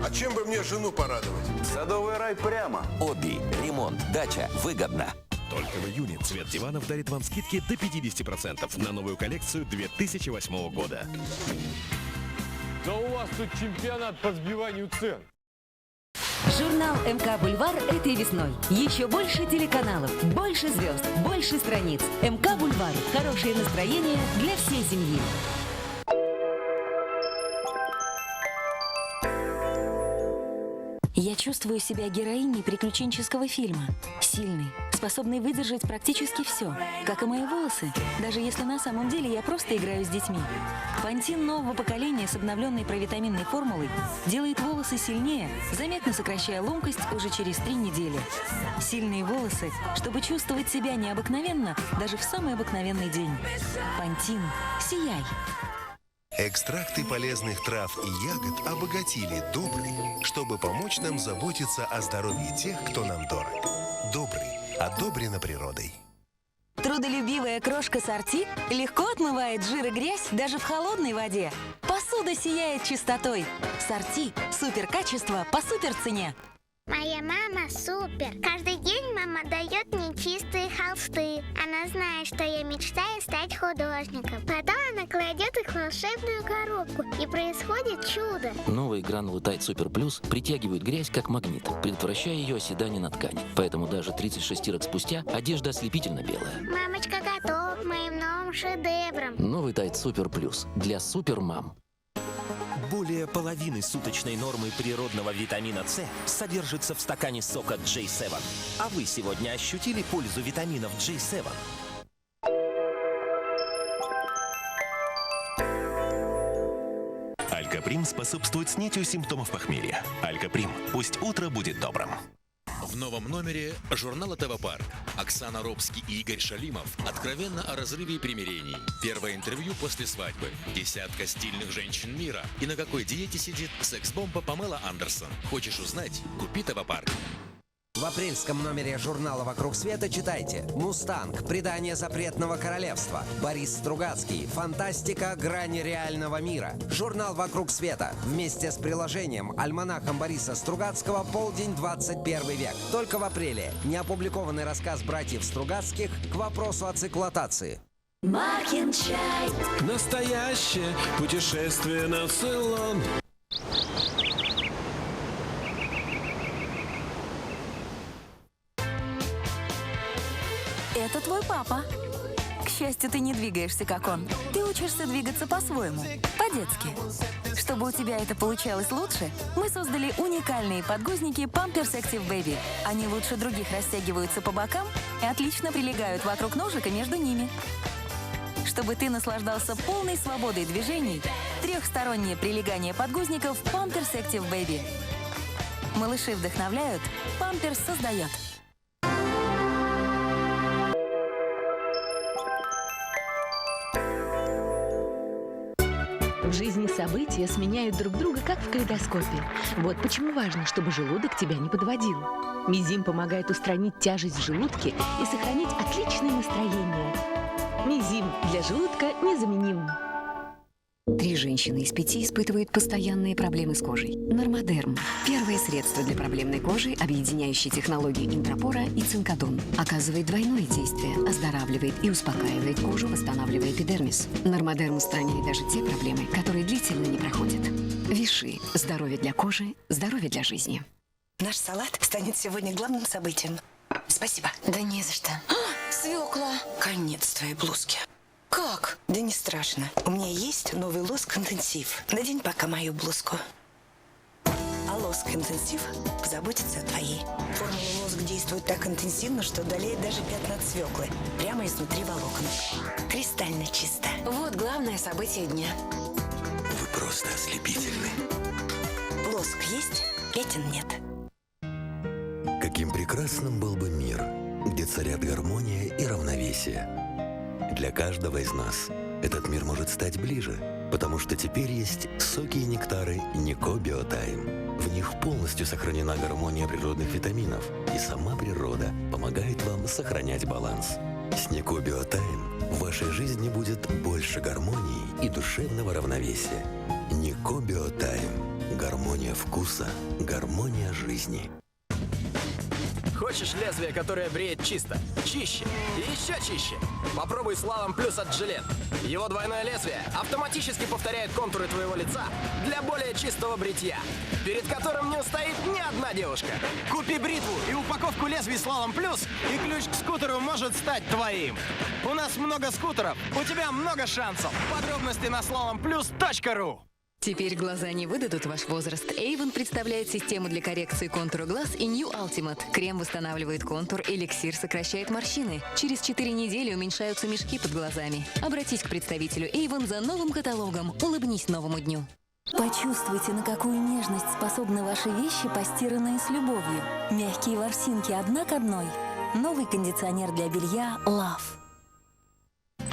А чем бы мне жену порадовать? Садовый рай прямо. «Хобби», ремонт, дача, выгодно. Только в июне Цвет диванов дарит вам скидки до 50% на новую коллекцию 2008 года. Да у вас тут чемпионат по сбиванию цен. Журнал МК Бульвар этой весной. Еще больше телеканалов, больше звезд, больше страниц. МК Бульвар. Хорошее настроение для всей семьи. Я чувствую себя героиней приключенческого фильма. Сильной, способной выдержать практически все, как и мои волосы, даже если на самом деле я просто играю с детьми. Пантин нового поколения с обновленной провитаминной формулой делает волосы сильнее, заметно сокращая ломкость уже через 3 недели. Сильные волосы, чтобы чувствовать себя необыкновенно даже в самый обыкновенный день. Пантин, сияй! Экстракты полезных трав и ягод обогатили Добрый, чтобы помочь нам заботиться о здоровье тех, кто нам дорог. Добрый, одобрено природой. Трудолюбивая крошка Сорти легко отмывает жир и грязь даже в холодной воде. Посуда сияет чистотой. Сорти – супер качество по супер цене. Моя мама супер. Каждый день мама дает мне чистые холсты. Она знает, что я мечтаю стать художником. Потом она кладет их в волшебную коробку, и происходит чудо. Новые гранулы Tide Super Plus притягивают грязь как магнит, предотвращая ее оседание на ткани. Поэтому даже 36 стирок спустя одежда ослепительно белая. Мамочка готова к моим новым шедеврам. Новый Tide Super Plus для супермам. Более половины суточной нормы природного витамина С содержится в стакане сока J7. А вы сегодня ощутили пользу витаминов J7? Алькаприм способствует снятию симптомов похмелья. Алькаприм. Пусть утро будет добрым. В новом номере журнала ТВ Парк Оксана Робский и Игорь Шалимов откровенно о разрыве и примирении. Первое интервью после свадьбы. Десятка стильных женщин мира. И на какой диете сидит секс-бомба Памела Андерсон. Хочешь узнать? Купи ТВ Парк. В апрельском номере журнала «Вокруг света» читайте: «Мустанг. Предание запретного королевства». Борис Стругацкий. Фантастика. Грани реального мира. Журнал «Вокруг света» вместе с приложением альманахом Бориса Стругацкого «Полдень. 21 век». Только в апреле. Неопубликованный рассказ братьев Стругацких к вопросу о циклотации. Маркин чай. Настоящее путешествие на Цейлон. Это твой папа. К счастью, ты не двигаешься, как он. Ты учишься двигаться по-своему, по-детски. Чтобы у тебя это получалось лучше, мы создали уникальные подгузники Pampers Active Baby. Они лучше других растягиваются по бокам и отлично прилегают вокруг ножек и между ними. Чтобы ты наслаждался полной свободой движений, трехстороннее прилегание подгузников Pampers Active Baby. Малыши вдохновляют, Pampers создает. В жизни события сменяют друг друга, как в калейдоскопе. Вот почему важно, чтобы желудок тебя не подводил. Мизим помогает устранить тяжесть в желудке и сохранить отличное настроение. Мизим для желудка незаменим. 3 женщины из 5 испытывают постоянные проблемы с кожей. Нормодерм – первое средство для проблемной кожи, объединяющее технологии интропора и цинкодон. Оказывает двойное действие, оздоравливает и успокаивает кожу, восстанавливая эпидермис. Нормодерм устраняет даже те проблемы, которые длительно не проходят. Виши – здоровье для кожи, здоровье для жизни. Наш салат станет сегодня главным событием. Спасибо. Да не за что. Свекла. Конец твоей блузки. Как? Да не страшно. У меня есть новый лоск интенсив. Надень пока мою блузку. А лоск интенсив позаботится о твоей. Формула лоск действует так интенсивно, что удаляет даже пятна от свеклы. Прямо изнутри волокон. Кристально чисто. Вот главное событие дня. Вы просто ослепительны. Лоск есть, пятен нет. Каким прекрасным был бы мир, где царят гармония и равновесие. Для каждого из нас этот мир может стать ближе, потому что теперь есть соки и нектары Нико Биотайм. В них полностью сохранена гармония природных витаминов, и сама природа помогает вам сохранять баланс. С Нико Биотайм в вашей жизни будет больше гармонии и душевного равновесия. Нико Биотайм. Гармония вкуса, гармония жизни. Хочешь лезвие, которое бреет чисто? Чище и еще чище. Попробуй Slalom Plus от Gillette. Его двойное лезвие автоматически повторяет контуры твоего лица для более чистого бритья, перед которым не устоит ни одна девушка. Купи бритву и упаковку лезвий Slalom Plus, и ключ к скутеру может стать твоим. У нас много скутеров, у тебя много шансов. Подробности на slalomplus.ru. Теперь глаза не выдадут ваш возраст. Avon представляет систему для коррекции контура глаз и New Ultimate. Крем восстанавливает контур, эликсир сокращает морщины. Через 4 недели уменьшаются мешки под глазами. Обратись к представителю Avon за новым каталогом. Улыбнись новому дню. Почувствуйте, на какую нежность способны ваши вещи, постиранные с любовью. Мягкие ворсинки одна к одной. Новый кондиционер для белья Love.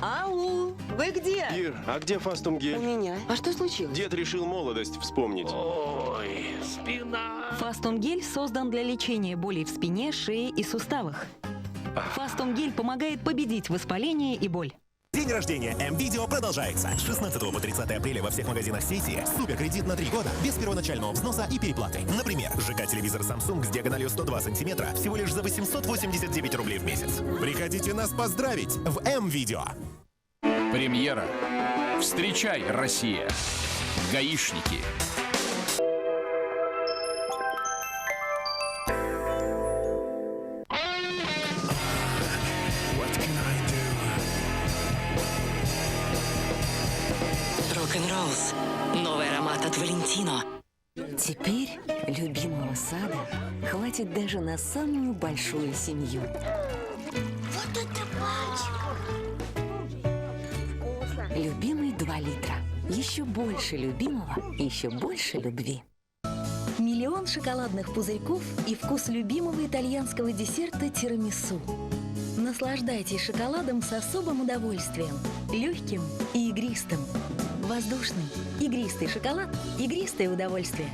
Ау, вы где? Ир, а где Фастум гель? У меня. А что случилось? Дед решил молодость вспомнить. Ой, спина. Фастум гель создан для лечения болей в спине, шее и суставах. Фастум гель помогает победить воспаление и боль. День рождения М-Видео продолжается. С 16 по 30 апреля во всех магазинах сети суперкредит на 3 года без первоначального взноса и переплаты. Например, ЖК-телевизор Samsung с диагональю 102 сантиметра всего лишь за 889 рублей в месяц. Приходите нас поздравить в М-Видео. Премьера. Встречай, Россия. Гаишники. Рок-н-роллс. Новый аромат от Валентино. Теперь любимого сада хватит даже на самую большую семью. Вот это пачка! Любимый 2 литра. Еще больше любимого, еще больше любви. Миллион шоколадных пузырьков и вкус любимого итальянского десерта тирамису. Наслаждайтесь шоколадом с особым удовольствием. Легким и игристым. Воздушный, игристый шоколад, игристое удовольствие.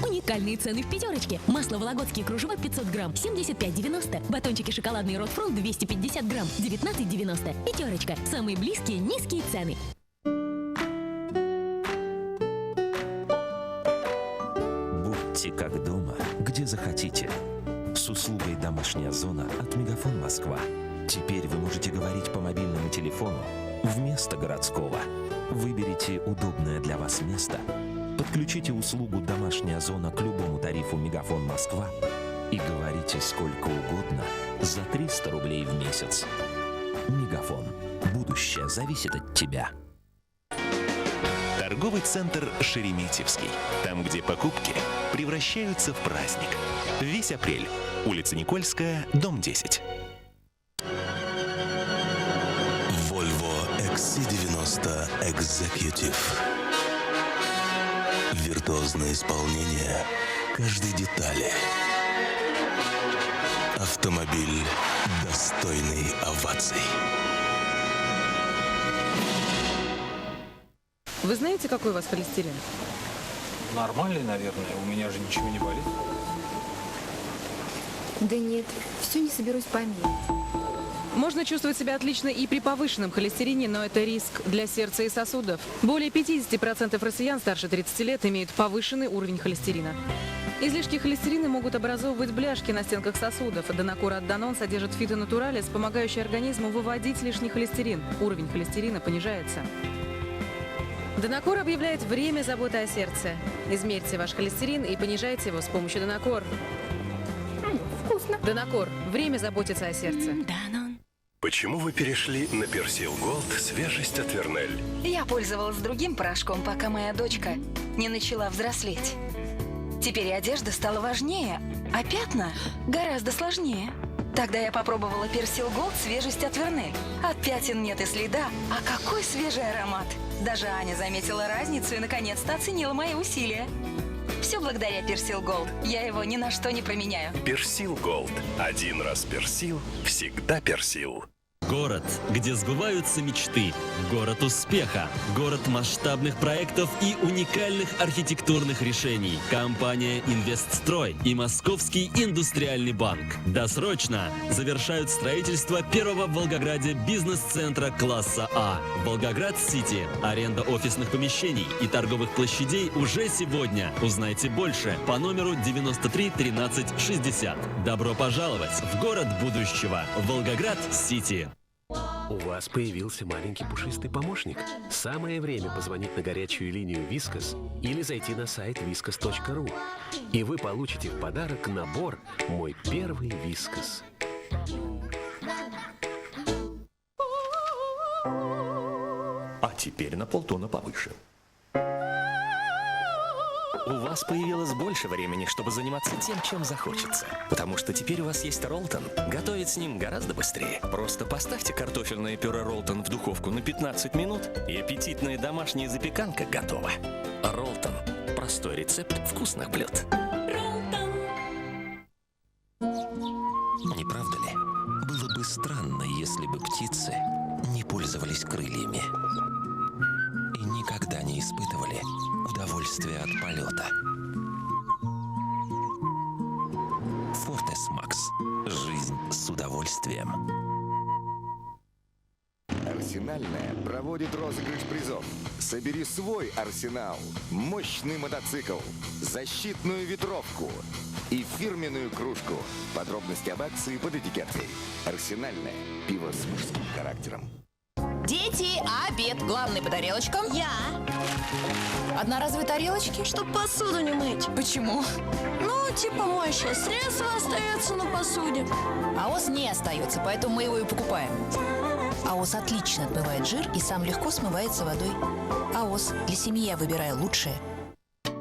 Уникальные цены в пятерочке. Масло вологодские кружева 500 грамм 75,90. Батончики шоколадный Ротфронт 250 грамм 19,90. Пятерочка. Самые близкие низкие цены. Будьте как дома, где захотите. С услугой «Домашняя зона» от Мегафон Москва. Теперь вы можете говорить по мобильному телефону вместо городского. Выберите удобное для вас место. Подключите услугу «Домашняя зона» к любому тарифу Мегафон Москва и говорите сколько угодно за 300 рублей в месяц. Мегафон. Будущее зависит от тебя. Торговый центр «Шереметьевский». Там, где покупки превращаются в праздник. Весь апрель. Улица Никольская, дом 10. Volvo XC90 Executive. Виртуозное исполнение каждой детали. Автомобиль, достойный оваций. Вы знаете, какой у вас холестерин? Нормальный, наверное. У меня же ничего не болит. Да нет, все не соберусь померить. Можно чувствовать себя отлично и при повышенном холестерине, но это риск для сердца и сосудов. Более 50% россиян старше 30 лет имеют повышенный уровень холестерина. Излишки холестерина могут образовывать бляшки на стенках сосудов. Денакур от Данон содержит фитонатуралис, помогающий организму выводить лишний холестерин. Уровень холестерина понижается. Денакур объявляет время заботы о сердце. Измерьте ваш холестерин и понижайте его с помощью Денакур. Вкусно. Денакур. Время заботиться о сердце. Почему вы перешли на Персил Голд свежесть от Вернель? Я пользовалась другим порошком, пока моя дочка не начала взрослеть. Теперь и одежда стала важнее, а пятна гораздо сложнее. Тогда я попробовала Персил Голд свежесть от Вернель. От пятен нет и следа, а какой свежий аромат. Даже Аня заметила разницу и наконец-то оценила мои усилия. Все благодаря Персил Голд. Я его ни на что не променяю. Персил Голд. Один раз персил, всегда персил. Город, где сбываются мечты. Город успеха. Город масштабных проектов и уникальных архитектурных решений. Компания «Инвестстрой» и Московский индустриальный банк досрочно завершают строительство первого в Волгограде бизнес-центра класса А. Волгоград-Сити. Аренда офисных помещений и торговых площадей уже сегодня. Узнайте больше по номеру 93 13 60. Добро пожаловать в город будущего. Волгоград-Сити. У вас появился маленький пушистый помощник. Самое время позвонить на горячую линию Вискас или зайти на сайт whiskas.ru. И вы получите в подарок набор «Мой первый Вискас». теперь на полтона повыше. У вас появилось больше времени, чтобы заниматься тем, чем захочется. Потому что теперь у вас есть Ролтон. Готовить с ним гораздо быстрее. Просто поставьте картофельное пюре Ролтон в духовку на 15 минут, и аппетитная домашняя запеканка готова. Ролтон. Простой рецепт вкусных блюд. Не правда ли? Было бы странно, если бы птицы не пользовались крыльями и никогда не испытывали удовольствия от полета. Фортес Макс. Жизнь с удовольствием. Арсенальная проводит розыгрыш призов. Собери свой арсенал, мощный мотоцикл, защитную ветровку и фирменную кружку. Подробности об акции под этикеткой. Арсенальное пиво с мужским характером. Дети, обед. Главный по тарелочкам. Я. Одноразовые тарелочки? Чтоб посуду не мыть. Почему? Ну, типа моющее средство остается на посуде. АОС не остается, поэтому мы его и покупаем. АОС отлично отмывает жир и сам легко смывается водой. АОС. Для семьи я выбираю лучшее.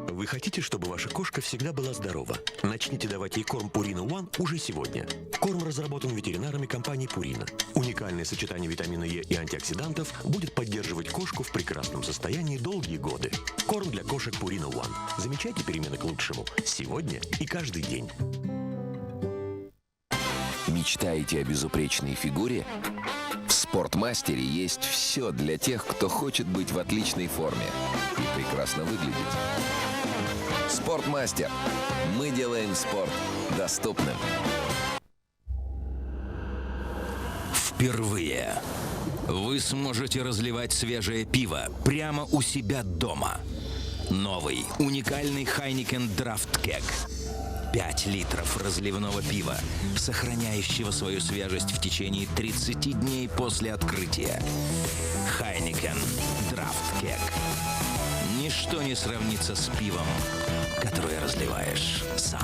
Вы хотите, чтобы ваша кошка всегда была здорова? Начните давать ей корм Purina One уже сегодня. Корм разработан ветеринарами компании Purina. Уникальное сочетание витамина Е и антиоксидантов будет поддерживать кошку в прекрасном состоянии долгие годы. Корм для кошек Purina One. Замечайте перемены к лучшему сегодня и каждый день. Мечтаете о безупречной фигуре? В Спортмастере есть все для тех, кто хочет быть в отличной форме и прекрасно выглядеть. Спортмастер. Мы делаем спорт доступным. Впервые вы сможете разливать свежее пиво прямо у себя дома. Новый уникальный Heineken Draft Keg. 5 литров разливного пива, сохраняющего свою свежесть в течение 30 дней после открытия. Heineken Draft Keg. Ничто не сравнится с пивом, которое разливаешь сам.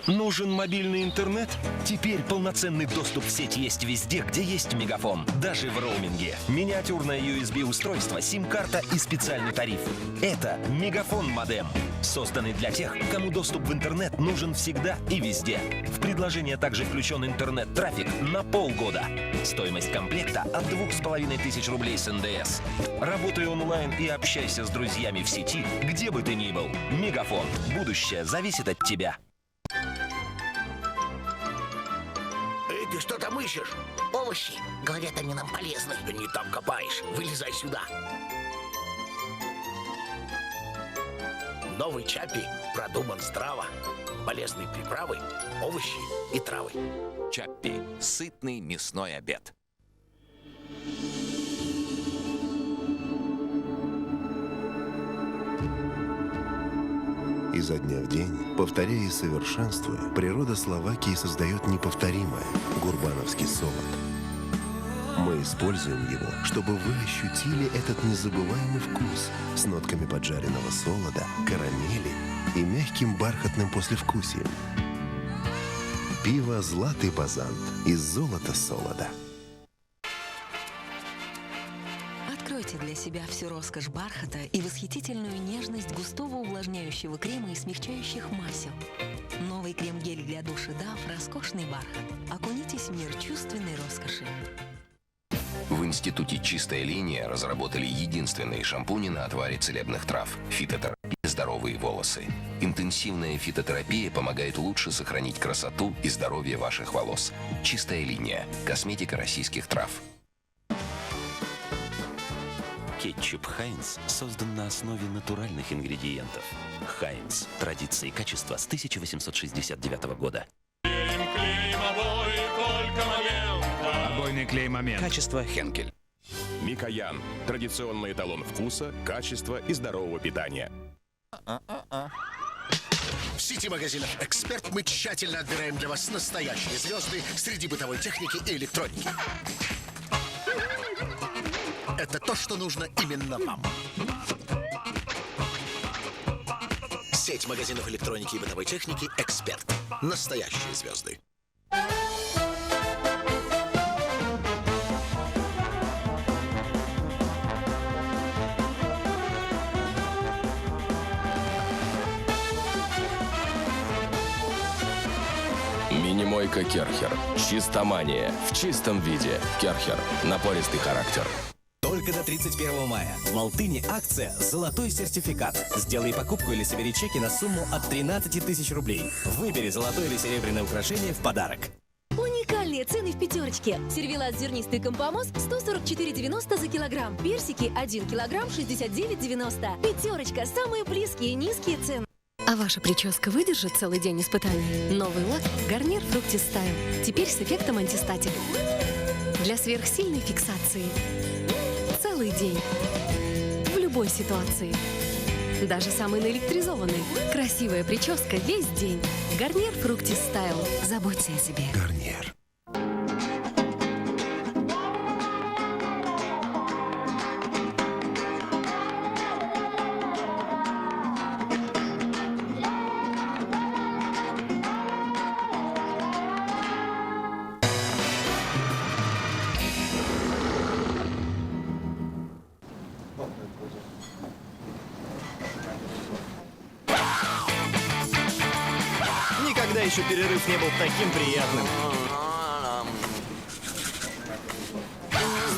Нужен мобильный интернет? Теперь полноценный доступ в сеть есть везде, где есть Мегафон. Даже в роуминге. Миниатюрное USB-устройство, сим-карта и специальный тариф. Это Мегафон модем. Созданный для тех, кому доступ в интернет нужен всегда и везде. В предложение также включен интернет-трафик на полгода. Стоимость комплекта от 2500 рублей с НДС. Работай онлайн и общайся с друзьями в сети, где бы ты ни был. Мегафон. Будущее зависит от тебя. Ты что там ищешь? Овощи. Говорят, они нам полезны. Да не там копаешь. Вылезай сюда. Новый Чаппи продуман здраво. Полезные приправы, овощи и травы. Чаппи. Сытный мясной обед. Изо дня в день, повторяя и совершенствуя, природа Словакии создает неповторимое – гурбановский солод. Мы используем его, чтобы вы ощутили этот незабываемый вкус с нотками поджаренного солода, карамели и мягким бархатным послевкусием. Пиво «Златый Базант» из золота солода. Откройте для себя всю роскошь бархата и восхитительную нежность густого увлажняющего крема и смягчающих масел. Новый крем-гель для душа Дав «Роскошный бархат». Окунитесь в мир чувственной роскоши. В Институте «Чистая линия» разработали единственные шампуни на отваре целебных трав. Фитотерапия «Здоровые волосы». Интенсивная фитотерапия помогает лучше сохранить красоту и здоровье ваших волос. «Чистая линия» – косметика российских трав. Кетчуп Хайнц создан на основе натуральных ингредиентов. Хайнц. Традиции и качество с 1869 года. Обойный клей «Момент». Качество Хенкель. Микоян. Традиционный эталон вкуса, качества и здорового питания. В сети магазинов «Эксперт» мы тщательно отбираем для вас настоящие звезды среди бытовой техники и электроники. Это то, что нужно именно вам. Сеть магазинов электроники и бытовой техники «Эксперт». Настоящие звезды. Мини-мойка Керхер. Чистомания. В чистом виде. Керхер. Напористый характер. Только до 31 мая. В Алтыне акция «Золотой сертификат». Сделай покупку или собери чеки на сумму от 13 тысяч рублей. Выбери золотое или серебряное украшение в подарок. Уникальные цены в пятерочке. Сервелат зернистый компомост 144,90 за килограмм. Персики 1 килограмм 69,90. Пятерочка. Самые близкие низкие цены. А ваша прическа выдержит целый день испытаний? Новый лак Garnier Fructis Style. Теперь с эффектом антистатик. Для сверхсильной фиксации. Целый день. В любой ситуации. Даже самый наэлектризованный. Красивая прическа весь день. Garnier Fructis Style. Заботься о себе. Garnier. Никогда еще перерыв не был таким приятным.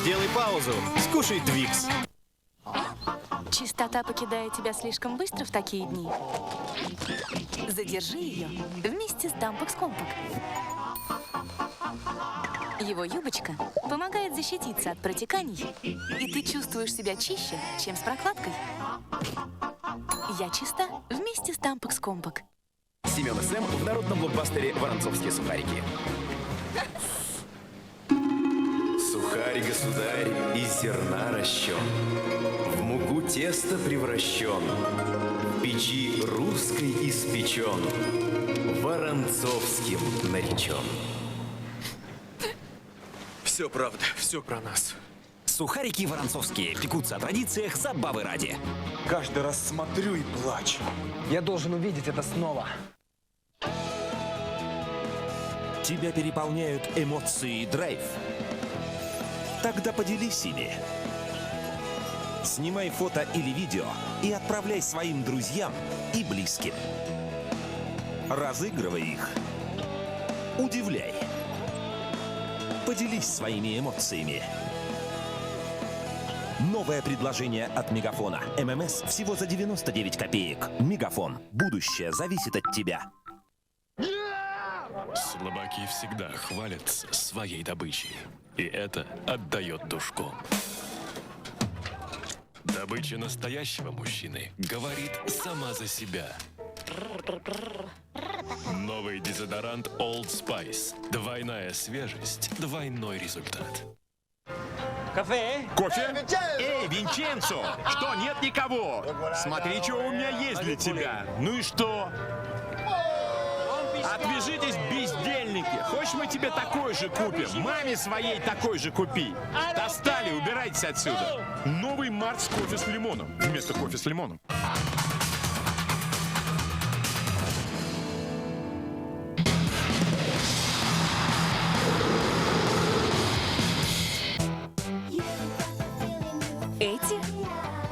Сделай паузу, скушай Твикс. Чистота покидает тебя слишком быстро в такие дни. Задержи ее вместе с Tampax Compact. Его юбочка помогает защититься от протеканий, и ты чувствуешь себя чище, чем с прокладкой. Я чиста вместе с Tampax Compact. Семен и Сэм в народном блокбастере «Воронцовские сухарики». Сухарь, государь, из зерна ращен, в муку тесто превращен, в печи русской испечен, Воронцовским наречен. Все правда, все про нас. Сухарики воронцовские пекутся о традициях забавы ради. Каждый раз смотрю и плачу. Я должен увидеть это снова. Тебя переполняют эмоции и драйв? Тогда поделись ими. Снимай фото или видео и отправляй своим друзьям и близким. Разыгрывай их. Удивляй. Поделись своими эмоциями. Новое предложение от Мегафона. ММС всего за 99 копеек. Мегафон. Будущее зависит от тебя. Слабаки всегда хвалятся своей добычей. И это отдает душку. Добыча настоящего мужчины говорит сама за себя. Новый дезодорант Old Spice. Двойная свежесть, двойной результат. Кофе? Эй, Винченцо! Что, нет никого? Смотри, что у меня есть для тебя. Ну и что? Отвяжитесь, бездельники! Хочешь, мы тебе такой же купим? Маме своей такой же купи! Достали, убирайтесь отсюда! Новый Марс кофе с лимоном. Вместо кофе с лимоном. Эти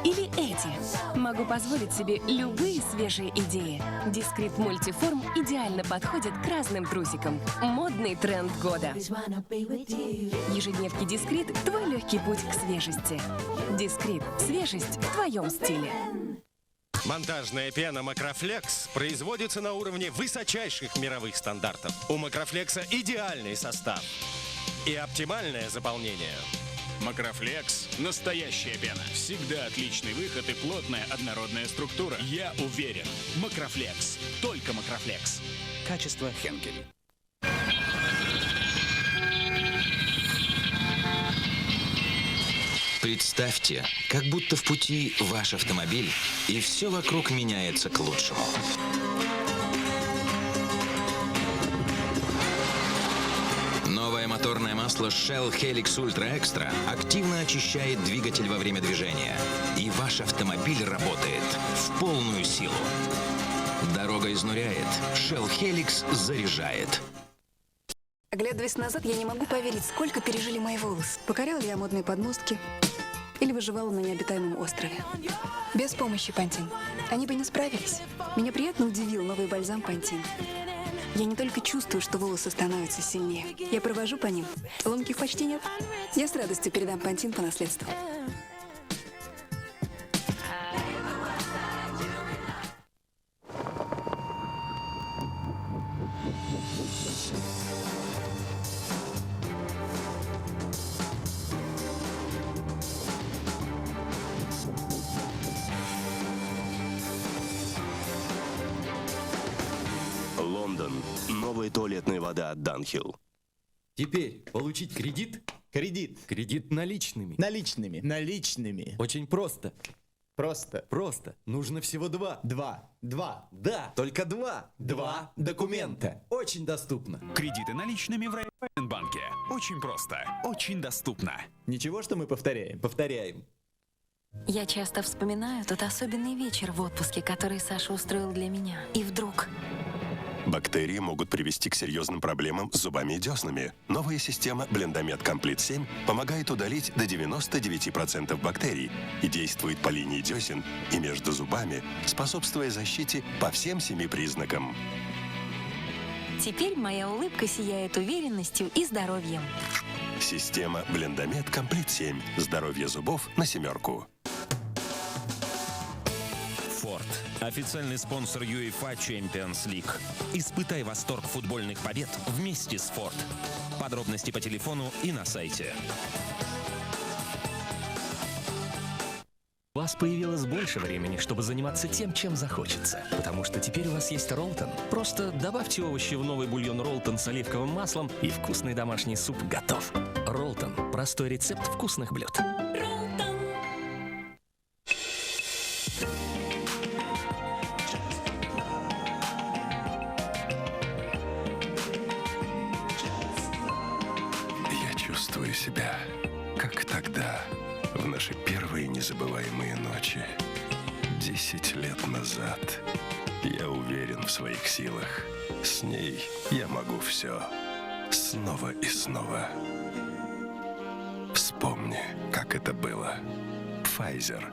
или эти? Могу позволить себе любые свежие идеи. Дискрит мультиформ идеально подходит к разным трусикам. Модный тренд года. Ежедневки Дискрит – твой легкий путь к свежести. Дискрит – свежесть в твоем стиле. Монтажная пена Макрофлекс производится на уровне высочайших мировых стандартов. У Макрофлекса идеальный состав и оптимальное заполнение. Макрофлекс – настоящая пена. Всегда отличный выход и плотная однородная структура. Я уверен. Макрофлекс. Только Макрофлекс. Качество Хенкель. Представьте, как будто в пути ваш автомобиль, и все вокруг меняется к лучшему. Новое моторное масло Shell Helix Ultra Extra активно очищает двигатель во время движения, и ваш автомобиль работает в полную силу. Дорога изнуряет, Shell Helix заряжает. Оглядываясь назад, я не могу поверить, сколько пережили мои волосы. Покоряла я модные подмостки или выживала на необитаемом острове. Без помощи Pantene. Они бы не справились. Меня приятно удивил новый бальзам Pantene. Я не только чувствую, что волосы становятся сильнее. Я провожу по ним. Ломких почти нет. Я с радостью передам пантин по наследству. Лондон. Новая туалетная вода от Данхилл. Теперь получить кредит? Кредит наличными. Наличными. Очень просто. Просто. Нужно всего два. Да, только два. Два документа. Очень доступно. Кредиты наличными в Райффайзенбанке. Очень просто, очень доступно. Ничего, что мы повторяем? Повторяем. Я часто вспоминаю тот особенный вечер в отпуске, который Саша устроил для меня. И вдруг... Бактерии могут привести к серьезным проблемам с зубами и деснами. Новая система Blendomed Complete 7 помогает удалить до 99% бактерий и действует по линии десен и между зубами, способствуя защите по всем 7 признакам. Теперь моя улыбка сияет уверенностью и здоровьем. Система Blendomed Complete 7. Здоровье зубов на 7. Ford – официальный спонсор UEFA Champions League. Испытай восторг футбольных побед вместе с Ford. Подробности по телефону и на сайте. У вас появилось больше времени, чтобы заниматься тем, чем захочется. Потому что теперь у вас есть Ролтон. Просто добавьте овощи в новый бульон Ролтон с оливковым маслом, и вкусный домашний суп готов. Ролтон – простой рецепт вкусных блюд. Я чувствую себя, как тогда, в наши первые незабываемые ночи. 10 лет назад. Я уверен в своих силах. С ней я могу все. Снова и снова. Вспомни, как это было. Pfizer.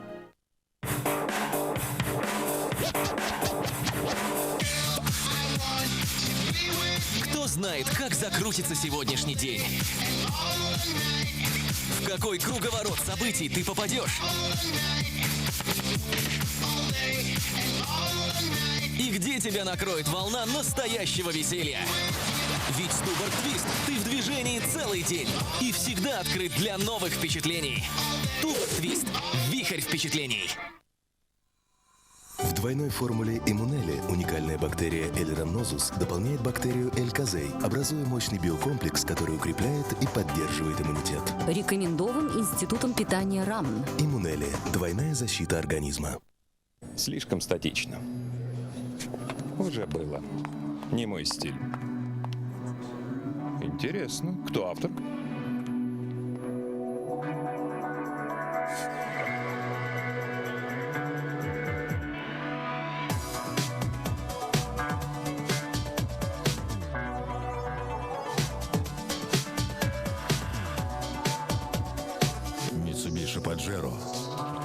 Кто знает, как закрутится сегодняшний день? В какой круговорот событий ты попадешь? И где тебя накроет волна настоящего веселья? Ведь Стуборг Твист ты в движении целый день и всегда открыт для новых впечатлений. Стуборг Твист – вихрь впечатлений. В двойной формуле Иммунели уникальная бактерия L. rhamnosus дополняет бактерию L. casei, образуя мощный биокомплекс, который укрепляет и поддерживает иммунитет. Рекомендован Институтом питания РАМН. Иммунели – двойная защита организма. Слишком статично. Уже было. Не мой стиль. Интересно, кто автор? Mitsubishi Pajero.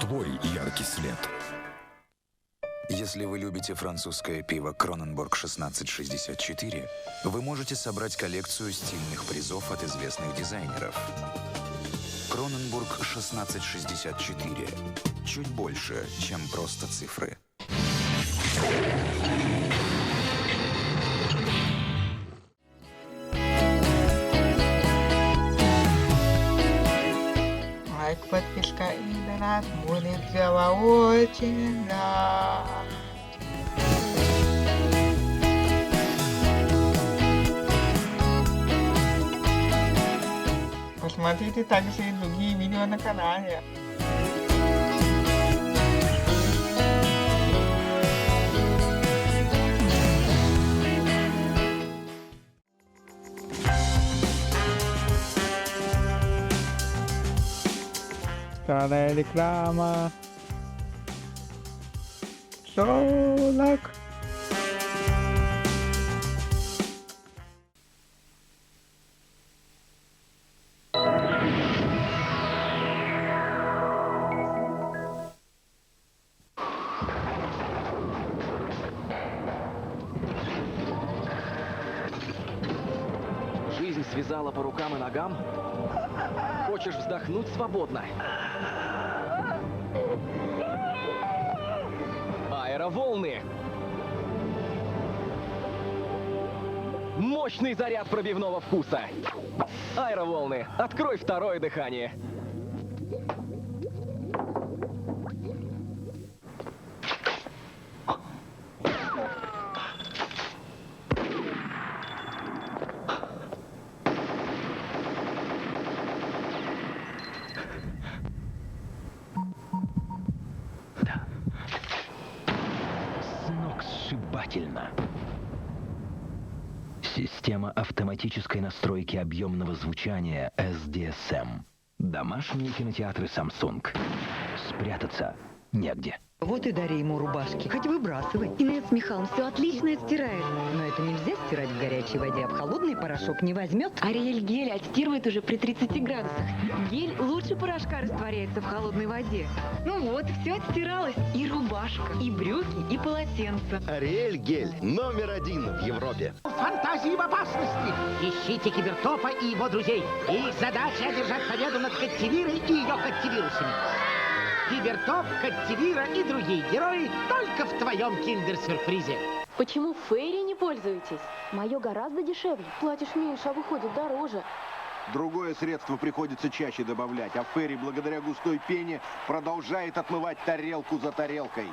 Твой яркий след. Если вы любите французское пиво Кроненбург 1664, вы можете собрать коллекцию стильных призов от известных дизайнеров. Кроненбург 1664. Чуть больше, чем просто цифры. Лайк, подписка и донат будет дело очень рад. Посмотрите также и другие видео на канале. Старая реклама. Солок. связала по рукам и ногам? Хочешь вздохнуть свободно? Аэроволны! Мощный заряд пробивного вкуса! Аэроволны, открой второе дыхание! Сногсшибательно. Система автоматической настройки объемного звучания SDSM. Домашние кинотеатры Samsung. Спрятаться негде. Вот и дари ему рубашки. Хоть выбрасывай. Инесса Михайловна все отлично стирает. Но это нельзя стирать в горячей воде, а в холодный порошок не возьмет. Ариэль гель отстирывает уже при 30 градусах. Гель лучше порошка растворяется в холодной воде. Ну вот, все отстиралось. И рубашка, и брюки, и полотенце. Ариэль гель №1 в Европе. Фантазии в опасности! Ищите Кибертопа и его друзей. Их задача — одержать победу над Каттивирой и ее Каттивирусами. Кибертоп, Каттивира и другие герои только в твоем киндер-сюрпризе. Почему Фейри не пользуетесь? Мое гораздо дешевле. Платишь меньше, а выходит дороже. Другое средство приходится чаще добавлять, а Ферри, благодаря густой пене, продолжает отмывать тарелку за тарелкой.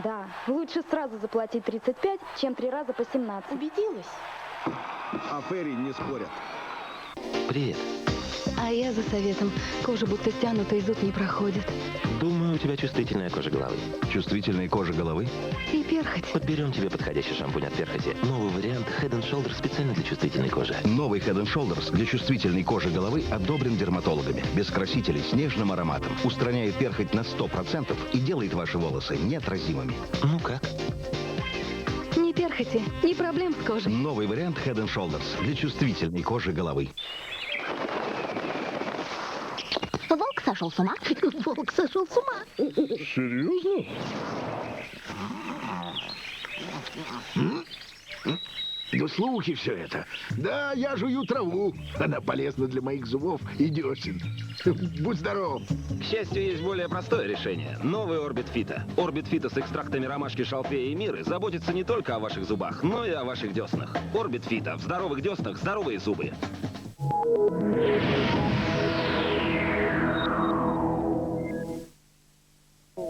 Да, лучше сразу заплатить 35, чем 3 раза по 17. Убедилась? А Ферри не спорят. Привет. А я за советом. Кожа будто стянута, и зуд не проходит. Думаю, у тебя чувствительная кожа головы. Чувствительная кожа головы? И перхоть. Подберем тебе подходящий шампунь от перхоти. Новый вариант Head & Shoulders специально для чувствительной кожи. Новый Head & Shoulders для чувствительной кожи головы одобрен дерматологами. Без красителей, с нежным ароматом. Устраняет перхоть на 100% и делает ваши волосы неотразимыми. Ну как? Ни перхоти, ни проблем с кожей. Новый вариант Head & Shoulders для чувствительной кожи головы. Волк сошел с ума. Волк сошел с ума. Серьезно? Да слухи все это. Да, я жую траву. Она полезна для моих зубов и десен. Будь здоров. К счастью, есть более простое решение. Новый Орбит Фита. Орбит Фита с экстрактами ромашки, шалфея и миры заботится не только о ваших зубах, но и о ваших деснах. Орбит Фита. В здоровых деснах здоровые зубы.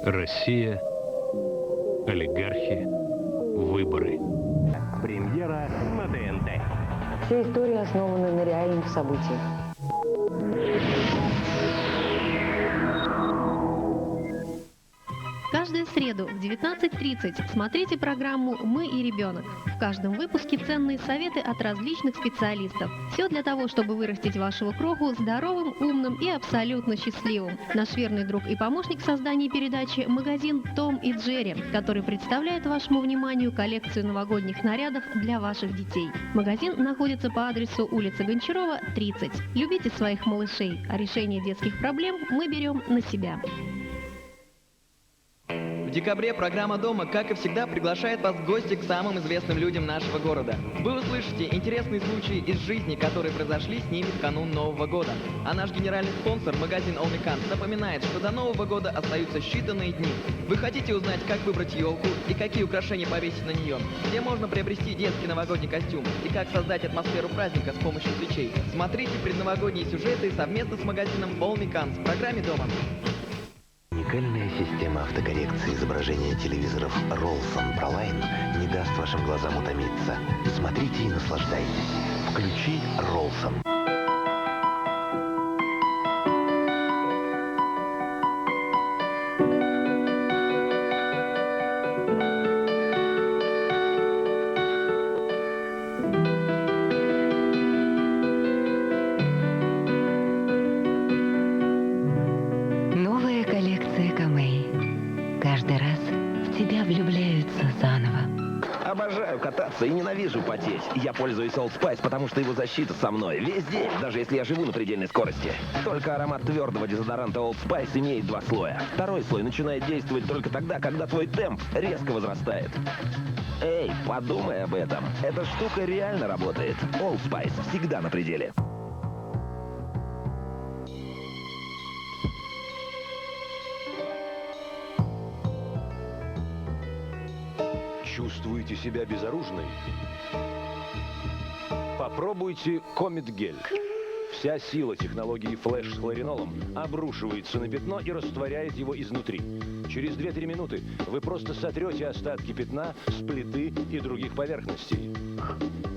Россия, олигархи, выборы. Премьера на ТНТ. Все истории основаны на реальных событиях. Каждую среду в 19:30 смотрите программу «Мы и ребенок». В каждом выпуске ценные советы от различных специалистов. Все для того, чтобы вырастить вашего кроху здоровым, умным и абсолютно счастливым. Наш верный друг и помощник в создании передачи – магазин «Том и Джерри», который представляет вашему вниманию коллекцию новогодних нарядов для ваших детей. Магазин находится по адресу улица Гончарова, 30. Любите своих малышей, а решение детских проблем мы берем на себя. В декабре программа «Дома», как и всегда, приглашает вас в гости к самым известным людям нашего города. Вы услышите интересные случаи из жизни, которые произошли с ними в канун Нового года. А наш генеральный спонсор, магазин Олмиканс, напоминает, что до Нового года остаются считанные дни. Вы хотите узнать, как выбрать елку и какие украшения повесить на нее, где можно приобрести детский новогодний костюм и как создать атмосферу праздника с помощью свечей. Смотрите предновогодние сюжеты совместно с магазином Олмиканс в программе «Дома». Уникальная система автокоррекции изображения телевизоров Rolson ProLine не даст вашим глазам утомиться. Смотрите и наслаждайтесь. Включи Rolson. Обожаю кататься и ненавижу потеть. Я пользуюсь Old Spice, потому что его защита со мной весь день, даже если я живу на предельной скорости. Только аромат твердого дезодоранта Old Spice имеет 2 слоя. Второй слой начинает действовать только тогда, когда твой темп резко возрастает. Эй, подумай об этом. Эта штука реально работает. Old Spice всегда на пределе. Чувствуете себя безоружной? Попробуйте Комет-гель. Вся сила технологии флэш с хлоринолом обрушивается на пятно и растворяет его изнутри. Через 2-3 минуты вы просто сотрете остатки пятна с плиты и других поверхностей.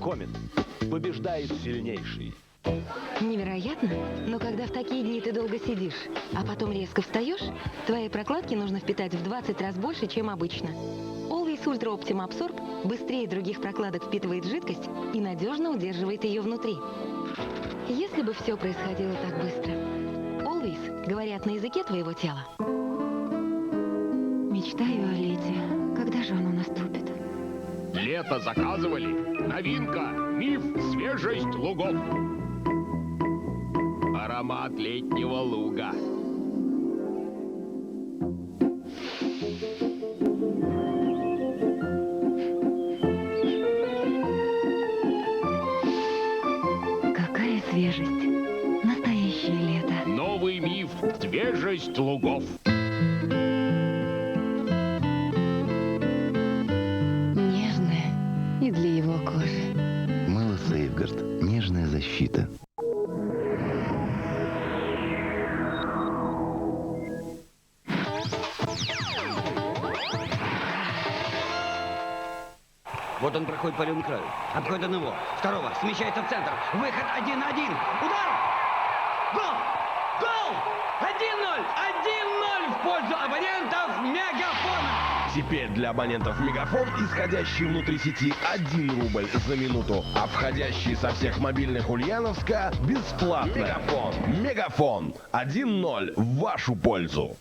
Комет. Побеждает сильнейший. Невероятно, но когда в такие дни ты долго сидишь, а потом резко встаешь, твоей прокладке нужно впитать в 20 раз больше, чем обычно. Always Ultra Optima Absorb быстрее других прокладок впитывает жидкость и надежно удерживает ее внутри. Если бы все происходило так быстро. Always говорят на языке твоего тела. Мечтаю о лете. Когда же оно наступит? Лето заказывали. Новинка. Миф «Свежесть лугов». Аромат летнего луга. Какая свежесть. Настоящее лето. Новый миф «Свежесть лугов». Нежное и для его кожи. Мыло Сейфгард. Нежная защита. Вот он проходит по левому краю. Обходит одного, второго, смещается в центр. Выход 1-1. Удар! Гол! Гол! 1-0! 1-0 в пользу абонентов Мегафона! Теперь для абонентов Мегафон исходящий внутри сети 1 рубль за минуту, а входящий со всех мобильных Ульяновска бесплатно. Мегафон. Мегафон. 1-0 в вашу пользу.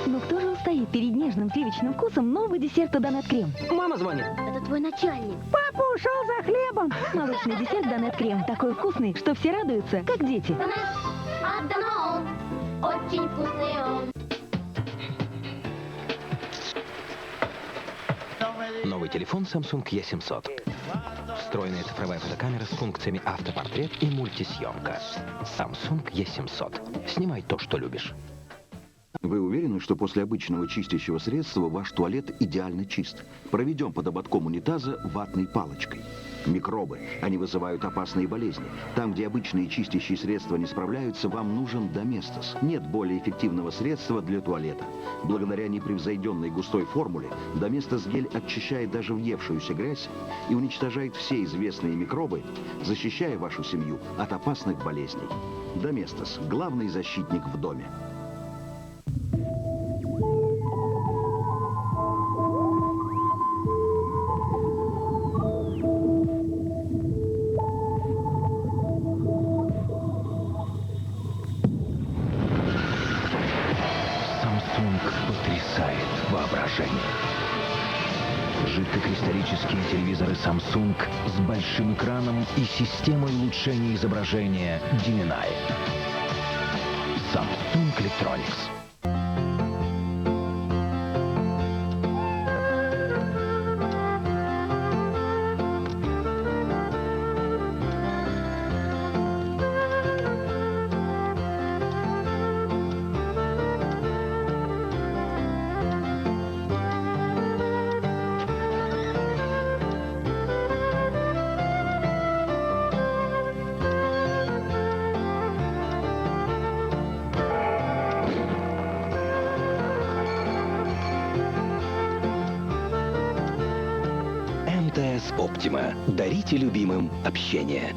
Ну кто же устоит перед нежным сливочным вкусом нового десерта Донет Крем? Мама звонит. Это твой начальник. Папа ушел за хлебом. Молочный десерт Донет Крем такой вкусный, что все радуются, как дети. Очень вкусный он. Новый телефон Samsung E700. Встроенная цифровая фотокамера с функциями автопортрет и мультисъемка. Samsung E700. Снимай то, что любишь. Вы уверены, что после обычного чистящего средства ваш туалет идеально чист? Проведем под ободком унитаза ватной палочкой. Микробы, они вызывают опасные болезни. Там, где обычные чистящие средства не справляются, вам нужен Domestos. Нет более эффективного средства для туалета. Благодаря непревзойденной густой формуле, Domestos гель очищает даже въевшуюся грязь и уничтожает все известные микробы, защищая вашу семью от опасных болезней. Domestos – главный защитник в доме. Потрясает воображение. Жидкокристаллические телевизоры Samsung с большим экраном и системой улучшения изображения Gemini. Samsung Electronics. МТС Optima. Дарите любимым общение.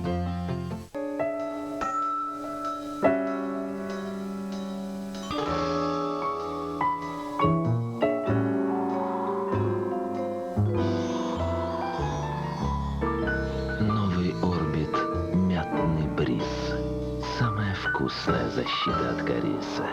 Новый Орбит. Мятный бриз. Самая вкусная защита от кариеса.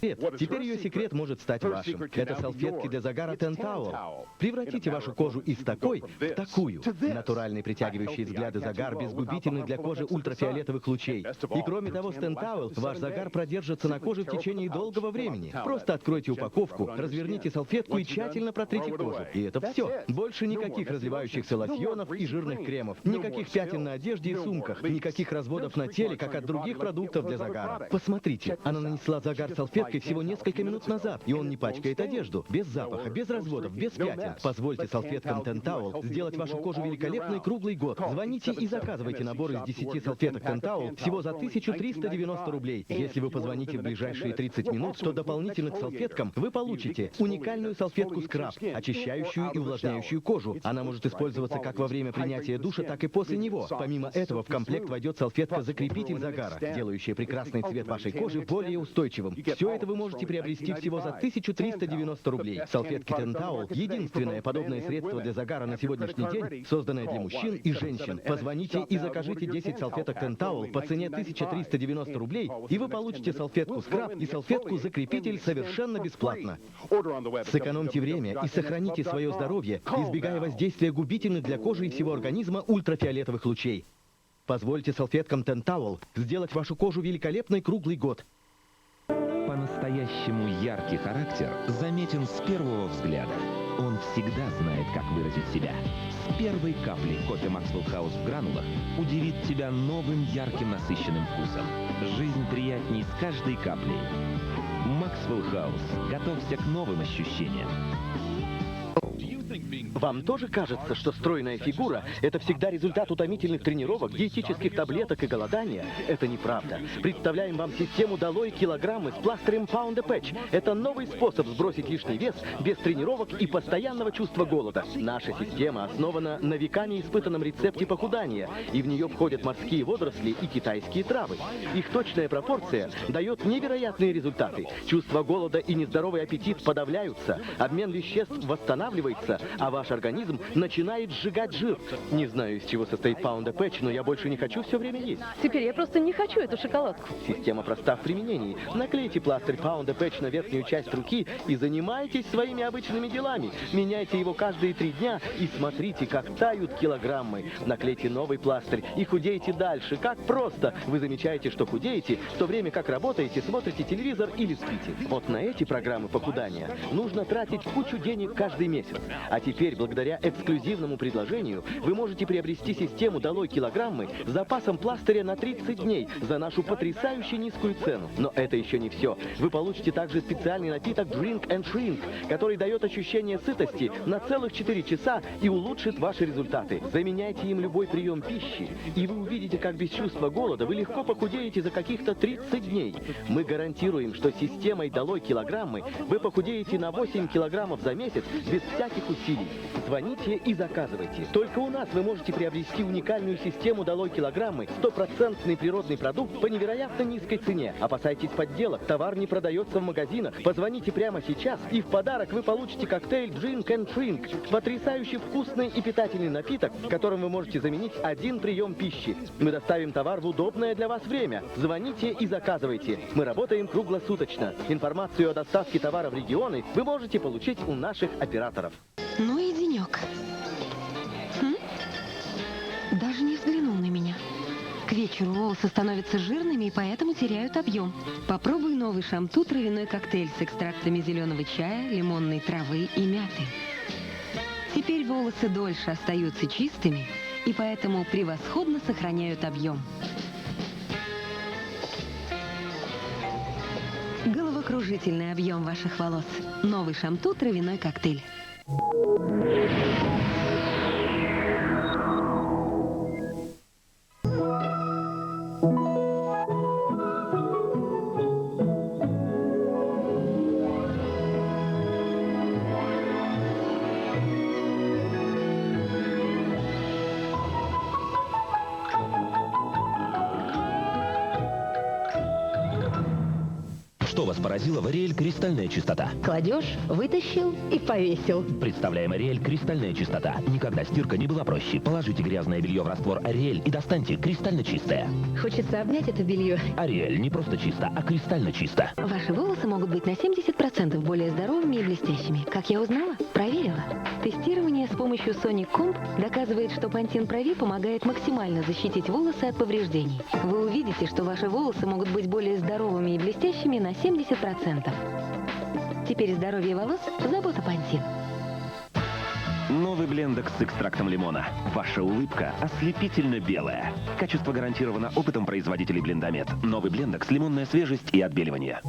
Теперь ее секрет может стать вашим. Это салфетки для загара Tentowel. Превратите вашу кожу из такой в такую. Натуральный притягивающий взгляды загар без губительных для кожи ультрафиолетовых лучей. И кроме того, с Tentowel ваш загар продержится на коже в течение долгого времени. Просто откройте упаковку, разверните салфетку и тщательно протрите кожу. И это все. Больше никаких разливающихся лосьонов и жирных кремов. Никаких пятен на одежде и сумках. Никаких разводов на теле, как от других продуктов для загара. Посмотрите, она нанесла загар салфеткой всего несколько минут назад, и он не пачкает одежду. Без запаха, без разводов, без пятен. Позвольте салфеткам Tentowel сделать вашу кожу великолепной круглый год. Звоните и заказывайте набор из 10 салфеток Tentowel всего за 1390 рублей. Если вы позвоните в ближайшие 30 минут, то дополнительно к салфеткам вы получите уникальную салфетку скраб, очищающую и увлажняющую кожу. Она может использоваться как во время принятия душа, так и после него. Помимо этого, в комплект войдет салфетка-закрепитель загара, делающая прекрасный цвет вашей кожи более устойчивым. Все это вы можете приобрести всего за 1390 рублей. Салфетки Tentowel — единственное подобное средство для загара на сегодняшний день, созданное для мужчин и женщин. Позвоните и закажите 10 салфеток Tentowel по цене 1390 рублей, и вы получите салфетку скраб и салфетку-закрепитель совершенно бесплатно. Сэкономьте время и сохраните свое здоровье, избегая воздействия губительных для кожи и всего организма ультрафиолетовых лучей. Позвольте салфеткам Tentowel сделать вашу кожу великолепной круглый год. По-настоящему яркий характер заметен с первого взгляда. Он всегда знает, как выразить себя. С первой капли кофе Maxwell House в гранулах удивит тебя новым ярким насыщенным вкусом. Жизнь приятней с каждой каплей. Maxwell House. Готовься к новым ощущениям. Вам тоже кажется, что стройная фигура – это всегда результат утомительных тренировок, диетических таблеток и голодания? Это неправда. Представляем вам систему «Долой килограммы» с пластырем Pound a Patch. Это новый способ сбросить лишний вес без тренировок и постоянного чувства голода. Наша система основана на веками испытанном рецепте похудания, и в нее входят морские водоросли и китайские травы. Их точная пропорция дает невероятные результаты. Чувство голода и нездоровый аппетит подавляются, обмен веществ восстанавливается, а ваш организм начинает сжигать жир. Не знаю, из чего состоит Pound a Patch, но я больше не хочу все время есть. Теперь я просто не хочу эту шоколадку. Система проста в применении. Наклейте пластырь Pound a Patch на верхнюю часть руки и занимайтесь своими обычными делами. Меняйте его каждые 3 дня и смотрите, как тают килограммы. Наклейте новый пластырь и худейте дальше. Как просто! Вы замечаете, что худеете, в то время как работаете, смотрите телевизор или спите. Вот на эти программы похудания нужно тратить кучу денег каждый месяц. А теперь, благодаря эксклюзивному предложению, вы можете приобрести систему «Долой килограммы» с запасом пластыря на 30 дней за нашу потрясающе низкую цену. Но это еще не все. Вы получите также специальный напиток Drink and Shrink, который дает ощущение сытости на целых 4 часа и улучшит ваши результаты. Заменяйте им любой прием пищи, и вы увидите, как без чувства голода вы легко похудеете за каких-то 30 дней. Мы гарантируем, что системой «Долой килограммы» вы похудеете на 8 килограммов за месяц без всяких усилий. Звоните и заказывайте. Только у нас вы можете приобрести уникальную систему «Долой килограммы», 100% природный продукт по невероятно низкой цене. Опасайтесь подделок, товар не продается в магазинах. Позвоните прямо сейчас, и в подарок вы получите коктейль Drink and Shrink. Потрясающе вкусный и питательный напиток, которым вы можете заменить 1 прием пищи. Мы доставим товар в удобное для вас время. Звоните и заказывайте. Мы работаем круглосуточно. Информацию о доставке товара в регионы вы можете получить у наших операторов. Ну и денек. Даже не взглянул на меня. К вечеру волосы становятся жирными и поэтому теряют объем. Попробуй новый Шамту травяной коктейль с экстрактами зеленого чая, лимонной травы и мяты. Теперь волосы дольше остаются чистыми и поэтому превосходно сохраняют объем. Головокружительный объем ваших волос. Новый Шамту травяной коктейль. Что вас поразило в Ариэль «Кристальная чистота»? Кладешь, вытащил и повесил. Представляем Ариэль «Кристальная чистота». Никогда стирка не была проще. Положите грязное белье в раствор Ариэль и достаньте кристально чистое. Хочется обнять это белье. Ариэль не просто чисто, а кристально чисто. Ваши волосы могут быть на 70% более здоровыми и блестящими. Как я узнала? Проверила. Тестирование с помощью Sonic Comb доказывает, что Pantene Pro V помогает максимально защитить волосы от повреждений. Вы увидите, что ваши волосы могут быть более здоровыми и блестящими на 70%. Теперь здоровье волос – забота Pantene. Новый блендекс с экстрактом лимона. Ваша улыбка ослепительно белая. Качество гарантировано опытом производителей Блендамед. Новый блендекс, лимонная свежесть и отбеливание.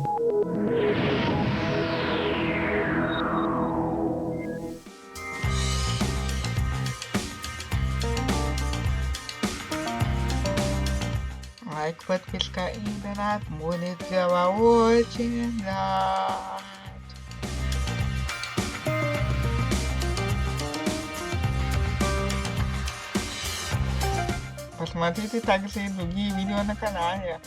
Лайк, подписка и донат будет дело очень рад. Посмотрите также и другие видео на канале.